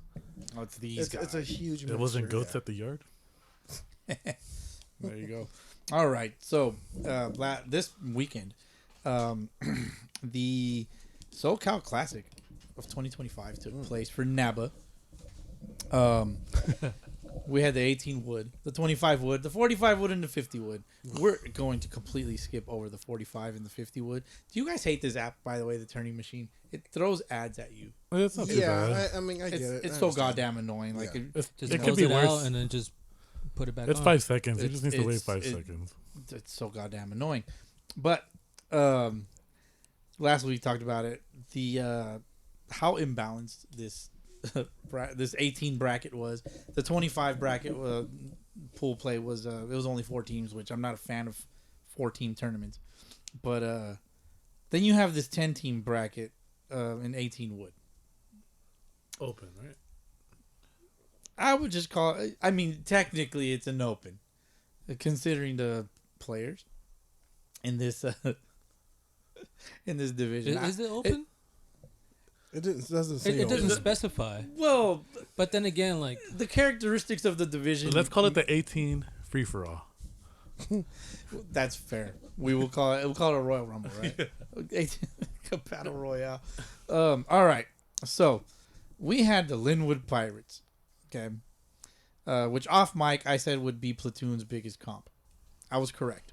[SPEAKER 2] Oh, it's these guys.
[SPEAKER 3] It's a huge.
[SPEAKER 5] It wasn't
[SPEAKER 3] mixture,
[SPEAKER 5] goats
[SPEAKER 3] yeah.
[SPEAKER 5] at the yard?
[SPEAKER 2] There you go. All right. So, this weekend, the SoCal Classic of 2025 took place for NABA. We had the 18 wood, the 25 wood, the 45 wood, and the 50 wood. We're going to completely skip over the 45 and the 50 wood. Do you guys hate this app, by the way, the turning machine? It throws ads at you.
[SPEAKER 5] It's not too
[SPEAKER 3] Yeah,
[SPEAKER 5] bad.
[SPEAKER 3] I mean, I get it.
[SPEAKER 2] It's
[SPEAKER 3] I
[SPEAKER 2] so
[SPEAKER 3] understand.
[SPEAKER 2] goddamn annoying. Like,
[SPEAKER 3] Yeah.
[SPEAKER 4] Just
[SPEAKER 5] It
[SPEAKER 4] close
[SPEAKER 5] could be
[SPEAKER 4] it out
[SPEAKER 5] worse.
[SPEAKER 4] and then just put it back
[SPEAKER 5] It's
[SPEAKER 4] on.
[SPEAKER 5] 5 seconds. You
[SPEAKER 2] It's-
[SPEAKER 5] just need to wait
[SPEAKER 2] it's-
[SPEAKER 5] 5
[SPEAKER 2] it-
[SPEAKER 5] seconds.
[SPEAKER 2] it's so goddamn annoying. But last week we talked about it. The how imbalanced this this 18 bracket was. The 25 bracket pool play was it was only 4 teams, which I'm not a fan of 4-team tournaments. But then you have this 10-team bracket in 18 wood.
[SPEAKER 5] Open, right?
[SPEAKER 2] I would just call it. I mean, technically, it's an open, considering the players in this in this division.
[SPEAKER 4] Is it open?
[SPEAKER 3] It doesn't say.
[SPEAKER 4] It
[SPEAKER 3] open.
[SPEAKER 4] doesn't specify.
[SPEAKER 2] Well,
[SPEAKER 4] But then again, like,
[SPEAKER 2] the characteristics of the division.
[SPEAKER 5] Let's call it the 18 free for all.
[SPEAKER 2] That's fair. We'll call it a Royal Rumble, right? A battle royale. All right. So we had the Linwood Pirates. Okay. Which off mic I said would be Platoon's biggest comp. I was correct.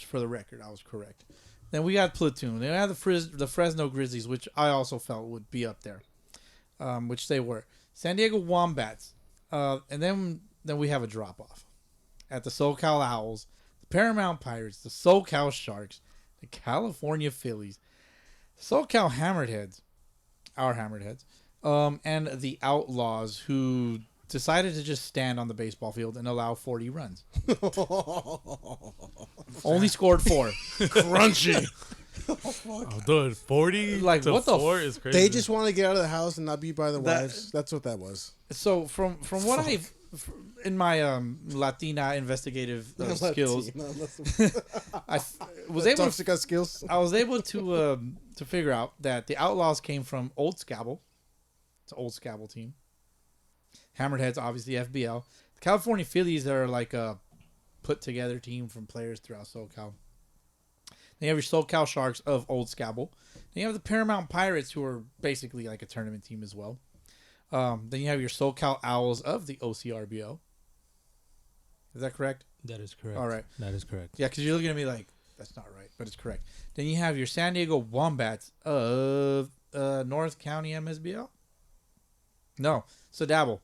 [SPEAKER 2] For the record, I was correct. Then we got Platoon. Then we had the Fresno Grizzlies, which I also felt would be up there, which they were. San Diego Wombats, and then we have a drop off at the SoCal Owls, the Paramount Pirates, the SoCal Sharks, the California Phillies, SoCal Hammerheads, our Hammerheads, and the Outlaws, who decided to just stand on the baseball field and allow 40 runs. Only scored 4.
[SPEAKER 5] Crunchy. Oh, dude, 40
[SPEAKER 2] Like,
[SPEAKER 5] to
[SPEAKER 2] what the
[SPEAKER 5] 4 is crazy.
[SPEAKER 3] They just want to get out of the house and not be by the
[SPEAKER 2] That-
[SPEAKER 3] wives. That's what that was.
[SPEAKER 2] So from what I've in my Latina investigative skills, I was able to
[SPEAKER 3] Toxic skills.
[SPEAKER 2] I was able to figure out that the Outlaws came from Old Scabble. It's an Old Scabble team. Hammerheads, obviously FBL. The California Phillies are like a put together team from players throughout SoCal. Then you have your SoCal Sharks of Old Scabble. Then you have the Paramount Pirates, who are basically like a tournament team as well. Then you have your SoCal Owls of the OCRBO. Is that correct?
[SPEAKER 4] that is correct.
[SPEAKER 2] All right.
[SPEAKER 4] That is correct.
[SPEAKER 2] Yeah, because you're looking at me like, that's not right, but it's correct. Then you have your San Diego Wombats of North County MSBL. No, Sadabble.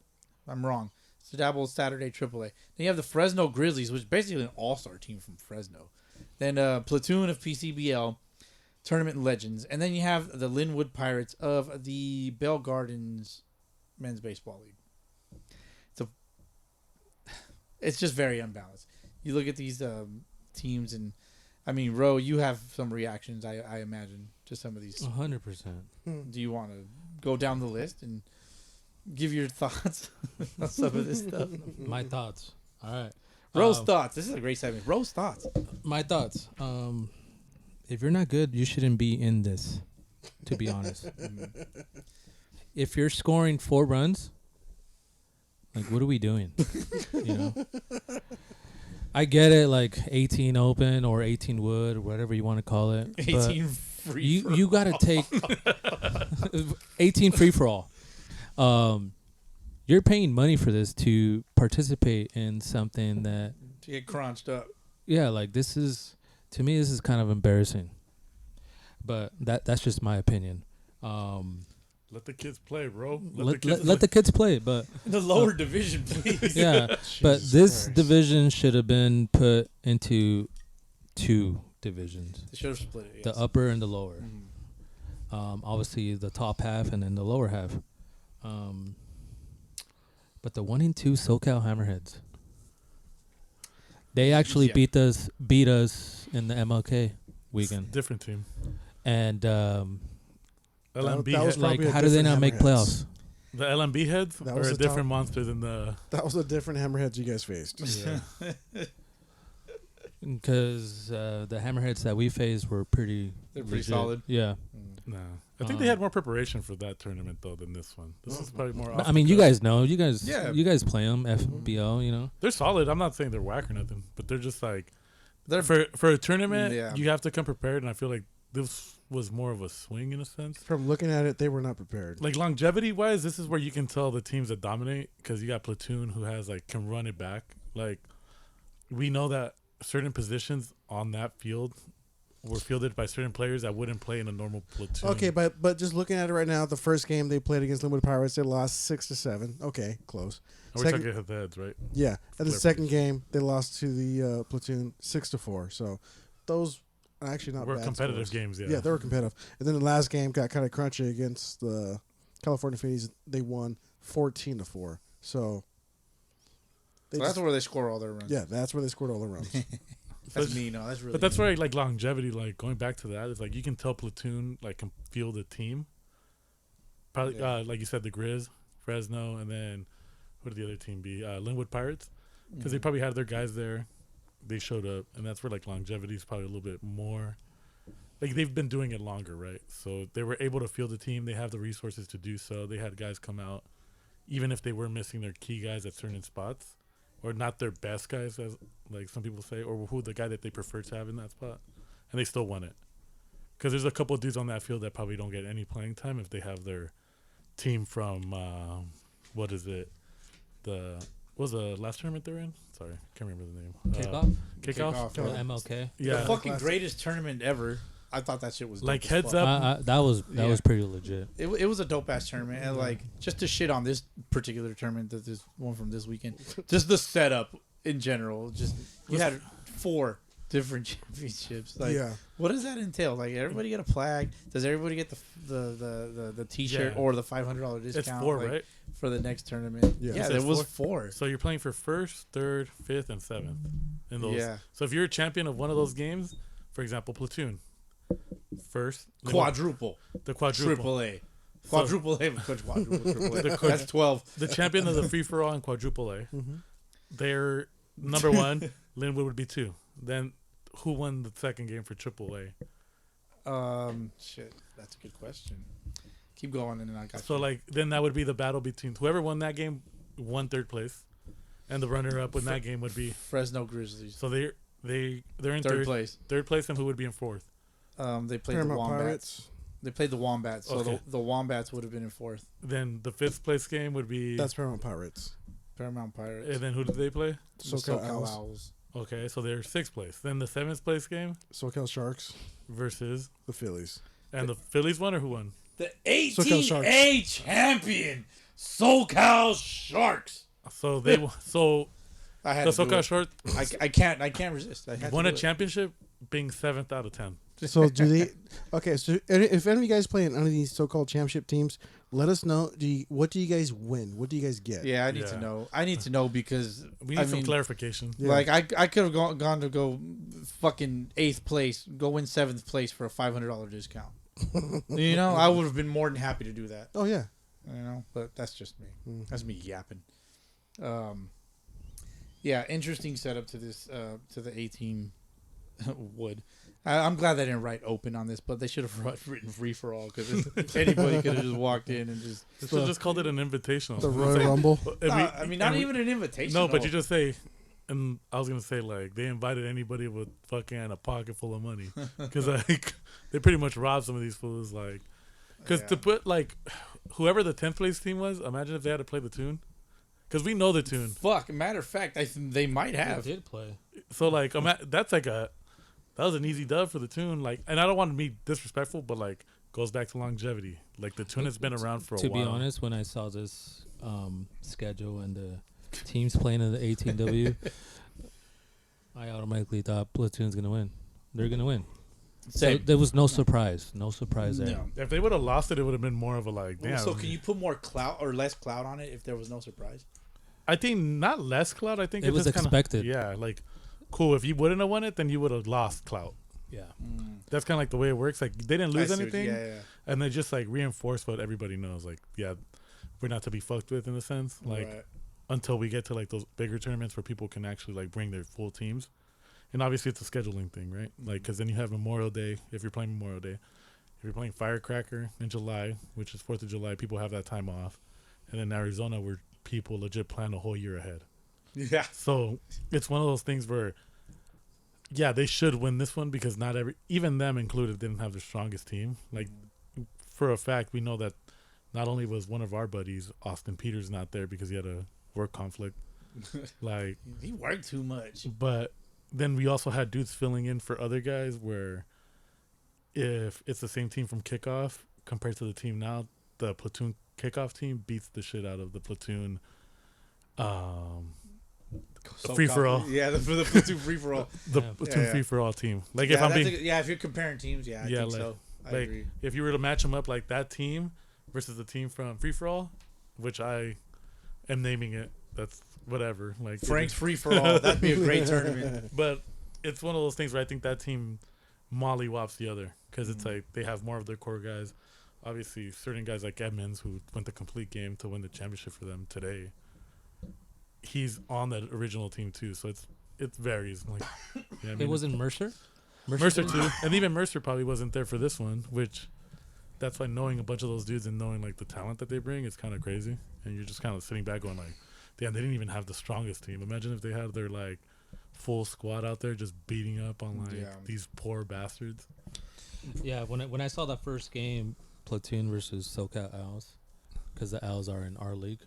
[SPEAKER 2] I'm wrong. Sadabble Saturday AAA. Then you have the Fresno Grizzlies, which is basically an all-star team from Fresno. Then Platoon of PCBL, Tournament Legends. And then you have the Linwood Pirates of the Bell Gardens Men's Baseball League. It's just very unbalanced. You look at these teams, and I mean, Ro, you have some reactions, I imagine, to some of these.
[SPEAKER 4] 100%.
[SPEAKER 2] Do you want to go down the list and give your thoughts on some of this stuff?
[SPEAKER 4] My thoughts. All right.
[SPEAKER 2] Ro's thoughts. This is a great segment. Ro's thoughts.
[SPEAKER 4] My thoughts. If you're not good, you shouldn't be in this, to be honest. If you're scoring 4 runs, like, what are we doing? You know? I get it, like 18 open or 18 wood or whatever you want to call it.
[SPEAKER 2] 18 free.
[SPEAKER 4] You got to take 18 free for all. You're paying money for this to participate in something that,
[SPEAKER 2] to get crunched up.
[SPEAKER 4] yeah, like this is to me, this is kind of embarrassing. But that's just my opinion.
[SPEAKER 5] Let the kids play, bro.
[SPEAKER 4] Let the kids play, but
[SPEAKER 2] The lower division, please.
[SPEAKER 4] yeah. But this division should have been put into 2 divisions:
[SPEAKER 2] They should have split it.
[SPEAKER 4] the
[SPEAKER 2] Yes.
[SPEAKER 4] upper and the lower.
[SPEAKER 2] Mhm.
[SPEAKER 4] Obviously, the top half and then the lower half. But the 1 and 2 SoCal Hammerheads, they actually
[SPEAKER 2] Yeah.
[SPEAKER 4] beat us in the MLK weekend.
[SPEAKER 5] Different team.
[SPEAKER 4] And
[SPEAKER 5] LMB
[SPEAKER 3] that was
[SPEAKER 5] head-
[SPEAKER 4] like,
[SPEAKER 3] probably a
[SPEAKER 4] how do they
[SPEAKER 3] different
[SPEAKER 4] not make
[SPEAKER 3] Hammerheads.
[SPEAKER 4] playoffs?
[SPEAKER 5] the LMB heads
[SPEAKER 3] That
[SPEAKER 5] are
[SPEAKER 3] was
[SPEAKER 5] a
[SPEAKER 3] the
[SPEAKER 5] different
[SPEAKER 3] top-
[SPEAKER 5] monster than the.
[SPEAKER 3] That was a different Hammerheads you guys faced.
[SPEAKER 5] Yeah.
[SPEAKER 4] Because the Hammerheads that we faced were pretty.
[SPEAKER 2] They're pretty
[SPEAKER 4] legit.
[SPEAKER 2] solid.
[SPEAKER 4] Yeah.
[SPEAKER 5] Nah. I think they had more preparation for that tournament though than this one. This is probably more.
[SPEAKER 4] But,
[SPEAKER 5] off
[SPEAKER 4] I mean,
[SPEAKER 5] the
[SPEAKER 4] you
[SPEAKER 5] cuff.
[SPEAKER 4] guys know. You guys play them
[SPEAKER 3] Mm-hmm.
[SPEAKER 4] FBO. You know.
[SPEAKER 5] They're solid. I'm not saying they're whack or nothing, but they're just like
[SPEAKER 2] They're
[SPEAKER 5] for a tournament.
[SPEAKER 2] Yeah.
[SPEAKER 5] You have to come prepared, and I feel like this was more of a swing in a sense.
[SPEAKER 3] From looking at it, they were not prepared.
[SPEAKER 5] Like longevity wise, this is where you can tell the teams that dominate because you got Platoon who has like can run it back. Like we know that certain positions on that field were fielded by certain players that wouldn't play in a normal platoon.
[SPEAKER 3] Okay, but just looking at it right now, the first game they played against Linwood Pirates, they lost 6-7. Okay, close.
[SPEAKER 5] And we're talking heads, right?
[SPEAKER 3] Yeah, and the
[SPEAKER 5] Clear
[SPEAKER 3] second game they lost to the Platoon 6-4. So those are actually not
[SPEAKER 5] We're
[SPEAKER 3] bad
[SPEAKER 5] competitive
[SPEAKER 3] scores.
[SPEAKER 5] games, yeah.
[SPEAKER 3] Yeah, they were competitive. And then the last game got kind of crunchy against the California Phillies. They won 14-4. So they
[SPEAKER 2] So that's where they score all their runs.
[SPEAKER 3] yeah, that's where they scored all the runs.
[SPEAKER 2] That's me. No, that's really.
[SPEAKER 5] But that's
[SPEAKER 2] mean.
[SPEAKER 5] where like longevity, like going back to that, is like you can tell Platoon like can field a team. Probably
[SPEAKER 2] Yeah.
[SPEAKER 5] like you said, the Grizz, Fresno, and then what did the other team be? Linwood Pirates, because they probably had their guys there. They showed up, and that's where like longevity is probably a little bit more. Like they've been doing it longer, right? So they were able to field a team. They have the resources to do so. They had guys come out, even if they were missing their key guys at certain spots, or not their best guys, as like some people say, or who the guy that they prefer to have in that spot, and they still won it. Because there's a couple of dudes on that field that probably don't get any playing time if they have their team from what is it? What was the last tournament they're in? Sorry, can't remember the name.
[SPEAKER 4] Kickoff.
[SPEAKER 5] Kickoff.
[SPEAKER 4] For the MLK.
[SPEAKER 5] Yeah.
[SPEAKER 2] The fucking greatest tournament ever. I thought that shit was
[SPEAKER 5] Like,
[SPEAKER 2] dope as
[SPEAKER 5] heads
[SPEAKER 2] fuck.
[SPEAKER 5] up.
[SPEAKER 4] That was
[SPEAKER 2] Yeah.
[SPEAKER 4] pretty legit.
[SPEAKER 2] It was a dope ass tournament, and like just to shit on this particular tournament, that this one from this weekend, just the setup in general. Just you had 4 different championships. Like,
[SPEAKER 3] Yeah.
[SPEAKER 2] what does that entail? Like, everybody get a flag? Does everybody get the T-shirt
[SPEAKER 5] Yeah.
[SPEAKER 2] or the $500 discount?
[SPEAKER 5] It's 4,
[SPEAKER 2] like,
[SPEAKER 5] right?
[SPEAKER 2] for the next tournament?
[SPEAKER 3] Yeah.
[SPEAKER 2] Yeah,
[SPEAKER 5] It
[SPEAKER 2] there
[SPEAKER 5] says
[SPEAKER 2] was
[SPEAKER 5] 4.
[SPEAKER 2] 4.
[SPEAKER 5] So you're playing for 1st, 3rd, 5th, and 7th in those.
[SPEAKER 2] Yeah.
[SPEAKER 5] So if you're a champion of one of those games, for example, Platoon, first
[SPEAKER 2] Quadruple,
[SPEAKER 5] the quadruple,
[SPEAKER 2] triple A,
[SPEAKER 5] So-
[SPEAKER 2] quadruple A, quadruple, triple A.
[SPEAKER 5] The
[SPEAKER 2] That's 12.
[SPEAKER 5] the champion of the free for all in quadruple A.
[SPEAKER 3] Mm-hmm.
[SPEAKER 5] They're number 1. Linwood would be 2. Then who won the second game for triple A?
[SPEAKER 2] Shit, that's a good question. Keep going, and then I got
[SPEAKER 5] So
[SPEAKER 2] you.
[SPEAKER 5] like then that would be the battle between whoever won that game won 3rd place, and the runner up in that game would be.
[SPEAKER 2] Fresno Grizzlies,
[SPEAKER 5] So they're in
[SPEAKER 2] 3rd place.
[SPEAKER 5] 3rd place, and who would be in 4th?
[SPEAKER 2] They played
[SPEAKER 3] Paramount
[SPEAKER 2] the Wombats.
[SPEAKER 3] Pirates.
[SPEAKER 2] They played the Wombats, so
[SPEAKER 5] Okay.
[SPEAKER 2] the Wombats would have been in 4th.
[SPEAKER 5] Then the 5th place game would be.
[SPEAKER 3] That's Paramount Pirates.
[SPEAKER 2] Paramount Pirates.
[SPEAKER 5] And then who did they play?
[SPEAKER 2] The
[SPEAKER 3] SoCal
[SPEAKER 2] SoCal
[SPEAKER 3] Owls.
[SPEAKER 2] Owls.
[SPEAKER 5] Okay, so they're 6th place. Then the 7th place game
[SPEAKER 3] SoCal Sharks.
[SPEAKER 5] versus
[SPEAKER 3] The Phillies.
[SPEAKER 5] and the Phillies won or who won?
[SPEAKER 2] The
[SPEAKER 3] SoCal Sharks.
[SPEAKER 2] 18A champion, SoCal Sharks.
[SPEAKER 5] So they so
[SPEAKER 2] I had
[SPEAKER 5] the
[SPEAKER 2] to do
[SPEAKER 5] SoCal
[SPEAKER 2] it.
[SPEAKER 5] Short
[SPEAKER 2] I can't resist. I had
[SPEAKER 5] won
[SPEAKER 2] to
[SPEAKER 5] a
[SPEAKER 2] do it.
[SPEAKER 5] championship being 7th out of 10.
[SPEAKER 3] So do they? Okay, so if any of you guys play in any of these so-called championship teams, let us know. What do you guys win? What do you guys get?
[SPEAKER 2] Yeah, I need to
[SPEAKER 5] Yeah.
[SPEAKER 2] know. I need to know because
[SPEAKER 5] We need some clarification.
[SPEAKER 3] Yeah.
[SPEAKER 2] Like I could have gone to go fucking 8th place, go win 7th place for a $500 discount. You know, I would have been more than happy to do that.
[SPEAKER 3] Oh yeah.
[SPEAKER 2] You know, but that's just me. That's me yapping. Yeah, interesting setup to this to the A team would. I'm glad they didn't write open on this, but they should have written free for all because anybody could have just walked in and just.
[SPEAKER 5] They should have just called it an invitational.
[SPEAKER 3] The
[SPEAKER 5] It's
[SPEAKER 3] Royal
[SPEAKER 5] like-
[SPEAKER 3] Rumble.
[SPEAKER 5] and we-
[SPEAKER 2] I mean, not
[SPEAKER 5] and we-
[SPEAKER 2] even an invitation.
[SPEAKER 5] No, but you just say, and I was gonna say like they invited anybody with fucking a pocket full of money because like they pretty much robbed some of these fools like because to put like whoever the 10th place team was, imagine if they had to play the tune because we know the tune.
[SPEAKER 2] Fuck. Matter of fact, they might have.
[SPEAKER 4] They did play.
[SPEAKER 5] So like that's like a that was an easy dub for the Toon. Like, and I don't want to be disrespectful, but like goes back to longevity. Like the Toon has been around for a while.
[SPEAKER 4] To be honest, when I saw this schedule and the teams playing in the 18W, I automatically thought Platoon's gonna win. They're gonna win. So there was no surprise. No surprise there.
[SPEAKER 2] No.
[SPEAKER 5] If they would have lost it, it would have been more of a like, damn.
[SPEAKER 2] So can you put more clout or less clout on it if there was no surprise?
[SPEAKER 5] I think not less clout. I think
[SPEAKER 4] It was
[SPEAKER 5] just
[SPEAKER 4] expected.
[SPEAKER 5] Yeah, like cool. If you wouldn't have won it, then you would have lost clout.
[SPEAKER 4] Yeah.
[SPEAKER 5] That's kind of like the way it works. Like they didn't lose anything,
[SPEAKER 2] Yeah.
[SPEAKER 5] and they just like reinforce what everybody knows. Like, yeah, we're not to be fucked with in a sense. Like
[SPEAKER 2] Right.
[SPEAKER 5] until we get to like those bigger tournaments where people can actually like bring their full teams. And obviously it's a scheduling thing, right? Like, because then you have Memorial Day. If you're playing Memorial Day, if you're playing Firecracker in July, which is 4th of July, people have that time off. And in Arizona, where people legit plan a whole year ahead.
[SPEAKER 2] Yeah.
[SPEAKER 5] So it's one of those things where, yeah, they should win this one because not even them included, didn't have the strongest team. Like, for a fact, we know that not only was one of our buddies, Austin Peters, not there because he had a work conflict. Like,
[SPEAKER 2] He worked too much.
[SPEAKER 5] but then we also had dudes filling in for other guys where if it's the same team from kickoff compared to the team now, the platoon kickoff team beats the shit out of the platoon free for all.
[SPEAKER 2] Yeah, the platoon free for all.
[SPEAKER 5] The
[SPEAKER 4] Yeah.
[SPEAKER 5] platoon
[SPEAKER 2] Yeah.
[SPEAKER 5] free for all team. Like
[SPEAKER 2] Yeah,
[SPEAKER 5] if I'm
[SPEAKER 2] that's
[SPEAKER 5] being
[SPEAKER 2] if you're comparing teams, I
[SPEAKER 5] Yeah,
[SPEAKER 2] think
[SPEAKER 5] like-
[SPEAKER 2] so. I
[SPEAKER 5] like
[SPEAKER 2] agree.
[SPEAKER 5] if you were to match them up like that team versus the team from free for all, which I am naming it, that's whatever. Like
[SPEAKER 2] Frank's free for all. That'd be a great tournament.
[SPEAKER 5] But it's one of those things where I think that team mollywops the other because it's like they have more of their core guys. Obviously, certain guys like Edmonds, who went the complete game to win the championship for them today, he's on that original team too. So it varies. Like, yeah, I mean,
[SPEAKER 4] It wasn't Mercer?
[SPEAKER 5] Mercer too, and even Mercer probably wasn't there for this one. Which that's why knowing a bunch of those dudes and knowing like the talent that they bring is kind of crazy. And you're just kind of sitting back going like, damn, they didn't even have the strongest team. Imagine if they had their like full squad out there just beating up on like these poor bastards.
[SPEAKER 4] Yeah, when I saw that first game, Platoon versus SoCal Owls, because the Owls are in our league,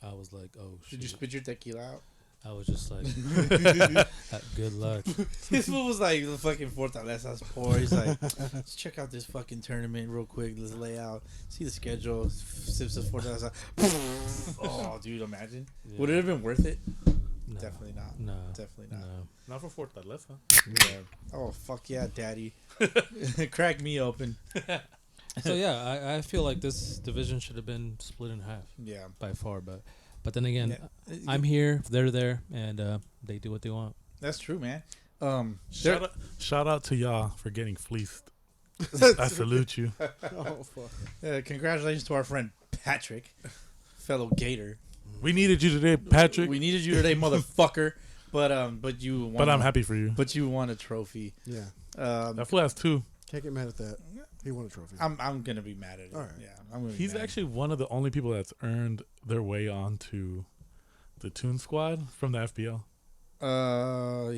[SPEAKER 4] I was like, oh shit.
[SPEAKER 2] Did you spit your tequila out?
[SPEAKER 4] I was just like, good luck.
[SPEAKER 2] This fool was like the fucking Fortalezas poor. He's like, let's check out this fucking tournament real quick. Let's lay out, see the schedule. Sips of Fortaleza. Oh, dude, imagine.
[SPEAKER 4] Yeah.
[SPEAKER 2] Would it have been worth it?
[SPEAKER 4] No,
[SPEAKER 2] Definitely not.
[SPEAKER 4] No,
[SPEAKER 2] Definitely not.
[SPEAKER 4] no.
[SPEAKER 5] Not for Fortaleza.
[SPEAKER 2] Yeah. Oh, fuck yeah, daddy. Crack me open.
[SPEAKER 4] So yeah, I feel like this division should have been split in half
[SPEAKER 2] Yeah.
[SPEAKER 4] by far, but then again,
[SPEAKER 2] Yeah.
[SPEAKER 4] I'm here, they're there, and they do what they want.
[SPEAKER 2] That's true, man.
[SPEAKER 5] Shout out to y'all for getting fleeced. I salute you.
[SPEAKER 3] Oh fuck.
[SPEAKER 2] Congratulations to our friend Patrick, fellow Gator.
[SPEAKER 5] We needed you today, Patrick.
[SPEAKER 2] We needed you today, motherfucker. But you won.
[SPEAKER 5] But I'm happy for you.
[SPEAKER 2] But you won a trophy.
[SPEAKER 3] Yeah.
[SPEAKER 5] That fool has 2.
[SPEAKER 3] Can't get mad at that. He won a trophy.
[SPEAKER 2] I'm gonna be mad at it.
[SPEAKER 3] All right.
[SPEAKER 2] Yeah, I'm gonna. Be
[SPEAKER 5] He's
[SPEAKER 2] mad.
[SPEAKER 5] actually one of the only people that's earned their way onto the Toon Squad from the FBL.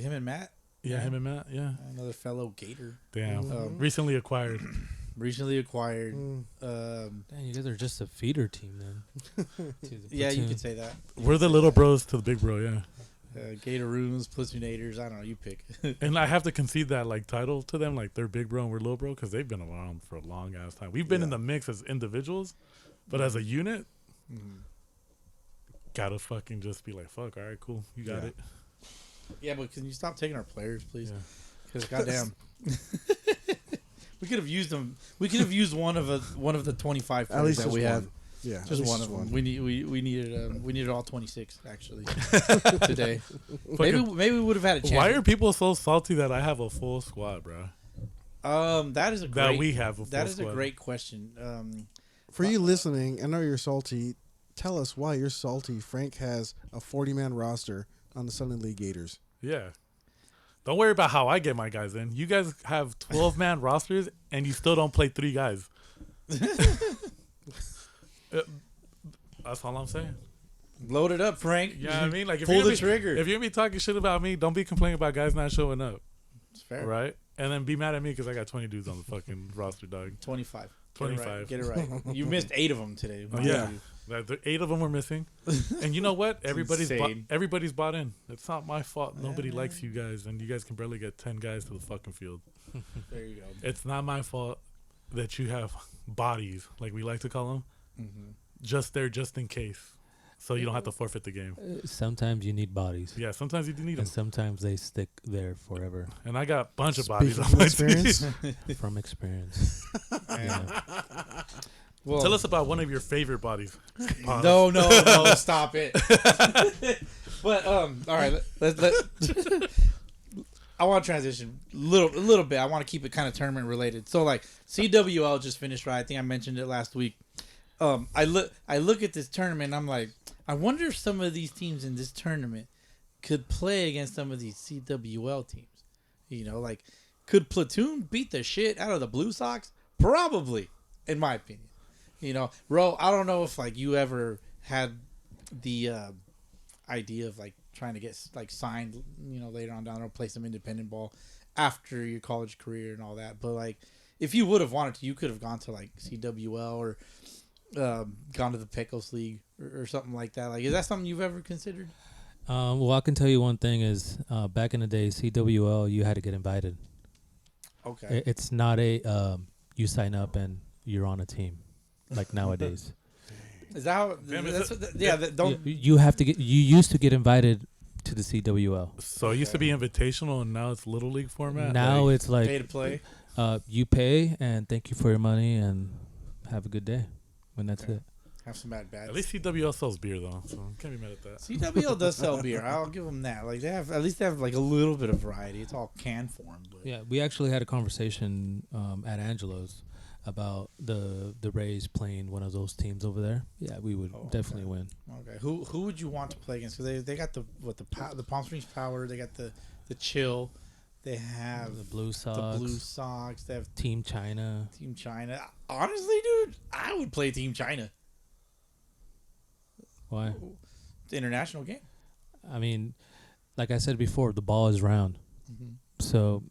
[SPEAKER 2] Him and Matt.
[SPEAKER 5] Yeah, him and Matt. Yeah.
[SPEAKER 2] Another fellow Gator.
[SPEAKER 5] Damn. Recently acquired.
[SPEAKER 2] Recently acquired.
[SPEAKER 4] Damn, you guys are just a feeder team then. to the
[SPEAKER 2] Yeah, you
[SPEAKER 4] Platoon.
[SPEAKER 2] could say that.
[SPEAKER 5] We're the little bros to the big bro, yeah.
[SPEAKER 2] Gatooroons, Platoonators. I don't know. You pick.
[SPEAKER 5] And I have to concede that like title to them, like they're big bro and we're little bro, because they've been around for a long ass time. We've been in the mix as individuals, but as a unit, gotta fucking just be like, fuck, all right, cool, you got it.
[SPEAKER 2] Yeah, but can you stop taking our players, please?
[SPEAKER 5] Yeah.
[SPEAKER 2] Because goddamn, we could have used them. We could have used one of the 25 players
[SPEAKER 3] At least
[SPEAKER 2] that
[SPEAKER 3] just
[SPEAKER 2] we
[SPEAKER 3] one.
[SPEAKER 2] have.
[SPEAKER 3] Yeah. at
[SPEAKER 2] Just
[SPEAKER 3] least
[SPEAKER 2] one
[SPEAKER 3] just
[SPEAKER 2] of them. We needed all 26 actually today.
[SPEAKER 5] Fucking-
[SPEAKER 2] Maybe we would have had a chance.
[SPEAKER 5] Why are people so salty that I have a full squad, bro?
[SPEAKER 2] That is a great.
[SPEAKER 5] That we have a full
[SPEAKER 2] That is
[SPEAKER 5] squad.
[SPEAKER 2] a great question.
[SPEAKER 3] For you listening, I know you're salty. Tell us why you're salty. Frank has a 40-man roster on the Sunday League Gators.
[SPEAKER 5] Yeah. Don't worry about how I get my guys in. You guys have 12-man rosters, and you still don't play 3 guys. That's all I'm saying.
[SPEAKER 2] Load it up, Frank.
[SPEAKER 5] You know what I mean? Like, if
[SPEAKER 2] Pull
[SPEAKER 5] you're
[SPEAKER 2] the
[SPEAKER 5] gonna
[SPEAKER 2] trigger.
[SPEAKER 5] If you're going to be talking shit about me, don't be complaining about guys not showing up.
[SPEAKER 2] It's fair.
[SPEAKER 5] Right? And then be mad at me because I got 20 dudes on the fucking roster, dog. 25.
[SPEAKER 2] Get it right. You missed 8 of them today.
[SPEAKER 5] Oh, yeah. The 8 of them were missing, and you know what?
[SPEAKER 2] insane.
[SPEAKER 5] Everybody's bought in. It's not my fault. Nobody likes you guys, and you guys can barely get 10 guys to the fucking field.
[SPEAKER 2] There you go.
[SPEAKER 5] It's not my fault that you have bodies, like we like to call them, just there just in case, so you don't have to forfeit the game.
[SPEAKER 4] Sometimes you need bodies.
[SPEAKER 5] Yeah, sometimes you do need them,
[SPEAKER 4] And sometimes they stick there forever.
[SPEAKER 5] and I got a bunch of bodies
[SPEAKER 3] Speaking
[SPEAKER 5] on
[SPEAKER 3] from
[SPEAKER 5] my
[SPEAKER 3] experience,
[SPEAKER 5] team.
[SPEAKER 4] From experience. Yeah.
[SPEAKER 2] Well,
[SPEAKER 5] Tell us about one of your favorite bodies. Pause.
[SPEAKER 2] no, stop it. But all right, let I want to transition a little bit. I want to keep it kind of tournament related. So like CWL just finished, right? I think I mentioned it last week. I look at this tournament and I'm like, I wonder if some of these teams in this tournament could play against some of these CWL teams. You know, like could Platoon beat the shit out of the Blue Sox? Probably, in my opinion. You know, Ro, I don't know if like you ever had the idea of like trying to get like signed, you know, later on down the road, play some independent ball after your college career and all that. But like, if you would have wanted to, you could have gone to like CWL or gone to the Pecos League or something like that. Like, is that something you've ever considered?
[SPEAKER 4] Well, I can tell you one thing is back in the day, CWL, you had to get invited.
[SPEAKER 2] Okay.
[SPEAKER 4] It's not a you sign up and you're on a team like nowadays.
[SPEAKER 2] Is that how?
[SPEAKER 5] Damn, is
[SPEAKER 2] That's
[SPEAKER 5] it-
[SPEAKER 2] what the, don't.
[SPEAKER 4] You have to get. You used to get invited to the CWL.
[SPEAKER 5] So it used to be invitational, and now it's little league format.
[SPEAKER 4] Now
[SPEAKER 5] Like,
[SPEAKER 4] it's like
[SPEAKER 2] Pay to play.
[SPEAKER 4] you pay and thank you for your money and have a good day. When that's
[SPEAKER 2] Okay.
[SPEAKER 4] it.
[SPEAKER 2] Have some bad bats.
[SPEAKER 5] at least CWL sells beer though, so can't be mad at that.
[SPEAKER 2] CWL does sell beer. I'll give them that. Like at least they have like a little bit of variety. It's all can form. But
[SPEAKER 4] Yeah, we actually had a conversation at Angelo's about the Rays playing one of those teams over there. Yeah, we would definitely win.
[SPEAKER 2] Okay. Who would you want to play against? Because they got the Palm Springs Power. They got the Chill. They have
[SPEAKER 4] The Blue
[SPEAKER 2] the
[SPEAKER 4] Sox,
[SPEAKER 2] Blue Sox. They have
[SPEAKER 4] Team China.
[SPEAKER 2] Team China. Honestly, dude, I would play Team China.
[SPEAKER 4] Why?
[SPEAKER 2] It's an international game.
[SPEAKER 4] I mean, like I said before, the ball is round,
[SPEAKER 2] Mm-hmm.
[SPEAKER 4] so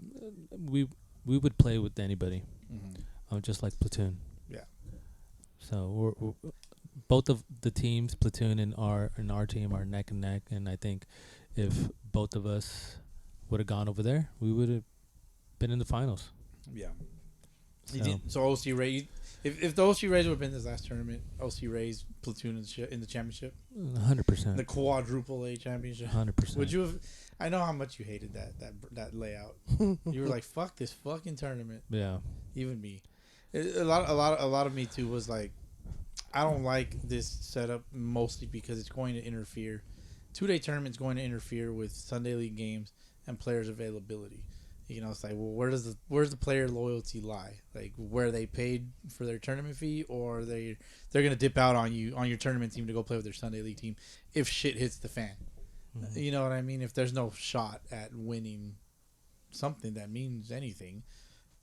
[SPEAKER 4] we would play with anybody,
[SPEAKER 2] Mm-hmm.
[SPEAKER 4] just like Platoon.
[SPEAKER 2] Yeah.
[SPEAKER 4] So we're both of the teams, Platoon and our team, are neck and neck, and I think if both of us would have gone over there, we would have been in the finals.
[SPEAKER 2] Yeah.
[SPEAKER 4] So,
[SPEAKER 2] So OC Rays, if the OC Rays would have been this last tournament, OC Rays Platoon in the championship,
[SPEAKER 4] 100%.
[SPEAKER 2] the quadruple A championship.
[SPEAKER 4] 100%.
[SPEAKER 2] Would you have? I know how much you hated that layout. You were like, "Fuck this fucking tournament."
[SPEAKER 4] Yeah.
[SPEAKER 2] Even me, a lot of me too was like, I don't like this setup mostly because it's going to interfere. 2-day tournament's going to interfere with Sunday league games and players' availability. You know, it's like, well, where's the player loyalty lie? Like, where they paid for their tournament fee, or they're gonna dip out on your tournament team to go play with their Sunday league team if shit hits the fan.
[SPEAKER 4] Mm-hmm.
[SPEAKER 2] You know what I mean? If there's no shot at winning something that means anything,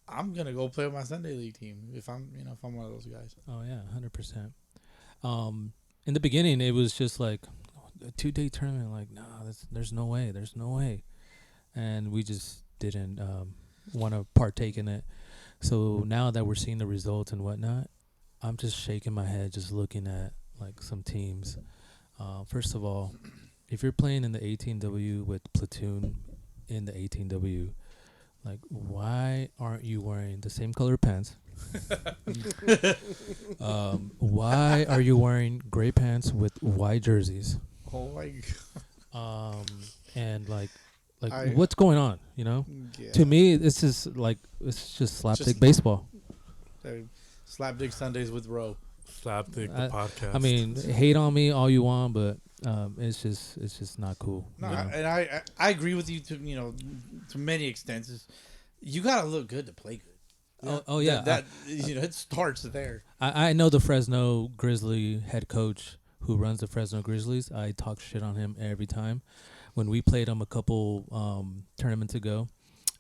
[SPEAKER 2] I'm gonna go play with my Sunday league team if I'm one of those guys.
[SPEAKER 4] Oh yeah, 100%. In the beginning, it was just like a 2-day tournament. Like, no, there's no way, and we just didn't want to partake in it. So now that we're seeing the results and whatnot, I'm just shaking my head, just looking at like some teams. First of all, if you're playing in the 18W with Platoon in the 18W, like, why aren't you wearing the same color pants? Why are you wearing gray pants with white jerseys?
[SPEAKER 2] Oh my god!
[SPEAKER 4] And like what's going on? You know,
[SPEAKER 2] Yeah.
[SPEAKER 4] to me, it's just slapdick
[SPEAKER 2] Just-
[SPEAKER 4] baseball.
[SPEAKER 2] Slapdick Sundays with Ro.
[SPEAKER 5] Slapdick the podcast.
[SPEAKER 4] I mean, hate on me all you want, but it's just not cool.
[SPEAKER 2] No,
[SPEAKER 4] you know?
[SPEAKER 2] and I agree with you to many extents. You gotta look good to play good.
[SPEAKER 4] Oh yeah,
[SPEAKER 2] that it starts there.
[SPEAKER 4] I know the Fresno Grizzly head coach who runs the Fresno Grizzlies. I talk shit on him every time. When we played him a couple tournaments ago,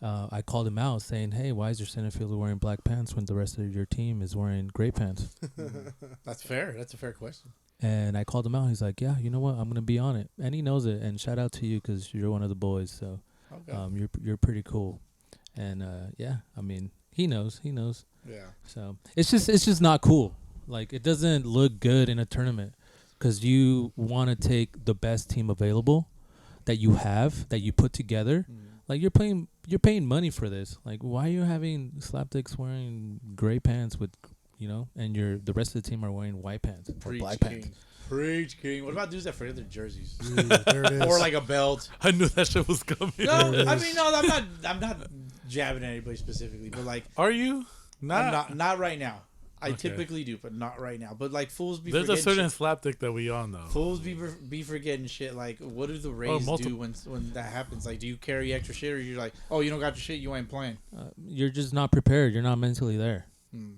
[SPEAKER 4] I called him out saying, "Hey, why is your center fielder wearing black pants when the rest of your team is wearing gray pants?"
[SPEAKER 2] That's fair. That's a fair question.
[SPEAKER 4] And I called him out. He's like, "Yeah, you know what? I'm gonna be on it," and he knows it. And shout out to you because you're one of the boys. So
[SPEAKER 2] Okay.
[SPEAKER 4] you're pretty cool. And yeah, I mean, he knows.
[SPEAKER 2] Yeah.
[SPEAKER 4] So it's just not cool. Like, it doesn't look good in a tournament. because you want to take the best team available that you have, that you put together. Like you're paying money for this. Like, why are you having Slapdicks wearing gray pants with, and the rest of the team are wearing white pants or black pants?
[SPEAKER 2] Preach, King. What about dudes that forget their jerseys?
[SPEAKER 3] There it is.
[SPEAKER 2] Or like a belt?
[SPEAKER 5] I knew that shit was coming.
[SPEAKER 2] No, I mean, no, I'm not jabbing at anybody specifically, but like,
[SPEAKER 5] Are you?
[SPEAKER 2] not right now. I
[SPEAKER 5] Okay.
[SPEAKER 2] typically do, but not right now. But like, fools be
[SPEAKER 5] There's a
[SPEAKER 2] forgetting
[SPEAKER 5] certain
[SPEAKER 2] shit.
[SPEAKER 5] slapdick that we all know.
[SPEAKER 2] Fools be forgetting shit. Like, what do the Rays do
[SPEAKER 5] multiple-
[SPEAKER 2] when that happens? Like, do you carry extra shit, or you're like, oh, you don't got your shit, you ain't playing?
[SPEAKER 4] You're just not prepared. You're not mentally there.
[SPEAKER 2] Hmm.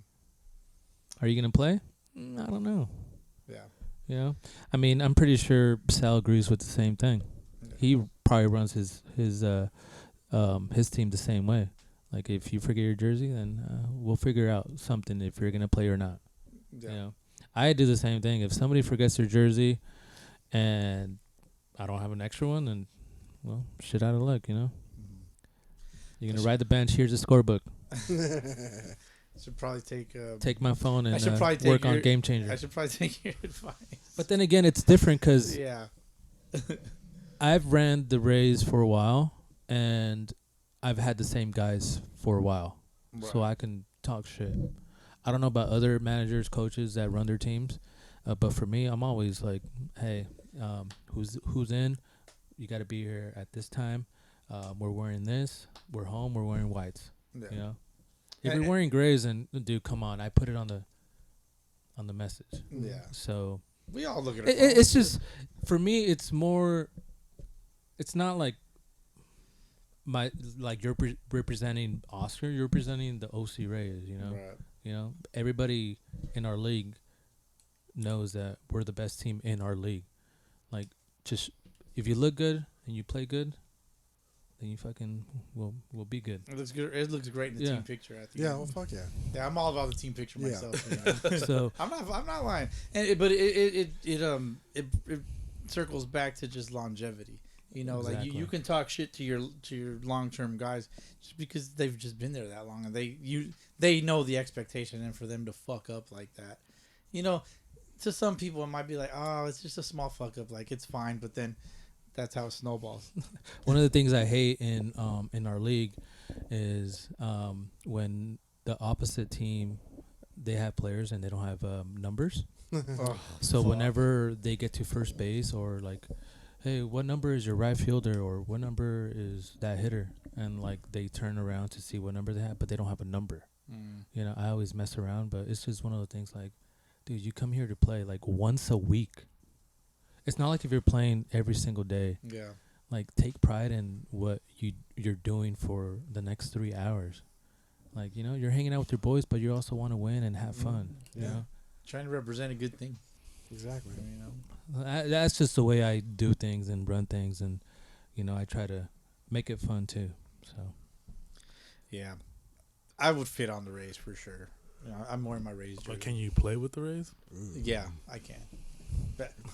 [SPEAKER 4] Are you gonna play? I don't know.
[SPEAKER 2] Yeah.
[SPEAKER 4] I mean, I'm pretty sure Sal agrees with the same thing. He probably runs his team the same way. Like, if you forget your jersey, then we'll figure out something if you're gonna play or not.
[SPEAKER 2] Yeah.
[SPEAKER 4] I do the same thing. If somebody forgets their jersey, and I don't have an extra one, then well, shit out of luck. You're gonna ride the bench. Here's the scorebook.
[SPEAKER 2] Should probably
[SPEAKER 4] Take my phone and
[SPEAKER 2] should probably
[SPEAKER 4] work
[SPEAKER 2] take
[SPEAKER 4] on
[SPEAKER 2] your-
[SPEAKER 4] Game Changer.
[SPEAKER 2] I should probably take your advice.
[SPEAKER 4] But then again, it's different because
[SPEAKER 2] Yeah.
[SPEAKER 4] I've ran the Rays for a while, and I've had the same guys for a while, so I can talk shit. I don't know about other managers, coaches that run their teams, but for me, I'm always like, hey, who's in? You got to be here at this time. We're wearing this. We're home. We're wearing whites.
[SPEAKER 2] Yeah.
[SPEAKER 4] If you're wearing grays, then dude, come on. I put it on the message.
[SPEAKER 2] Yeah.
[SPEAKER 4] So
[SPEAKER 2] We all look at
[SPEAKER 4] it's just, for me, it's more. It's not like you're representing Oscar. You're representing the OC Rays.
[SPEAKER 2] Right.
[SPEAKER 4] Everybody in our league knows that we're the best team in our league. Like, just if you look good and you play good, then you fucking will be good.
[SPEAKER 2] It looks good. It looks great in the
[SPEAKER 4] Yeah.
[SPEAKER 2] team picture. At the
[SPEAKER 3] Yeah,
[SPEAKER 2] end.
[SPEAKER 3] well, fuck yeah.
[SPEAKER 2] Yeah, I'm all about the team picture
[SPEAKER 3] Yeah.
[SPEAKER 2] myself.
[SPEAKER 4] So
[SPEAKER 2] I'm not lying. But it circles back to just longevity. Like
[SPEAKER 4] Exactly.
[SPEAKER 2] you can talk shit to your long term guys just because they've just been there that long, and they know the expectation, and for them to fuck up like that, to some people it might be like, oh, it's just a small fuck up, like it's fine, but then that's how it snowballs.
[SPEAKER 4] one of the things I hate in our league is when the opposite team, they have players and they don't have numbers.
[SPEAKER 2] Oh,
[SPEAKER 4] So
[SPEAKER 2] fuck.
[SPEAKER 4] whenever they get to first base, or like, hey, what number is your right fielder, or what number is that hitter, and like they turn around to see what number they have, but they don't have a number. I always mess around, but it's just one of the things like, dude, you come here to play like once a week. It's not like if you're playing every single day.
[SPEAKER 2] Yeah.
[SPEAKER 4] Like, take pride in what you're doing for the next 3 hours. Like, you're hanging out with your boys, but you also want to win and have fun.
[SPEAKER 3] Yeah.
[SPEAKER 2] Trying to represent a good thing.
[SPEAKER 3] Exactly.
[SPEAKER 4] That's just the way I do things and run things, and I try to make it fun too. So
[SPEAKER 2] Yeah, I would fit on the Rays for sure. I'm wearing my Rays jersey.
[SPEAKER 5] But can you play with the Rays?
[SPEAKER 2] Yeah, I can.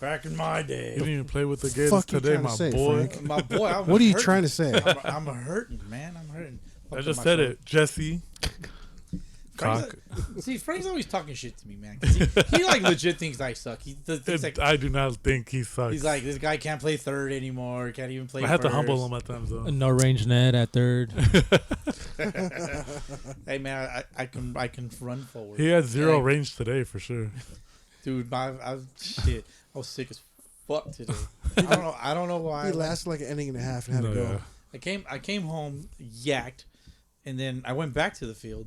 [SPEAKER 2] Back in my day,
[SPEAKER 5] You didn't even play with the Gators
[SPEAKER 3] Fuck you
[SPEAKER 5] today,
[SPEAKER 3] trying to
[SPEAKER 5] my
[SPEAKER 3] say,
[SPEAKER 5] boy.
[SPEAKER 3] Frank?
[SPEAKER 2] my boy.
[SPEAKER 3] What are you trying to say?
[SPEAKER 2] I'm hurting, man. I'm hurting.
[SPEAKER 5] I just said it, Jesse. Cock.
[SPEAKER 2] Frank's always talking shit to me, man. 'Cause he like legit thinks I suck. He thinks like
[SPEAKER 5] I do not think he sucks.
[SPEAKER 2] he's like, this guy can't play third anymore. Can't even play.
[SPEAKER 5] I had to
[SPEAKER 2] first.
[SPEAKER 5] humble him at times though.
[SPEAKER 4] no range net at third.
[SPEAKER 2] Hey man, I can run forward.
[SPEAKER 5] He had zero
[SPEAKER 2] Like,
[SPEAKER 5] range today for sure.
[SPEAKER 2] dude. I was sick as fuck today. I don't know why.
[SPEAKER 3] He lasted like an inning and a half and had to go.
[SPEAKER 2] I came home yacked, and then I went back to the field.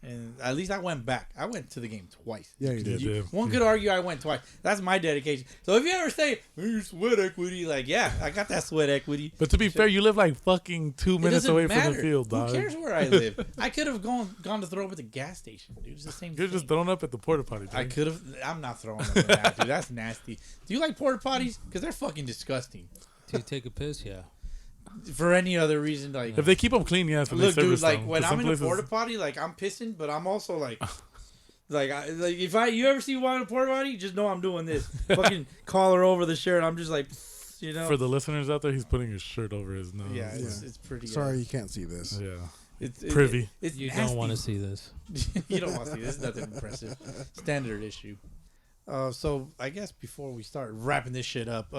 [SPEAKER 2] And at least I went back. I went to the game twice.
[SPEAKER 3] Yeah, you did.
[SPEAKER 2] One could argue I went twice. That's my dedication. So if you ever say, your sweat equity, like, yeah, I got that sweat equity.
[SPEAKER 5] But to be fair, you live like fucking 2
[SPEAKER 2] It
[SPEAKER 5] minutes
[SPEAKER 2] doesn't
[SPEAKER 5] away
[SPEAKER 2] matter.
[SPEAKER 5] from the field, dog.
[SPEAKER 2] Who cares where I live? I could have gone to throw up at the gas station, dude. It's the same
[SPEAKER 5] You're
[SPEAKER 2] thing.
[SPEAKER 5] just thrown up at the porta potty.
[SPEAKER 2] I
[SPEAKER 5] dude.
[SPEAKER 2] could have. I'm not throwing up in that, dude. That's nasty. Do you like porta potties? Because they're fucking disgusting.
[SPEAKER 4] Do you take a piss? Yeah.
[SPEAKER 2] For any other reason, like,
[SPEAKER 5] If they keep them clean, yes.
[SPEAKER 2] look,
[SPEAKER 5] they
[SPEAKER 2] dude,
[SPEAKER 5] service
[SPEAKER 2] like
[SPEAKER 5] them.
[SPEAKER 2] when
[SPEAKER 5] 'Cause
[SPEAKER 2] I'm
[SPEAKER 5] some
[SPEAKER 2] in a
[SPEAKER 5] places-
[SPEAKER 2] porta potty, like I'm pissing, but I'm also like, if you ever see one in a porta potty, just know I'm doing this. Fucking collar over the shirt. I'm just like,
[SPEAKER 5] For the listeners out there, he's putting his shirt over his nose.
[SPEAKER 2] Yeah, it's pretty.
[SPEAKER 3] Sorry, you can't see this.
[SPEAKER 5] Yeah.
[SPEAKER 2] It's
[SPEAKER 5] Privy.
[SPEAKER 2] It's
[SPEAKER 4] You
[SPEAKER 2] nasty.
[SPEAKER 4] don't want to see this.
[SPEAKER 2] You don't want to see this. Nothing impressive. Standard issue. So I guess before we start wrapping this shit up,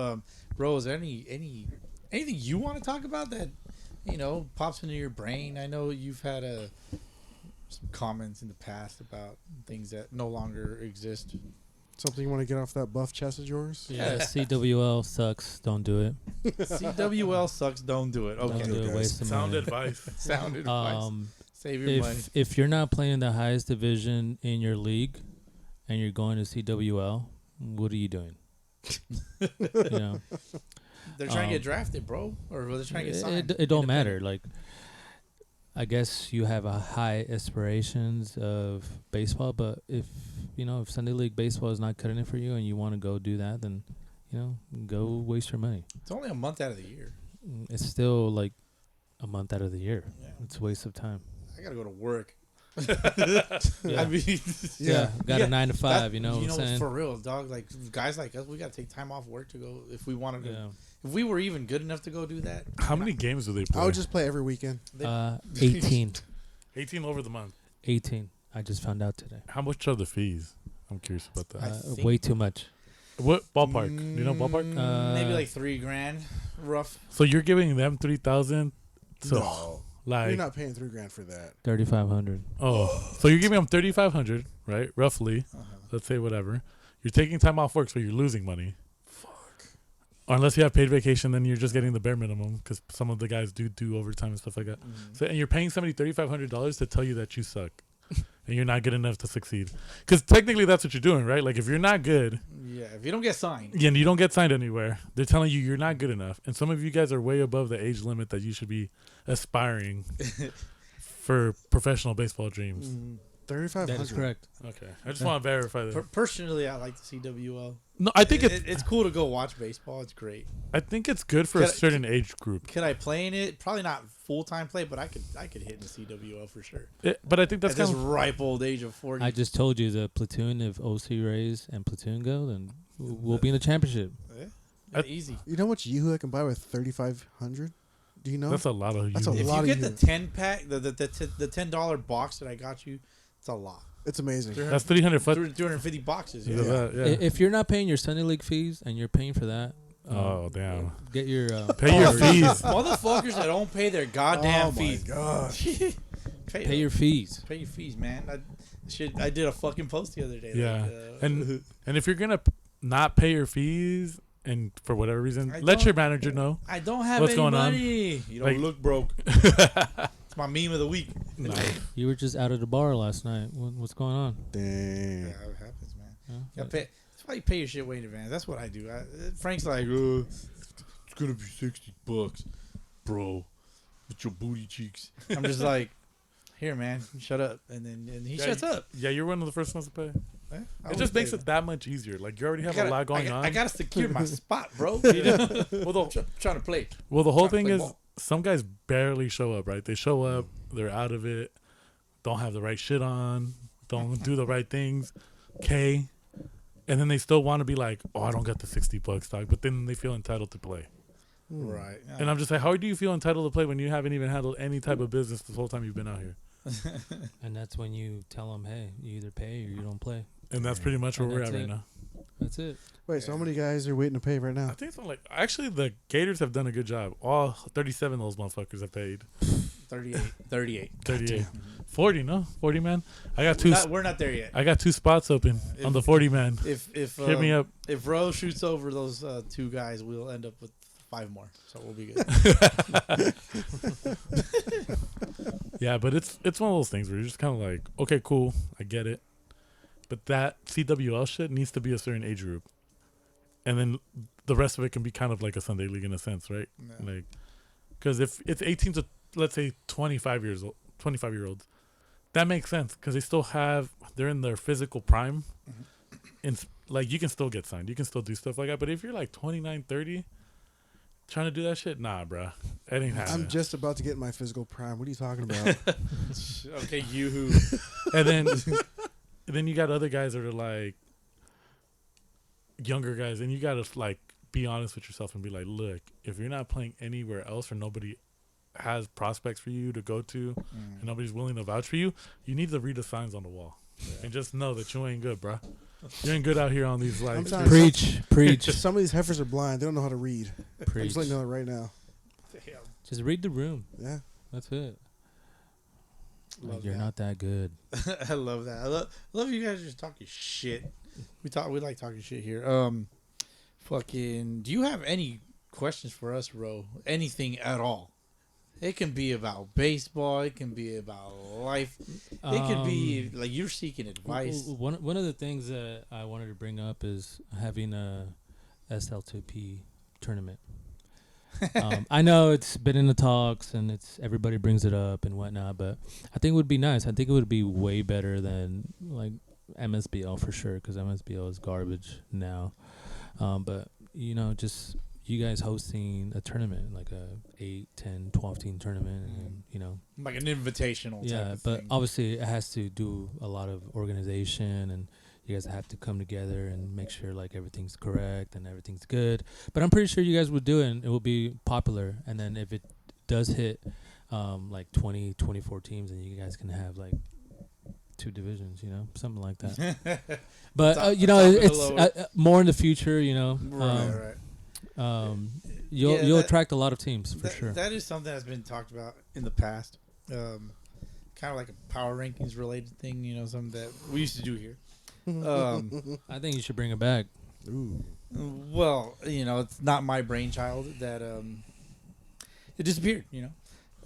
[SPEAKER 2] Rose, anything you want to talk about that pops into your brain? I know you've had some comments in the past about things that no longer exist.
[SPEAKER 3] Something you want to get off that buff chest of yours?
[SPEAKER 4] Yeah, CWL sucks. Don't do it.
[SPEAKER 2] CWL sucks. Don't do it. Okay.
[SPEAKER 4] Don't do it. Waste of
[SPEAKER 5] Sound
[SPEAKER 4] money.
[SPEAKER 5] advice.
[SPEAKER 2] Sound advice. Save your money.
[SPEAKER 4] If you're not playing the highest division in your league and you're going to CWL, what are you doing?
[SPEAKER 2] They're trying to get drafted, bro, or they're trying to get signed.
[SPEAKER 4] It don't matter. Like, I guess you have a high aspirations of baseball, but if Sunday League baseball is not cutting it for you and you want to go do that, then go waste your money.
[SPEAKER 2] It's only a month out of the year.
[SPEAKER 4] It's still like a month out of the year.
[SPEAKER 2] Yeah.
[SPEAKER 4] It's a waste of time.
[SPEAKER 2] I gotta go to work.
[SPEAKER 4] Yeah.
[SPEAKER 2] I mean,
[SPEAKER 4] Got a 9 to 5. You know what I'm saying?
[SPEAKER 2] For real, dog. Like guys like us, we gotta take time off work to go if we wanted to.
[SPEAKER 4] Yeah.
[SPEAKER 2] If we were even good enough to go do that.
[SPEAKER 5] How many games do they play?
[SPEAKER 3] I would just play every weekend.
[SPEAKER 4] 18.
[SPEAKER 5] 18 over the month.
[SPEAKER 4] 18. I just found out today.
[SPEAKER 5] How much are the fees? I'm curious about that.
[SPEAKER 2] I think-
[SPEAKER 4] Way too much.
[SPEAKER 5] What ballpark? Do you know ballpark?
[SPEAKER 2] Maybe like $3,000, rough.
[SPEAKER 5] So you're giving them 3,000. So
[SPEAKER 3] No.
[SPEAKER 5] like,
[SPEAKER 3] You're not paying $3,000 for that.
[SPEAKER 4] 3,500.
[SPEAKER 5] so you're giving them 3,500, right? Roughly, let's say whatever. You're taking time off work, so you're losing money. Or unless you have paid vacation, then you're just getting the bare minimum because some of the guys do overtime and stuff like that. So, and you're paying somebody $3,500 to tell you that you suck and you're not good enough to succeed. Because technically that's what you're doing, right? Like if you're not good,
[SPEAKER 2] Yeah, if you don't get signed.
[SPEAKER 5] and you don't get signed anywhere, they're telling you you're not good enough. And some of you guys are way above the age limit that you should be aspiring for professional baseball dreams.
[SPEAKER 3] $3,500.
[SPEAKER 4] That is correct.
[SPEAKER 5] Okay. I just want to verify that.
[SPEAKER 2] Personally, I like the CWL.
[SPEAKER 5] No, I think
[SPEAKER 2] It's cool to go watch baseball. It's great.
[SPEAKER 5] I think it's good for a certain age group.
[SPEAKER 2] Could I play in it? Probably not full time play, but I could hit in the CWL for sure.
[SPEAKER 5] But I think that's
[SPEAKER 2] At this
[SPEAKER 5] kind of
[SPEAKER 2] ripe old age of 40.
[SPEAKER 4] I just told you the platoon, if OC Rays and platoon go, then we'll be in the championship.
[SPEAKER 2] Easy.
[SPEAKER 3] You know how much Yahoo I can buy with $3,500? Do you know?
[SPEAKER 5] that's a lot of
[SPEAKER 3] That's a
[SPEAKER 5] you.
[SPEAKER 2] If
[SPEAKER 3] lot
[SPEAKER 2] you
[SPEAKER 3] of
[SPEAKER 2] get the 10-pack, the $10 box that I got you, it's a lot.
[SPEAKER 3] It's amazing.
[SPEAKER 5] That's 300 foot.
[SPEAKER 2] 250 boxes.
[SPEAKER 5] Yeah.
[SPEAKER 2] Yeah.
[SPEAKER 5] Yeah.
[SPEAKER 4] If you're not paying your Sunday League fees and you're paying for that,
[SPEAKER 5] Oh damn!
[SPEAKER 4] get your
[SPEAKER 5] Pay your fees.
[SPEAKER 2] Motherfuckers that don't pay their goddamn
[SPEAKER 3] Oh my
[SPEAKER 2] fees.
[SPEAKER 3] gosh.
[SPEAKER 4] pay your fees.
[SPEAKER 2] Pay your fees, man. I did a fucking post the other day.
[SPEAKER 5] Yeah,
[SPEAKER 2] Like,
[SPEAKER 5] and if you're gonna not pay your fees and for whatever reason,
[SPEAKER 2] I
[SPEAKER 5] let
[SPEAKER 2] don't-
[SPEAKER 5] your manager know.
[SPEAKER 2] I don't have
[SPEAKER 5] What's
[SPEAKER 2] any
[SPEAKER 5] going on?
[SPEAKER 2] money. You don't
[SPEAKER 5] Like-
[SPEAKER 2] look broke. It's my meme of the week.
[SPEAKER 5] Nice.
[SPEAKER 4] You were just out at the bar last night. What's going on?
[SPEAKER 3] Dang.
[SPEAKER 2] Yeah, it happens, man.
[SPEAKER 4] Yeah.
[SPEAKER 2] You gotta pay. That's why you pay your shit way in advance. That's what I do. Frank's like, it's gonna be $60, bro, with your booty cheeks. I'm just like, here, man, shut up, and he shuts up.
[SPEAKER 5] Yeah, you're one of the first ones to pay.
[SPEAKER 2] Eh? I
[SPEAKER 5] It
[SPEAKER 2] always
[SPEAKER 5] just makes
[SPEAKER 2] pay,
[SPEAKER 5] it that much easier. Like you already have
[SPEAKER 2] man.
[SPEAKER 5] a lot going on.
[SPEAKER 2] I gotta secure my spot, bro. You know?
[SPEAKER 5] well,
[SPEAKER 2] Trying to play.
[SPEAKER 5] the whole
[SPEAKER 2] trying to
[SPEAKER 5] thing
[SPEAKER 2] play
[SPEAKER 5] is
[SPEAKER 2] ball.
[SPEAKER 5] some guys barely show up. Right? They show up, they're out of it, don't have the right shit on, don't do the right things. Okay. And then they still want to be like, oh, I don't got the $60, dog. But then they feel entitled to play.
[SPEAKER 2] Right.
[SPEAKER 5] And I'm just like, how do you feel entitled to play when you haven't even handled any type of business this whole time you've been out here?
[SPEAKER 4] And that's when you tell them, hey, you either pay or you don't play.
[SPEAKER 5] And that's pretty much where
[SPEAKER 4] And
[SPEAKER 5] we're at
[SPEAKER 4] that's
[SPEAKER 5] right
[SPEAKER 4] it.
[SPEAKER 5] now.
[SPEAKER 4] That's it.
[SPEAKER 3] Wait, so how many guys are waiting to pay right now?
[SPEAKER 5] I think it's like, actually, the Gators have done a good job. All 37 of those motherfuckers have paid.
[SPEAKER 2] 38.
[SPEAKER 5] 38. 40, no? 40 man? I got two.
[SPEAKER 2] We're not there yet.
[SPEAKER 5] I got 2 spots open on the 40 man.
[SPEAKER 2] If
[SPEAKER 5] Hit me up.
[SPEAKER 2] If Rose shoots over those 2 guys, we'll end up with 5 more. So we'll be good.
[SPEAKER 5] Yeah, but it's one of those things where you're just kind of like, okay, cool, I get it. But that CWL shit needs to be a certain age group. And then the rest of it can be kind of like a Sunday league in a sense, right?
[SPEAKER 2] Yeah.
[SPEAKER 5] Like, because if it's 18 to, let's say, 25-year-olds, that makes sense because they're in their physical prime. And like, you can still get signed. You can still do stuff like that. But if you're like 29, 30, trying to do that shit, nah, bruh. That ain't happening.
[SPEAKER 3] I'm just about to get in my physical prime. What are you talking about?
[SPEAKER 2] Okay, you who?
[SPEAKER 5] And then you got other guys that are like younger guys, and you gotta like be honest with yourself and be like, look, if you're not playing anywhere else or nobody has prospects for you to go to and nobody's willing to vouch for you, you need to read the signs on the wall and just know that you ain't good, bruh. You ain't good out here on these
[SPEAKER 3] I'm
[SPEAKER 5] like.
[SPEAKER 3] telling you,
[SPEAKER 4] Preach.
[SPEAKER 3] some of these heifers are blind. They don't know how to read. I'm
[SPEAKER 4] Preach.
[SPEAKER 3] just letting you know that right now.
[SPEAKER 4] Just read the room.
[SPEAKER 3] Yeah.
[SPEAKER 4] That's it. Like,
[SPEAKER 2] Love
[SPEAKER 4] you're
[SPEAKER 2] that.
[SPEAKER 4] not that good.
[SPEAKER 2] I love that. I love you guys just talking shit. We like talking shit here. Fucking. Do you have any questions for us, Ro? Anything at all? It can be about baseball. It can be about life. It could be like you're seeking advice.
[SPEAKER 4] One of the things that I wanted to bring up is having a SL2P tournament. I know it's been in the talks and it's everybody brings it up and whatnot, but I think it would be nice. I think it would be way better than like MSBL for sure, because MSBL is garbage now. But just you guys hosting a tournament, like a 8, 10, 12 team tournament, and
[SPEAKER 2] Like an invitational type
[SPEAKER 4] yeah,
[SPEAKER 2] of
[SPEAKER 4] but
[SPEAKER 2] thing.
[SPEAKER 4] obviously it has to do a lot of organization, and you guys have to come together and make sure like everything's correct and everything's good. But I'm pretty sure you guys would do it and it will be popular. And then if it does hit like 20, 24 teams, then you guys can have like 2 divisions, something like that. But
[SPEAKER 2] Top-
[SPEAKER 4] it's
[SPEAKER 2] top and the lower.
[SPEAKER 4] more in the future,
[SPEAKER 2] Right.
[SPEAKER 4] You'll
[SPEAKER 2] that-
[SPEAKER 4] attract a lot of teams for
[SPEAKER 2] That-
[SPEAKER 4] sure.
[SPEAKER 2] That is something that's been talked about in the past. Kind of like a power rankings related thing, something that we used to do here.
[SPEAKER 4] I think you should bring it back.
[SPEAKER 3] Ooh.
[SPEAKER 2] Well, it's not my brainchild that it disappeared.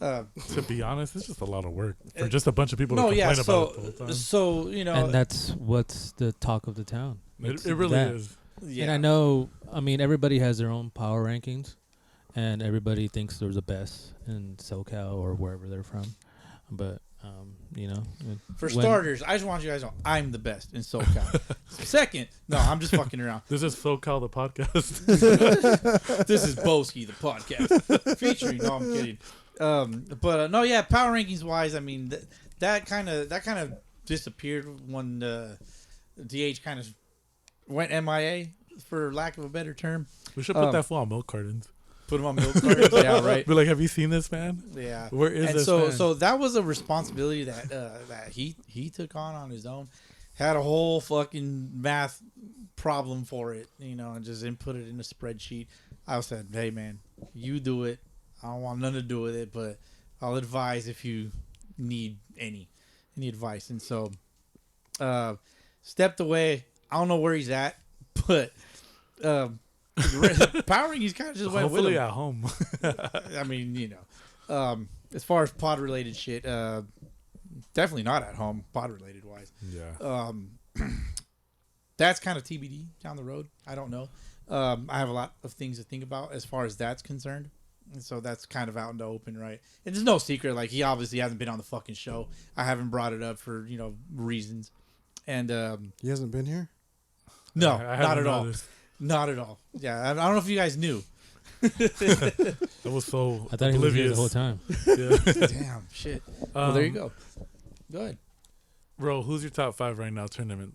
[SPEAKER 5] To be honest, it's just a lot of work for just a bunch of people
[SPEAKER 2] No,
[SPEAKER 5] to
[SPEAKER 2] yeah.
[SPEAKER 5] complain about it the whole time.
[SPEAKER 2] So
[SPEAKER 4] And that's what's the talk of the town.
[SPEAKER 5] It
[SPEAKER 4] It's
[SPEAKER 5] really
[SPEAKER 4] that.
[SPEAKER 5] is.
[SPEAKER 2] yeah.
[SPEAKER 4] And I know, everybody has their own power rankings, and everybody thinks they're the best in SoCal or wherever they're from. But,
[SPEAKER 2] For
[SPEAKER 4] when-
[SPEAKER 2] starters, I just want you guys to know I'm the best in SoCal. Second, no, I'm just fucking around.
[SPEAKER 5] This is SoCal the podcast.
[SPEAKER 2] This is Boski, the podcast, featuring. No, I'm kidding. But no, yeah, power rankings wise, I mean that kind of disappeared when DH kind of went MIA, for lack of a better term.
[SPEAKER 5] We should put that fool on milk cartons.
[SPEAKER 2] Put him on milk cartons. Yeah, right.
[SPEAKER 5] Be like, have you seen this man?
[SPEAKER 2] Yeah.
[SPEAKER 5] Where is
[SPEAKER 2] And
[SPEAKER 5] this
[SPEAKER 2] so
[SPEAKER 5] man?
[SPEAKER 2] so that was a responsibility that he took on his own. Had a whole fucking math problem for it, and just input it in a spreadsheet. I said, hey man, you do it. I don't want nothing to do with it, but I'll advise if you need any advice. And so stepped away. I don't know where he's at, but powering he's kind of just went with
[SPEAKER 5] Hopefully
[SPEAKER 2] him.
[SPEAKER 5] at home.
[SPEAKER 2] I mean, as far as pod related shit, definitely not at home, pod related wise.
[SPEAKER 5] Yeah.
[SPEAKER 2] That's kind of TBD down the road. I don't know. I have a lot of things to think about as far as that's concerned. And so that's kind of out in the open, right? And there's no secret. Like, he obviously hasn't been on the fucking show. I haven't brought it up for, reasons. And
[SPEAKER 3] He hasn't been here?
[SPEAKER 2] no,
[SPEAKER 5] I
[SPEAKER 2] not
[SPEAKER 5] haven't
[SPEAKER 2] at all.
[SPEAKER 5] noticed.
[SPEAKER 2] Not at all. Yeah, I don't know if you guys knew.
[SPEAKER 5] I was so
[SPEAKER 4] I thought he was here
[SPEAKER 5] oblivious.
[SPEAKER 4] the whole time.
[SPEAKER 5] Yeah.
[SPEAKER 2] Damn, shit. Well, there you go. Go ahead.
[SPEAKER 5] Bro, who's your top 5 right now, tournament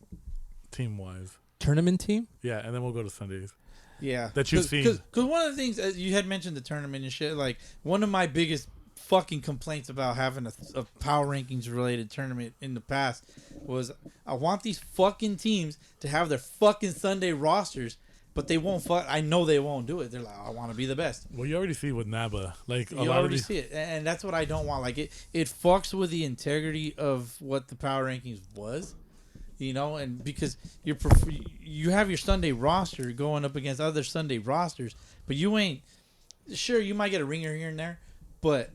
[SPEAKER 5] team wise?
[SPEAKER 4] Tournament team?
[SPEAKER 5] Yeah, and then we'll go to Sundays.
[SPEAKER 2] Yeah.
[SPEAKER 5] That you've seen.
[SPEAKER 2] Because one of the things, you had mentioned the tournament and shit, like, one of my biggest fucking complaints about having a power rankings related tournament in the past was I want these fucking teams to have their fucking Sunday rosters, but they won't I know they won't do it. They're like, I want to be the best.
[SPEAKER 5] Well, you already see with NABA. Like, a
[SPEAKER 2] You
[SPEAKER 5] lot of
[SPEAKER 2] already
[SPEAKER 5] these.
[SPEAKER 2] see it, and that's what I don't want. Like, it fucks with the integrity of what the power rankings was, and because you have your Sunday roster going up against other Sunday rosters, but you ain't sure you might get a ringer here and there, but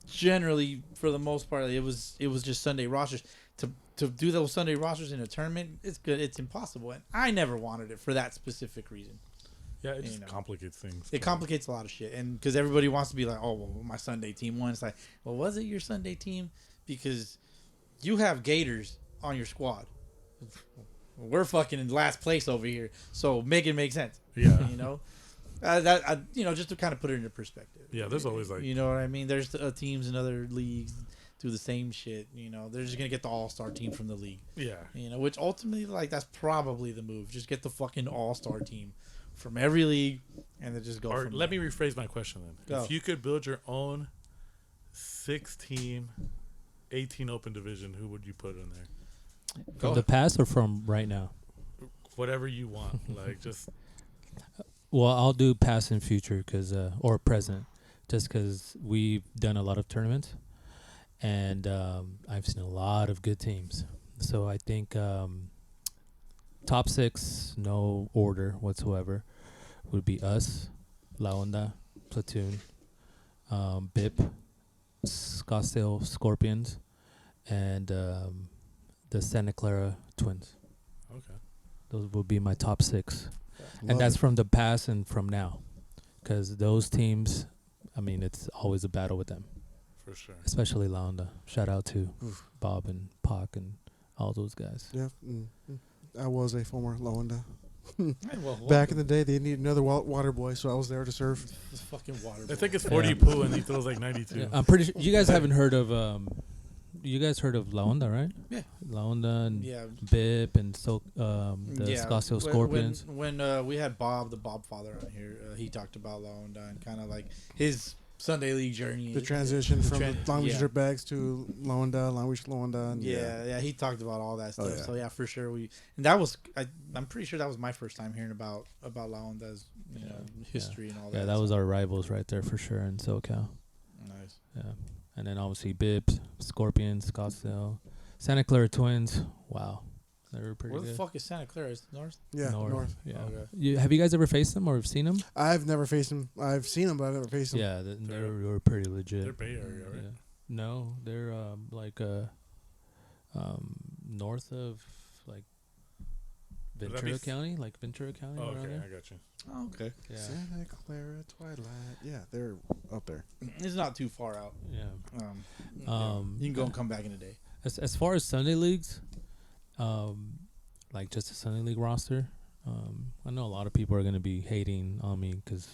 [SPEAKER 2] generally for the most part it was just Sunday rosters. To do those Sunday rosters in a tournament, it's impossible, and I never wanted it for that specific reason.
[SPEAKER 5] Yeah, it just
[SPEAKER 2] You know.
[SPEAKER 5] complicates things.
[SPEAKER 2] It complicates a lot of shit, and because everybody wants to be like, oh, well, my Sunday team won. It's like, well, was it your Sunday team? Because you have Gators on your squad. We're fucking in last place over here, so make it make sense.
[SPEAKER 5] Yeah.
[SPEAKER 2] Just to kind of put it into perspective.
[SPEAKER 5] Yeah, there's always like.
[SPEAKER 2] You know what I mean? There's teams in other leagues do the same shit. They're just gonna get the all-star team from the league.
[SPEAKER 5] Yeah.
[SPEAKER 2] Which ultimately, like, that's probably the move. Just get the fucking all-star team from every league, and then just go.
[SPEAKER 5] Or
[SPEAKER 2] from
[SPEAKER 5] let
[SPEAKER 2] there.
[SPEAKER 5] me rephrase my question then.
[SPEAKER 2] Go.
[SPEAKER 5] If you could build your own 6-team, 18 open division, who would you put in there?
[SPEAKER 4] From the past or from right now?
[SPEAKER 5] Whatever you want. Like, just
[SPEAKER 4] Well, I'll do past and future or present, just because we've done a lot of tournaments, and I've seen a lot of good teams. So I think top 6, no order whatsoever, would be us, La Onda, Platoon, BIP, Scottsdale Scorpions, and the Santa Clara Twins.
[SPEAKER 5] okay.
[SPEAKER 4] Those would be my top 6.
[SPEAKER 3] Love
[SPEAKER 4] And that's
[SPEAKER 3] it.
[SPEAKER 4] from the past and from now. Because those teams, I mean, it's always a battle with them,
[SPEAKER 5] For sure.
[SPEAKER 4] especially La Onda. Shout out to
[SPEAKER 3] Oof.
[SPEAKER 4] Bob and Pac and all those guys.
[SPEAKER 3] Yeah. I was a former Loanda.
[SPEAKER 2] Well,
[SPEAKER 3] Back in the day, they needed another water boy, so I was there to serve.
[SPEAKER 2] this fucking water.
[SPEAKER 5] I think it's
[SPEAKER 4] Yeah.
[SPEAKER 5] 40 poo and he throws like 92.
[SPEAKER 4] Yeah, I'm pretty sure you guys haven't heard of you guys heard of La Onda, right?
[SPEAKER 2] Yeah.
[SPEAKER 4] La Onda and
[SPEAKER 2] Yeah.
[SPEAKER 4] BIP and the Scottsdale Scorpions.
[SPEAKER 2] When we had Bob, the Bob father on here, he talked about La Onda and kind of like his Sunday League journey.
[SPEAKER 3] The transition from Long Beach
[SPEAKER 2] yeah.
[SPEAKER 3] Dirtbags to Loanda, Long Beach Loanda. And
[SPEAKER 2] Yeah, he talked about all that stuff.
[SPEAKER 3] yeah.
[SPEAKER 2] So yeah, for sure and that was I'm pretty sure that was my first time hearing about La Onda's history and all that.
[SPEAKER 4] Yeah, that was our rivals right there for sure in SoCal.
[SPEAKER 2] nice.
[SPEAKER 4] Yeah. And then obviously Bibbs, Scorpions, Scottsdale, Santa Clara Twins. Wow. They were pretty
[SPEAKER 2] Where the
[SPEAKER 4] good.
[SPEAKER 2] fuck is Santa Clara? Is it north?
[SPEAKER 3] Yeah, north.
[SPEAKER 4] Yeah.
[SPEAKER 2] Okay.
[SPEAKER 4] Have you guys ever faced them or seen them?
[SPEAKER 3] I've never faced him. I've seen him, but I've never faced him.
[SPEAKER 4] Yeah, they were pretty legit.
[SPEAKER 5] They're Bay Area, right?
[SPEAKER 4] Yeah. No, they're north of like
[SPEAKER 5] Would that
[SPEAKER 4] Ventura
[SPEAKER 5] be
[SPEAKER 4] County, Ventura County.
[SPEAKER 5] Oh,
[SPEAKER 4] around
[SPEAKER 5] okay,
[SPEAKER 4] there.
[SPEAKER 5] I got you.
[SPEAKER 2] Oh, okay.
[SPEAKER 4] Yeah,
[SPEAKER 3] Santa Clara Twilight. Yeah, they're up there.
[SPEAKER 2] It's not too far out.
[SPEAKER 4] yeah.
[SPEAKER 2] You can go and come back in a day.
[SPEAKER 4] As far as Sunday leagues, like just a Sunday league roster, I know a lot of people are gonna be hating on me because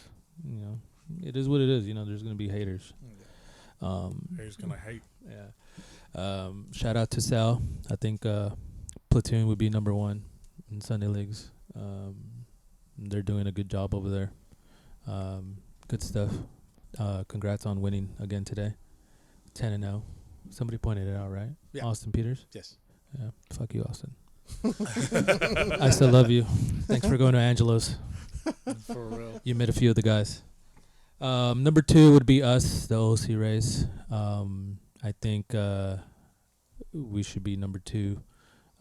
[SPEAKER 4] it is what it is. There's gonna be haters.
[SPEAKER 5] He's gonna hate.
[SPEAKER 4] Yeah. Shout out to Sal. I think Platoon would be number 1 in Sunday leagues. They're doing a good job over there. Good stuff. Congrats on winning again today. 10-0. Somebody pointed it out, right?
[SPEAKER 2] Yeah.
[SPEAKER 4] Austin Peters.
[SPEAKER 2] Yes.
[SPEAKER 4] Yeah. Fuck you, Austin. I still love you. Thanks for going to Angelo's.
[SPEAKER 2] For real.
[SPEAKER 4] You met a few of the guys. Number 2 would be us, the OC race. I think we should be number 2.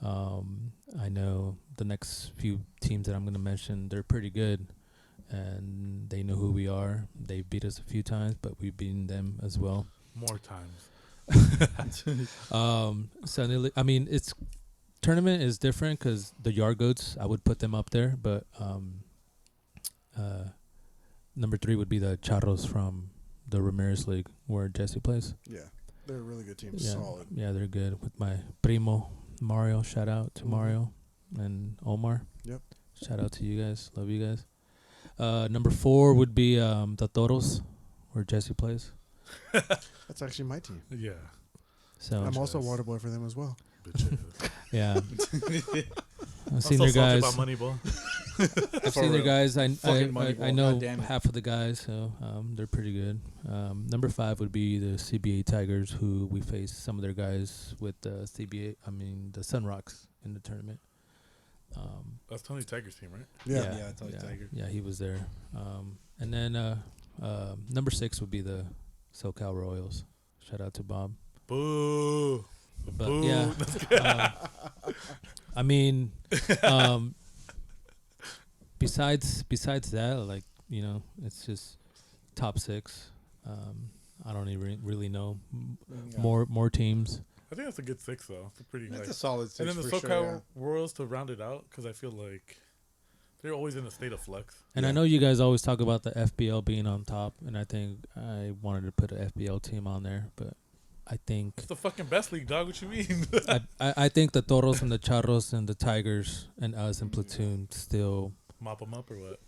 [SPEAKER 4] I know the next few teams that I'm going to mention, they're pretty good, and they know who we are. They beat us a few times, but we've beaten them as well.
[SPEAKER 5] More times.
[SPEAKER 4] It's tournament is different because the Yard Goats, I would put them up there, but number 3 would be the Charros from the Ramirez League where Jesse plays.
[SPEAKER 3] Yeah, they're a really good team.
[SPEAKER 4] Yeah,
[SPEAKER 3] Solid.
[SPEAKER 4] yeah, they're good. With my primo Mario, shout out to Mario and Omar.
[SPEAKER 3] Yep.
[SPEAKER 4] Shout out to you guys. Love you guys. Number 4 would be the Toros, where Jesse plays.
[SPEAKER 3] That's actually my team.
[SPEAKER 5] Yeah.
[SPEAKER 4] So
[SPEAKER 3] I'm also a water boy for them as well.
[SPEAKER 5] Bitches.
[SPEAKER 4] yeah, I've
[SPEAKER 5] I'm
[SPEAKER 4] seen
[SPEAKER 5] so
[SPEAKER 4] their
[SPEAKER 5] salty
[SPEAKER 4] guys.
[SPEAKER 5] about Moneyball.
[SPEAKER 4] I've seen their
[SPEAKER 2] real.
[SPEAKER 4] guys. I
[SPEAKER 2] Fucking Moneyball,
[SPEAKER 4] I know
[SPEAKER 2] goddamn it.
[SPEAKER 4] half of the guys, so they're pretty good. Number 5 would be the CBA Tigers, who we faced some of their guys with the the Sun Rocks in the tournament.
[SPEAKER 5] That's Tony Tiger's team, right?
[SPEAKER 3] Yeah.
[SPEAKER 2] Yeah, Tony Tiger.
[SPEAKER 4] Yeah, he was there. And then number 6 would be the SoCal Royals. Shout out to Bob.
[SPEAKER 5] Boo.
[SPEAKER 4] But
[SPEAKER 5] Boo.
[SPEAKER 4] yeah, besides that, it's just top 6. I don't even really know more teams.
[SPEAKER 5] I think that's a good 6 though. It's a pretty
[SPEAKER 2] That's
[SPEAKER 5] like,
[SPEAKER 2] a solid 6
[SPEAKER 5] and then the
[SPEAKER 2] for
[SPEAKER 5] SoCal
[SPEAKER 2] sure.
[SPEAKER 5] Royals to round it out because I feel like they're always in a state of flux.
[SPEAKER 4] And I know you guys always talk about the FBL being on top, and I think I wanted to put an FBL team on there, but I think
[SPEAKER 5] It's the fucking best league, dog. What you mean?
[SPEAKER 4] I think the Toros and the Charros and the Tigers and us and Platoon still
[SPEAKER 5] Mop them up or what?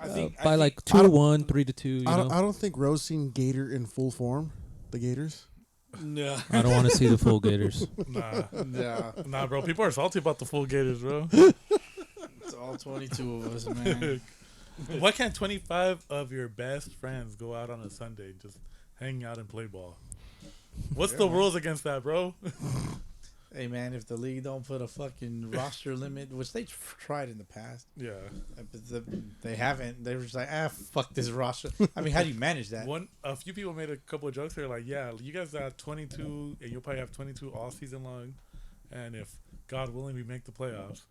[SPEAKER 2] I think
[SPEAKER 4] by like
[SPEAKER 3] I don't-
[SPEAKER 4] 2-1, 3-2.
[SPEAKER 3] I don't think Rose seen Gator in full form. The Gators.
[SPEAKER 2] No.
[SPEAKER 4] I don't want to see the full Gators.
[SPEAKER 5] Nah, bro. People are salty about the full Gators, bro.
[SPEAKER 2] It's all 22 of us, man.
[SPEAKER 5] Why can't 25 of your best friends go out on a Sunday and just hang out and play ball? What's the rules against that, bro?
[SPEAKER 2] Hey man, if the league don't put a fucking roster limit, which they tried in the past,
[SPEAKER 5] Yeah.
[SPEAKER 2] but they haven't. They were just like, fuck this roster. I mean, how do you manage that?
[SPEAKER 5] A few people made a couple of jokes. They're like, yeah, you guys have 22, and you'll probably have 22 all season long. And if God willing we make the playoffs,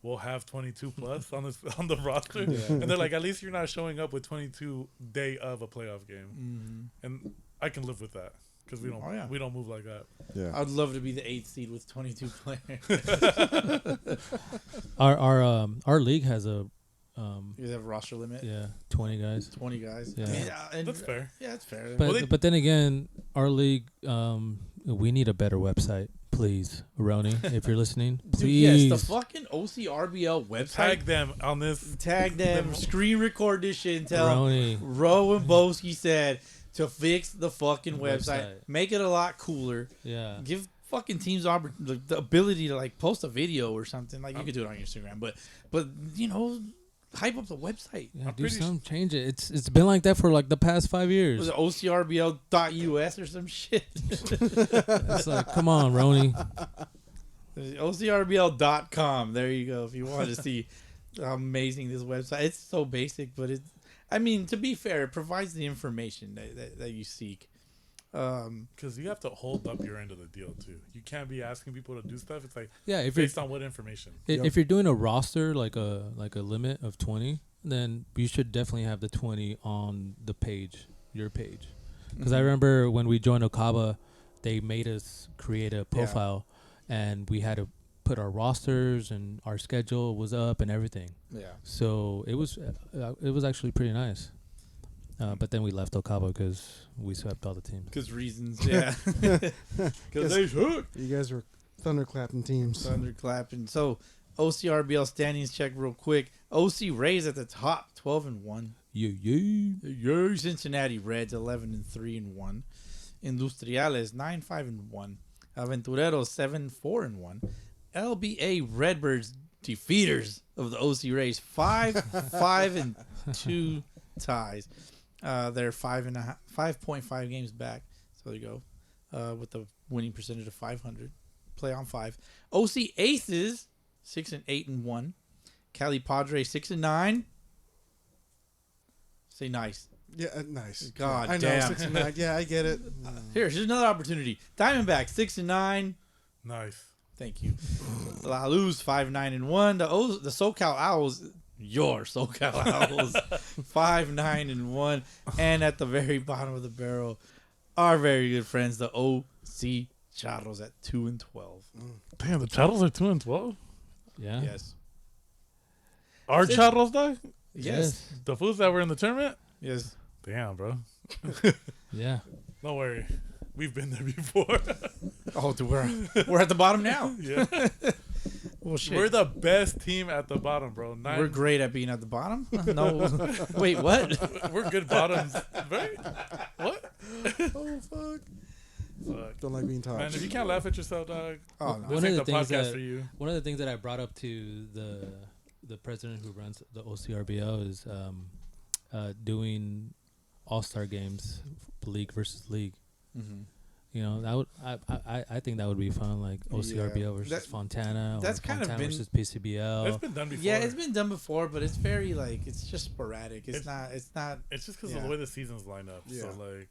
[SPEAKER 5] we'll have 22 plus on the roster. And they're like, at least you're not showing up with 22 day of a playoff game. And I can live with that because we don't move like that.
[SPEAKER 3] Yeah.
[SPEAKER 2] I'd love to be the 8th seed with 22 players.
[SPEAKER 4] Our league has a
[SPEAKER 2] You have a roster limit.
[SPEAKER 4] 20 guys.
[SPEAKER 2] 20 guys.
[SPEAKER 4] Yeah.
[SPEAKER 2] I mean, and
[SPEAKER 5] That's fair.
[SPEAKER 2] Yeah, that's fair.
[SPEAKER 4] But then again, our league we need a better website, please, Roni, if you're listening,
[SPEAKER 2] Dude,
[SPEAKER 4] please.
[SPEAKER 2] yes, the fucking OCRBL website.
[SPEAKER 5] Tag them on this.
[SPEAKER 2] Tag them. Screen record this shit and tell
[SPEAKER 4] Roni.
[SPEAKER 2] Ro and Boski said to fix the fucking website. Make it a lot cooler.
[SPEAKER 4] Yeah.
[SPEAKER 2] Give fucking teams the ability to like post a video or something. Like you could do it on Instagram, but you know, hype up the website.
[SPEAKER 4] Yeah, do something, change it. It's been like that for like the past 5 years.
[SPEAKER 2] Was it OCRBL.us or some shit?
[SPEAKER 4] It's like, come on, Roni.
[SPEAKER 2] OCRBL.com. There you go. If you want to see how amazing this website, it's so basic, but I mean, to be fair, it provides the information that you seek.
[SPEAKER 5] Because you have to hold up your end of the deal too. You can't be asking people to do stuff. It's like
[SPEAKER 4] Yeah,
[SPEAKER 5] based on what information.
[SPEAKER 4] If you're doing a roster like a limit of 20, then you should definitely have the 20 on the page, your page. Because I remember when we joined Okaba, they made us create a profile, and we had to put our rosters and our schedule was up and everything.
[SPEAKER 2] Yeah.
[SPEAKER 4] So it was actually pretty nice. But then we left Okaba because we swept all the teams.
[SPEAKER 2] Because reasons, yeah. Because they should.
[SPEAKER 3] You guys were thunderclapping teams.
[SPEAKER 2] Thunderclapping. So, OCRBL standings check real quick. OC Rays at the top, 12-1.
[SPEAKER 4] Yeah.
[SPEAKER 2] Cincinnati Reds, 11-3-1. Industriales, 9-5-1. Aventureros, 7-4-1. LBA Redbirds, defeaters of the OC Rays, 5-5-2 ties. They're 5.5 games back. So there you go. With the winning percentage of 500. Play on 5. OC Aces, 6-8-1. Cali Padres, 6-9. Say nice.
[SPEAKER 3] Yeah, nice.
[SPEAKER 2] God
[SPEAKER 3] I
[SPEAKER 2] damn.
[SPEAKER 3] know, 6 and 9. Yeah, I get it.
[SPEAKER 2] Here's another opportunity. Diamondbacks, 6-9.
[SPEAKER 5] Nice.
[SPEAKER 2] Thank you. La Luz, 5-9-1. The SoCal Owls, your SoCal Owls, 5-9-1. And at the very bottom of the barrel, our very good friends, the OC Charros at 2-12.
[SPEAKER 5] Damn, the Charros are 2-12.
[SPEAKER 4] Yeah.
[SPEAKER 2] Yes.
[SPEAKER 5] Our Charros though?
[SPEAKER 2] Yes.
[SPEAKER 5] The fools that were in the tournament?
[SPEAKER 2] Yes.
[SPEAKER 5] Damn, bro.
[SPEAKER 4] Yeah.
[SPEAKER 5] Don't worry. We've been there before.
[SPEAKER 2] Oh, dude, we're at the bottom now.
[SPEAKER 5] Yeah.
[SPEAKER 2] Well, shit.
[SPEAKER 5] We're the best team at the bottom, bro.
[SPEAKER 2] We're great at being at the bottom? No. Wait, what?
[SPEAKER 5] We're good bottoms. Right? What?
[SPEAKER 3] Oh, fuck.
[SPEAKER 5] Fuck.
[SPEAKER 3] Don't like being topped.
[SPEAKER 5] Man, if you can't laugh at yourself, dog,
[SPEAKER 2] Oh, no.
[SPEAKER 5] this ain't the podcast for you.
[SPEAKER 4] One of the things that I brought up to the president who runs the OCRBO is doing all-star games, league versus league.
[SPEAKER 2] Mm-hmm.
[SPEAKER 4] You know, that would I think that would be fun, like OCRBO versus Fontana,
[SPEAKER 2] that's
[SPEAKER 4] or
[SPEAKER 2] kind of
[SPEAKER 4] Fontana
[SPEAKER 2] been-
[SPEAKER 4] versus PCBL.
[SPEAKER 5] It's been done before.
[SPEAKER 2] Yeah, it's been done before, but it's very it's just sporadic. It's not.
[SPEAKER 5] It's just because
[SPEAKER 2] Yeah.
[SPEAKER 5] of the way the seasons line up.
[SPEAKER 3] Yeah.
[SPEAKER 5] So, like,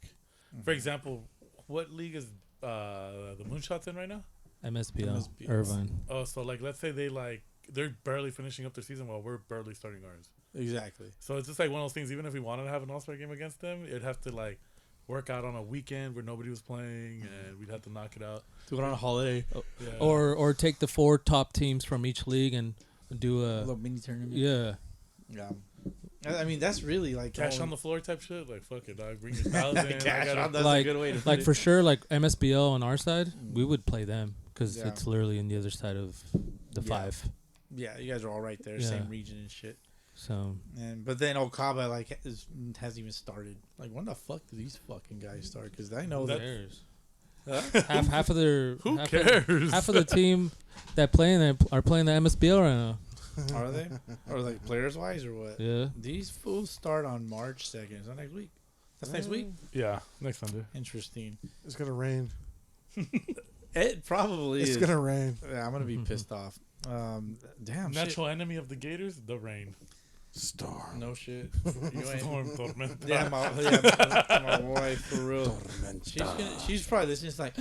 [SPEAKER 5] for example, what league is the Moonshots in right now?
[SPEAKER 4] MSBL,
[SPEAKER 2] MSBL.
[SPEAKER 4] Irvine.
[SPEAKER 5] Oh, so like, let's say they're barely finishing up their season while we're barely starting ours.
[SPEAKER 2] Exactly.
[SPEAKER 5] So it's just like one of those things. Even if we wanted to have an all-star game against them, it'd have to like work out on a weekend where nobody was playing, and we'd have to knock it out.
[SPEAKER 2] Do it on a holiday.
[SPEAKER 5] Yeah.
[SPEAKER 4] Or take the 4 top teams from each league and do
[SPEAKER 2] A
[SPEAKER 4] a
[SPEAKER 2] little mini tournament.
[SPEAKER 4] yeah.
[SPEAKER 2] Yeah. I mean, that's really like
[SPEAKER 5] cash on the floor type shit. Like, fuck it, dog. Bring your $1,000. I
[SPEAKER 2] cash
[SPEAKER 5] gotta-
[SPEAKER 2] on. That's
[SPEAKER 4] Like-
[SPEAKER 2] a good way to put
[SPEAKER 4] Like
[SPEAKER 2] it.
[SPEAKER 4] for sure, like MSBL on our side, we would play them because
[SPEAKER 2] Yeah.
[SPEAKER 4] it's literally on the other side of the
[SPEAKER 2] Yeah.
[SPEAKER 4] 5.
[SPEAKER 2] Yeah, you guys are all right there,
[SPEAKER 4] Yeah.
[SPEAKER 2] same region and shit.
[SPEAKER 4] So
[SPEAKER 2] But then Okaba hasn't even started. Like, when the fuck do these fucking guys start? Because I know that.
[SPEAKER 4] cares?
[SPEAKER 2] Huh?
[SPEAKER 4] half of their
[SPEAKER 5] Who
[SPEAKER 4] half
[SPEAKER 5] cares?
[SPEAKER 4] half of the team that are playing the MSBL right now.
[SPEAKER 2] Are they? Or like players wise or what?
[SPEAKER 4] Yeah.
[SPEAKER 2] These fools start on March 2nd. Is that next week? That's next week?
[SPEAKER 5] Yeah, next Sunday.
[SPEAKER 2] Interesting.
[SPEAKER 3] It's going to rain.
[SPEAKER 2] It probably
[SPEAKER 3] It's
[SPEAKER 2] is.
[SPEAKER 3] gonna rain.
[SPEAKER 2] Yeah, I'm gonna be pissed off. Damn.
[SPEAKER 5] Natural enemy of the Gators, the rain.
[SPEAKER 3] Storm.
[SPEAKER 2] Shit. No shit. You ain't.
[SPEAKER 5] Storm tormenta.
[SPEAKER 2] Yeah, my wife for real. She's probably listening. It's like,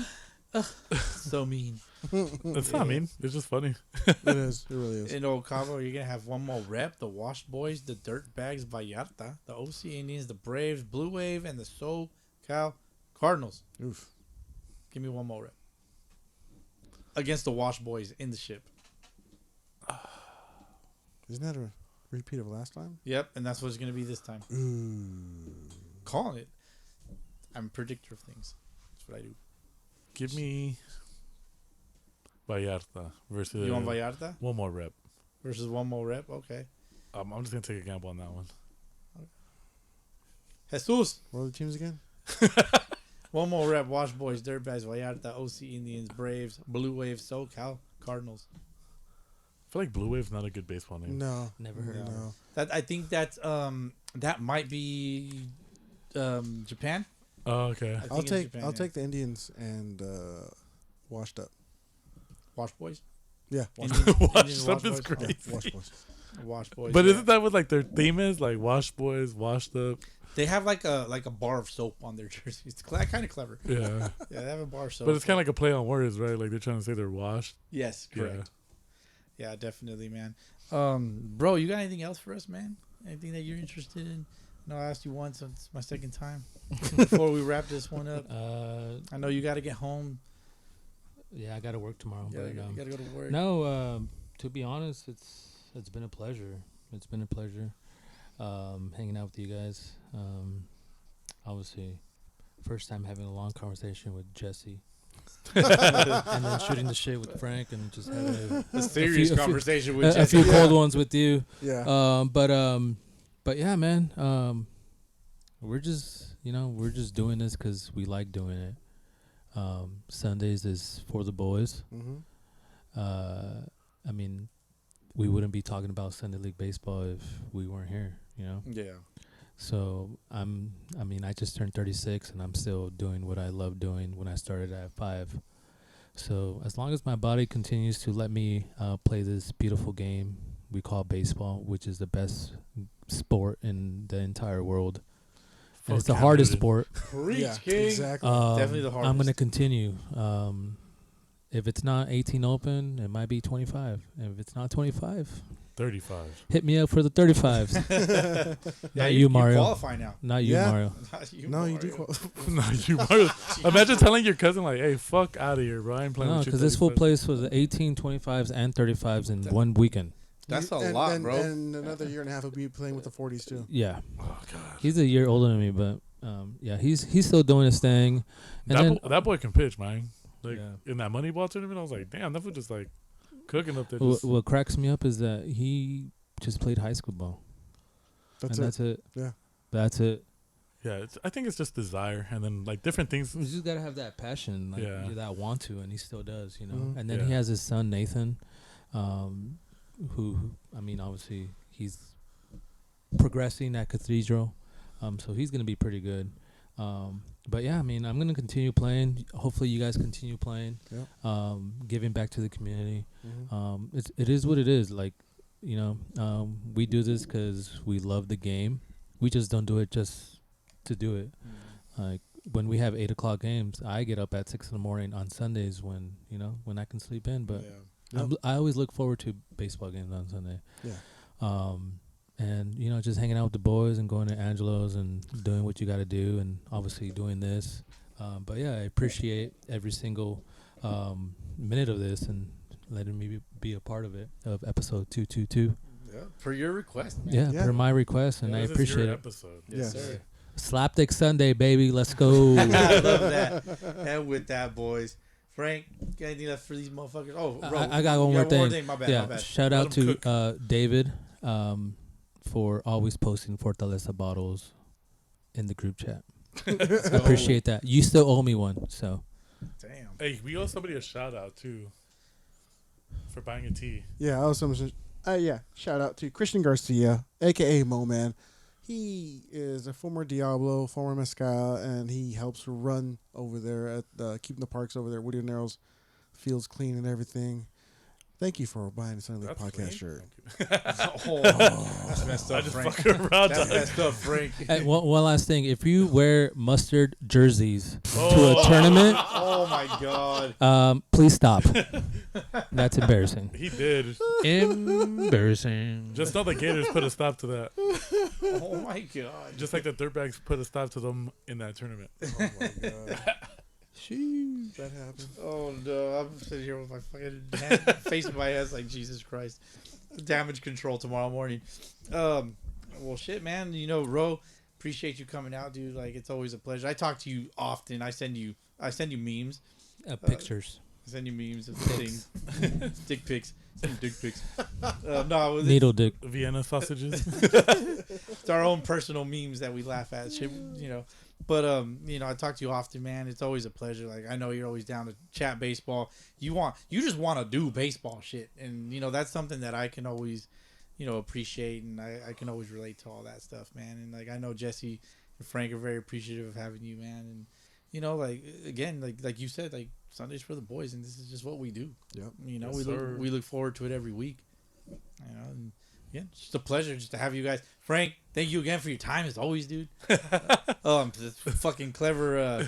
[SPEAKER 2] so mean.
[SPEAKER 5] It's not mean. It's just funny.
[SPEAKER 3] It is. It really is.
[SPEAKER 2] In Old Cabo, you're gonna have one more rep: the Wash Boys, the Dirt Bags, Vallarta, the OC Indians, the Braves, Blue Wave, and the SoCal Cardinals.
[SPEAKER 3] Oof.
[SPEAKER 2] Give me one more rep against the Wash Boys in the ship.
[SPEAKER 3] Isn't that a repeat of last time?
[SPEAKER 2] Yep, and that's what it's gonna be this time. Calling it. I'm a predictor of things. That's what I do.
[SPEAKER 5] Give me Vallarta versus.
[SPEAKER 2] You want Vallarta
[SPEAKER 5] One more rep.
[SPEAKER 2] versus one more rep? Okay.
[SPEAKER 5] I'm just gonna take a gamble on that one.
[SPEAKER 2] Jesus.
[SPEAKER 3] What are the teams again?
[SPEAKER 2] One more rep. Wash Boys, Dirtbags, Vallarta, OC Indians, Braves, Blue Wave, SoCal Cardinals.
[SPEAKER 5] I feel like Blue Wave's not a good baseball name.
[SPEAKER 3] No.
[SPEAKER 4] Never heard of it.
[SPEAKER 3] No.
[SPEAKER 2] That I think that's that might be Japan.
[SPEAKER 5] Oh, okay.
[SPEAKER 2] I think
[SPEAKER 3] I'll
[SPEAKER 2] it's
[SPEAKER 3] take
[SPEAKER 2] Japan,
[SPEAKER 3] I'll
[SPEAKER 2] yeah.
[SPEAKER 3] take the Indians and washed up.
[SPEAKER 2] Wash Boys.
[SPEAKER 3] Yeah.
[SPEAKER 2] Indians-
[SPEAKER 5] Wash
[SPEAKER 2] Indians
[SPEAKER 5] up
[SPEAKER 2] Wash
[SPEAKER 5] is
[SPEAKER 2] Boys?
[SPEAKER 5] crazy.
[SPEAKER 3] Wash boys.
[SPEAKER 2] Wash Boys.
[SPEAKER 5] But
[SPEAKER 2] yeah.
[SPEAKER 5] isn't that what like their theme is? Like Wash Boys, Washed Up.
[SPEAKER 2] They have like a bar of soap on their jerseys. It's kind of clever.
[SPEAKER 5] Yeah.
[SPEAKER 2] Yeah, they have a bar of soap.
[SPEAKER 5] But it's kind of like a play on words, right? Like they're trying to say they're washed.
[SPEAKER 2] yes,
[SPEAKER 5] Yeah.
[SPEAKER 2] correct. Yeah, definitely, man. Bro, you got anything else for us, man? Anything that you're interested in? No, I asked you once. So it's my second time. Before we wrap this one up, I know you got to get home.
[SPEAKER 4] Yeah, I got to work tomorrow.
[SPEAKER 2] You
[SPEAKER 4] but,
[SPEAKER 2] got to go to work.
[SPEAKER 4] no, to be honest, it's been a pleasure. It's been a pleasure hanging out with you guys. Obviously, first time having a long conversation with Jesse. And then shooting the shit with Frank and just having
[SPEAKER 2] a serious
[SPEAKER 4] a few-
[SPEAKER 2] conversation with
[SPEAKER 4] a
[SPEAKER 2] Jesse.
[SPEAKER 4] few cold ones with you.
[SPEAKER 3] Yeah.
[SPEAKER 4] But yeah, man. We're just doing this because we like doing it. Sundays is for the boys.
[SPEAKER 3] Mm-hmm.
[SPEAKER 4] I mean, we wouldn't be talking about Sunday League baseball if we weren't here, you know?
[SPEAKER 2] Yeah.
[SPEAKER 4] So I just turned 36 and I'm still doing what I loved doing when I started at 5. So as long as my body continues to let me play this beautiful game we call baseball, which is the best sport in the entire world. And it's the
[SPEAKER 5] Fuck
[SPEAKER 4] hardest
[SPEAKER 5] yeah,
[SPEAKER 4] sport.
[SPEAKER 2] Preach,
[SPEAKER 3] Yeah.
[SPEAKER 2] King.
[SPEAKER 3] Exactly.
[SPEAKER 2] Definitely the
[SPEAKER 4] I'm
[SPEAKER 2] hardest.
[SPEAKER 4] going to continue. If it's not 18 open, it might be 25. If it's not 25,
[SPEAKER 5] 35.
[SPEAKER 4] hit me up for the 35s.
[SPEAKER 2] Yeah,
[SPEAKER 4] Not you, Mario.
[SPEAKER 2] qualify now.
[SPEAKER 4] Not you,
[SPEAKER 3] Yeah.
[SPEAKER 4] Mario.
[SPEAKER 2] Not you,
[SPEAKER 3] No, you
[SPEAKER 2] Mario.
[SPEAKER 3] do.
[SPEAKER 5] No, you Mario. Imagine telling your cousin like, "Hey, fuck out of here, bro. I ain't playing
[SPEAKER 4] No,
[SPEAKER 5] with you."
[SPEAKER 4] because this fool
[SPEAKER 5] 35.
[SPEAKER 4] plays for the 18, 25s, and 35s in one weekend.
[SPEAKER 2] That's a
[SPEAKER 3] and,
[SPEAKER 2] lot,
[SPEAKER 3] and,
[SPEAKER 2] bro.
[SPEAKER 3] And another year and a half, he'll be playing with the 40s too.
[SPEAKER 4] Yeah.
[SPEAKER 5] Oh god.
[SPEAKER 4] He's a year older than me, but yeah, he's still doing his thing. And then,
[SPEAKER 5] That boy can pitch, man. Like
[SPEAKER 4] Yeah.
[SPEAKER 5] in that Moneyball tournament, I was like, damn, that fool just like cooking up there.
[SPEAKER 4] what,
[SPEAKER 5] Just,
[SPEAKER 4] what cracks me up is that he just played high school ball.
[SPEAKER 3] That's
[SPEAKER 4] and
[SPEAKER 3] it.
[SPEAKER 4] that's it.
[SPEAKER 3] Yeah.
[SPEAKER 4] That's it.
[SPEAKER 5] yeah, I think it's just desire, and then like different things.
[SPEAKER 4] You just gotta have that passion, like
[SPEAKER 5] Yeah.
[SPEAKER 4] that want to, and he still does, you know.
[SPEAKER 3] Mhm.
[SPEAKER 4] And then
[SPEAKER 5] Yeah.
[SPEAKER 4] he has his son Nathan, who I mean, obviously he's progressing at Cathedral, so he's gonna be pretty good. But yeah, I mean, I'm gonna continue playing. Hopefully, you guys continue playing, giving back to the community.
[SPEAKER 3] Mm-hmm.
[SPEAKER 4] It is what it is. Like, you know, we do this because we love the game. We just don't do it just to do it. Like when we have 8:00 games, I get up at 6 a.m. on Sundays when I can sleep in. But
[SPEAKER 3] Yep.
[SPEAKER 4] I always look forward to baseball games on Sunday.
[SPEAKER 3] Yeah.
[SPEAKER 4] And just hanging out with the boys and going to Angelo's and doing what you got to do, and obviously doing this. But yeah, I appreciate every single minute of this and letting me be a part of it, of episode 222.
[SPEAKER 2] Yeah, per your request, man.
[SPEAKER 4] Yeah,
[SPEAKER 3] Yeah.
[SPEAKER 4] per my request, and I
[SPEAKER 5] This is
[SPEAKER 4] appreciate
[SPEAKER 5] your
[SPEAKER 4] it.
[SPEAKER 5] episode.
[SPEAKER 2] Yes,
[SPEAKER 3] Yes.
[SPEAKER 2] sir.
[SPEAKER 4] Slapdick Sunday, baby. Let's go.
[SPEAKER 2] I love that. And with that, boys. Frank, got anything left for these motherfuckers? Oh, bro,
[SPEAKER 4] I got one
[SPEAKER 2] you
[SPEAKER 4] more thing.
[SPEAKER 2] My bad,
[SPEAKER 4] yeah,
[SPEAKER 2] my bad.
[SPEAKER 4] shout
[SPEAKER 5] Let
[SPEAKER 4] out
[SPEAKER 5] 'em
[SPEAKER 4] to
[SPEAKER 5] cook.
[SPEAKER 4] David for always posting Fortaleza bottles in the group chat. Appreciate that. You still owe me one, so
[SPEAKER 2] Damn.
[SPEAKER 5] Hey, we owe somebody a shout out too for buying a tea.
[SPEAKER 3] Yeah, I was shout out to Christian Garcia, aka Mo Man. He is a former Diablo, former Mezcal, and he helps run over there at keeping the parks over there at Woody and Narrows. Feels clean and everything. Thank you for buying a Sunday League
[SPEAKER 5] That's
[SPEAKER 3] podcast
[SPEAKER 5] clean.
[SPEAKER 3] shirt.
[SPEAKER 2] That's messed
[SPEAKER 5] I
[SPEAKER 2] up,
[SPEAKER 5] just
[SPEAKER 2] Frank.
[SPEAKER 5] fucking around.
[SPEAKER 2] That's messed up, Frank.
[SPEAKER 4] Hey, one last thing. If you wear mustard jerseys to
[SPEAKER 5] Oh.
[SPEAKER 4] a tournament,
[SPEAKER 2] Oh my god.
[SPEAKER 4] please stop. That's embarrassing.
[SPEAKER 5] He did.
[SPEAKER 4] Embarrassing.
[SPEAKER 5] Just know the Gators put a stop to that.
[SPEAKER 2] Oh my god.
[SPEAKER 5] Just like the Dirtbags put a stop to them in that tournament.
[SPEAKER 3] Oh my god. That happened.
[SPEAKER 2] Oh no, I'm sitting here with my fucking face in my ass like Jesus Christ. Damage control tomorrow morning. Well, shit, man. You know, Ro, appreciate you coming out, dude. Like, it's always a pleasure. I talk to you often. I send you memes.
[SPEAKER 4] Pictures.
[SPEAKER 2] I send you memes of things. Dick pics. Send you dick pics. No,
[SPEAKER 4] Needle dick.
[SPEAKER 5] Vienna sausages.
[SPEAKER 2] it's our own personal memes that we laugh at. Shit, you know. But you know, I talk to you often, man. It's always a pleasure. Like, I know you're always down to chat baseball. You just want to do baseball shit, and you know that's something that I can always, you know, appreciate, and I can always relate to all that stuff, man. And like, I know Jesse and Frank are very appreciative of having you, man. And you know, like, again, like you said, like, Sunday's for the boys, and this is just what we do.
[SPEAKER 3] Yep.
[SPEAKER 2] You know,
[SPEAKER 5] Yes,
[SPEAKER 2] we look forward to it every week. You know, and yeah, it's just a pleasure just to have you guys. Frank, thank you again for your time as always, dude. I'm just fucking clever.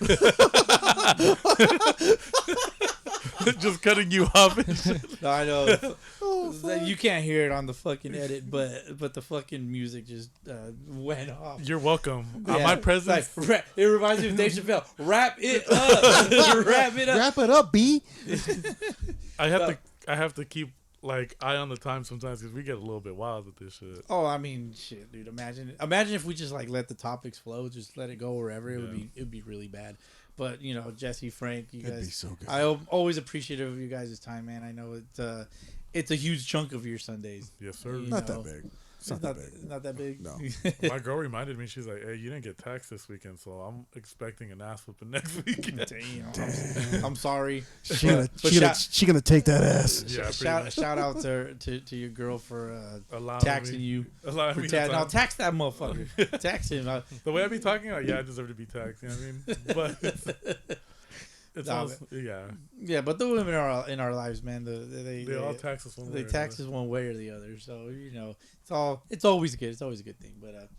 [SPEAKER 5] Just cutting you off.
[SPEAKER 2] No, I know you can't hear it on the fucking edit, but the fucking music just went off.
[SPEAKER 5] You're welcome.
[SPEAKER 2] Yeah,
[SPEAKER 5] My presence.
[SPEAKER 2] like, it reminds me of Dave Chappelle. Wrap it up. Wrap it up.
[SPEAKER 3] Wrap it up, B.
[SPEAKER 5] I have to keep like eye on the time sometimes because we get a little bit wild with this shit.
[SPEAKER 2] Oh, I mean, shit, dude. Imagine if we just like let the topics flow, just let it go wherever. It would be really bad. But you know, Jesse, Frank, you
[SPEAKER 3] That'd
[SPEAKER 2] guys,
[SPEAKER 3] be so good.
[SPEAKER 2] I'm always appreciative of you guys' time, man. I know it's a huge chunk of your Sundays.
[SPEAKER 5] Yes, sir.
[SPEAKER 2] You
[SPEAKER 3] Not
[SPEAKER 2] know,
[SPEAKER 3] that big. It's
[SPEAKER 2] It's
[SPEAKER 3] not that big.
[SPEAKER 2] not that big.
[SPEAKER 3] No.
[SPEAKER 5] My girl reminded me. She's like, "Hey, you didn't get taxed this weekend, so I'm expecting an ass whooping next weekend."
[SPEAKER 2] Damn. I'm sorry.
[SPEAKER 3] She gonna
[SPEAKER 2] But
[SPEAKER 3] she gonna take that ass.
[SPEAKER 5] Yeah, pretty
[SPEAKER 2] shout
[SPEAKER 5] much.
[SPEAKER 2] out to your girl for
[SPEAKER 5] Allowing
[SPEAKER 2] taxing
[SPEAKER 5] me-
[SPEAKER 2] you.
[SPEAKER 5] allowing
[SPEAKER 2] For
[SPEAKER 5] me to
[SPEAKER 2] no,
[SPEAKER 5] talk.
[SPEAKER 2] tax that motherfucker. Tax him.
[SPEAKER 5] The way I be talking, like, yeah, I deserve to be taxed. You know what I mean? But it's
[SPEAKER 2] Nah,
[SPEAKER 5] also, yeah,
[SPEAKER 2] Yeah, but the women are in our lives, man. They
[SPEAKER 5] all tax us one way.
[SPEAKER 2] they
[SPEAKER 5] or
[SPEAKER 2] tax us
[SPEAKER 5] another.
[SPEAKER 2] one way or the other. So you know, it's always good. It's always a good thing. But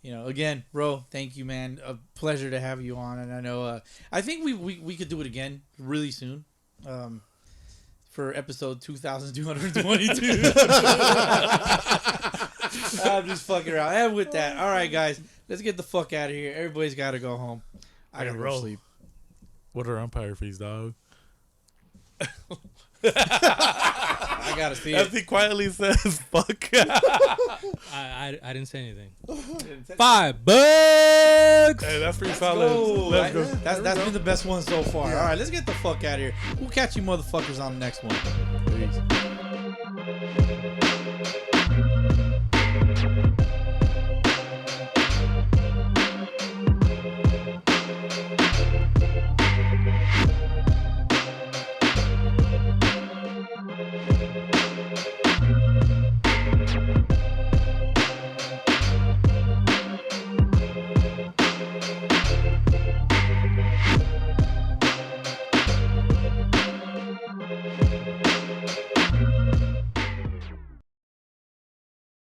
[SPEAKER 2] you know, again, Ro, thank you, man. A pleasure to have you on. And I know I think we could do it again really soon. For episode 2222. I'm just fucking around. And with that, all right, guys, let's get the fuck out of here. Everybody's got to go home. I
[SPEAKER 5] Hey,
[SPEAKER 2] gotta go
[SPEAKER 5] Ro.
[SPEAKER 2] to sleep.
[SPEAKER 5] What are umpire fees, dog?
[SPEAKER 2] I gotta see
[SPEAKER 5] As
[SPEAKER 2] it.
[SPEAKER 5] he quietly says, "Fuck."
[SPEAKER 4] I didn't say anything.
[SPEAKER 2] $5.
[SPEAKER 5] Hey, that's pretty solid.
[SPEAKER 2] Oh,
[SPEAKER 5] Let's go.
[SPEAKER 2] that's been the best one so far. All right, let's get the fuck out of here. We'll catch you motherfuckers on the next one. Peace.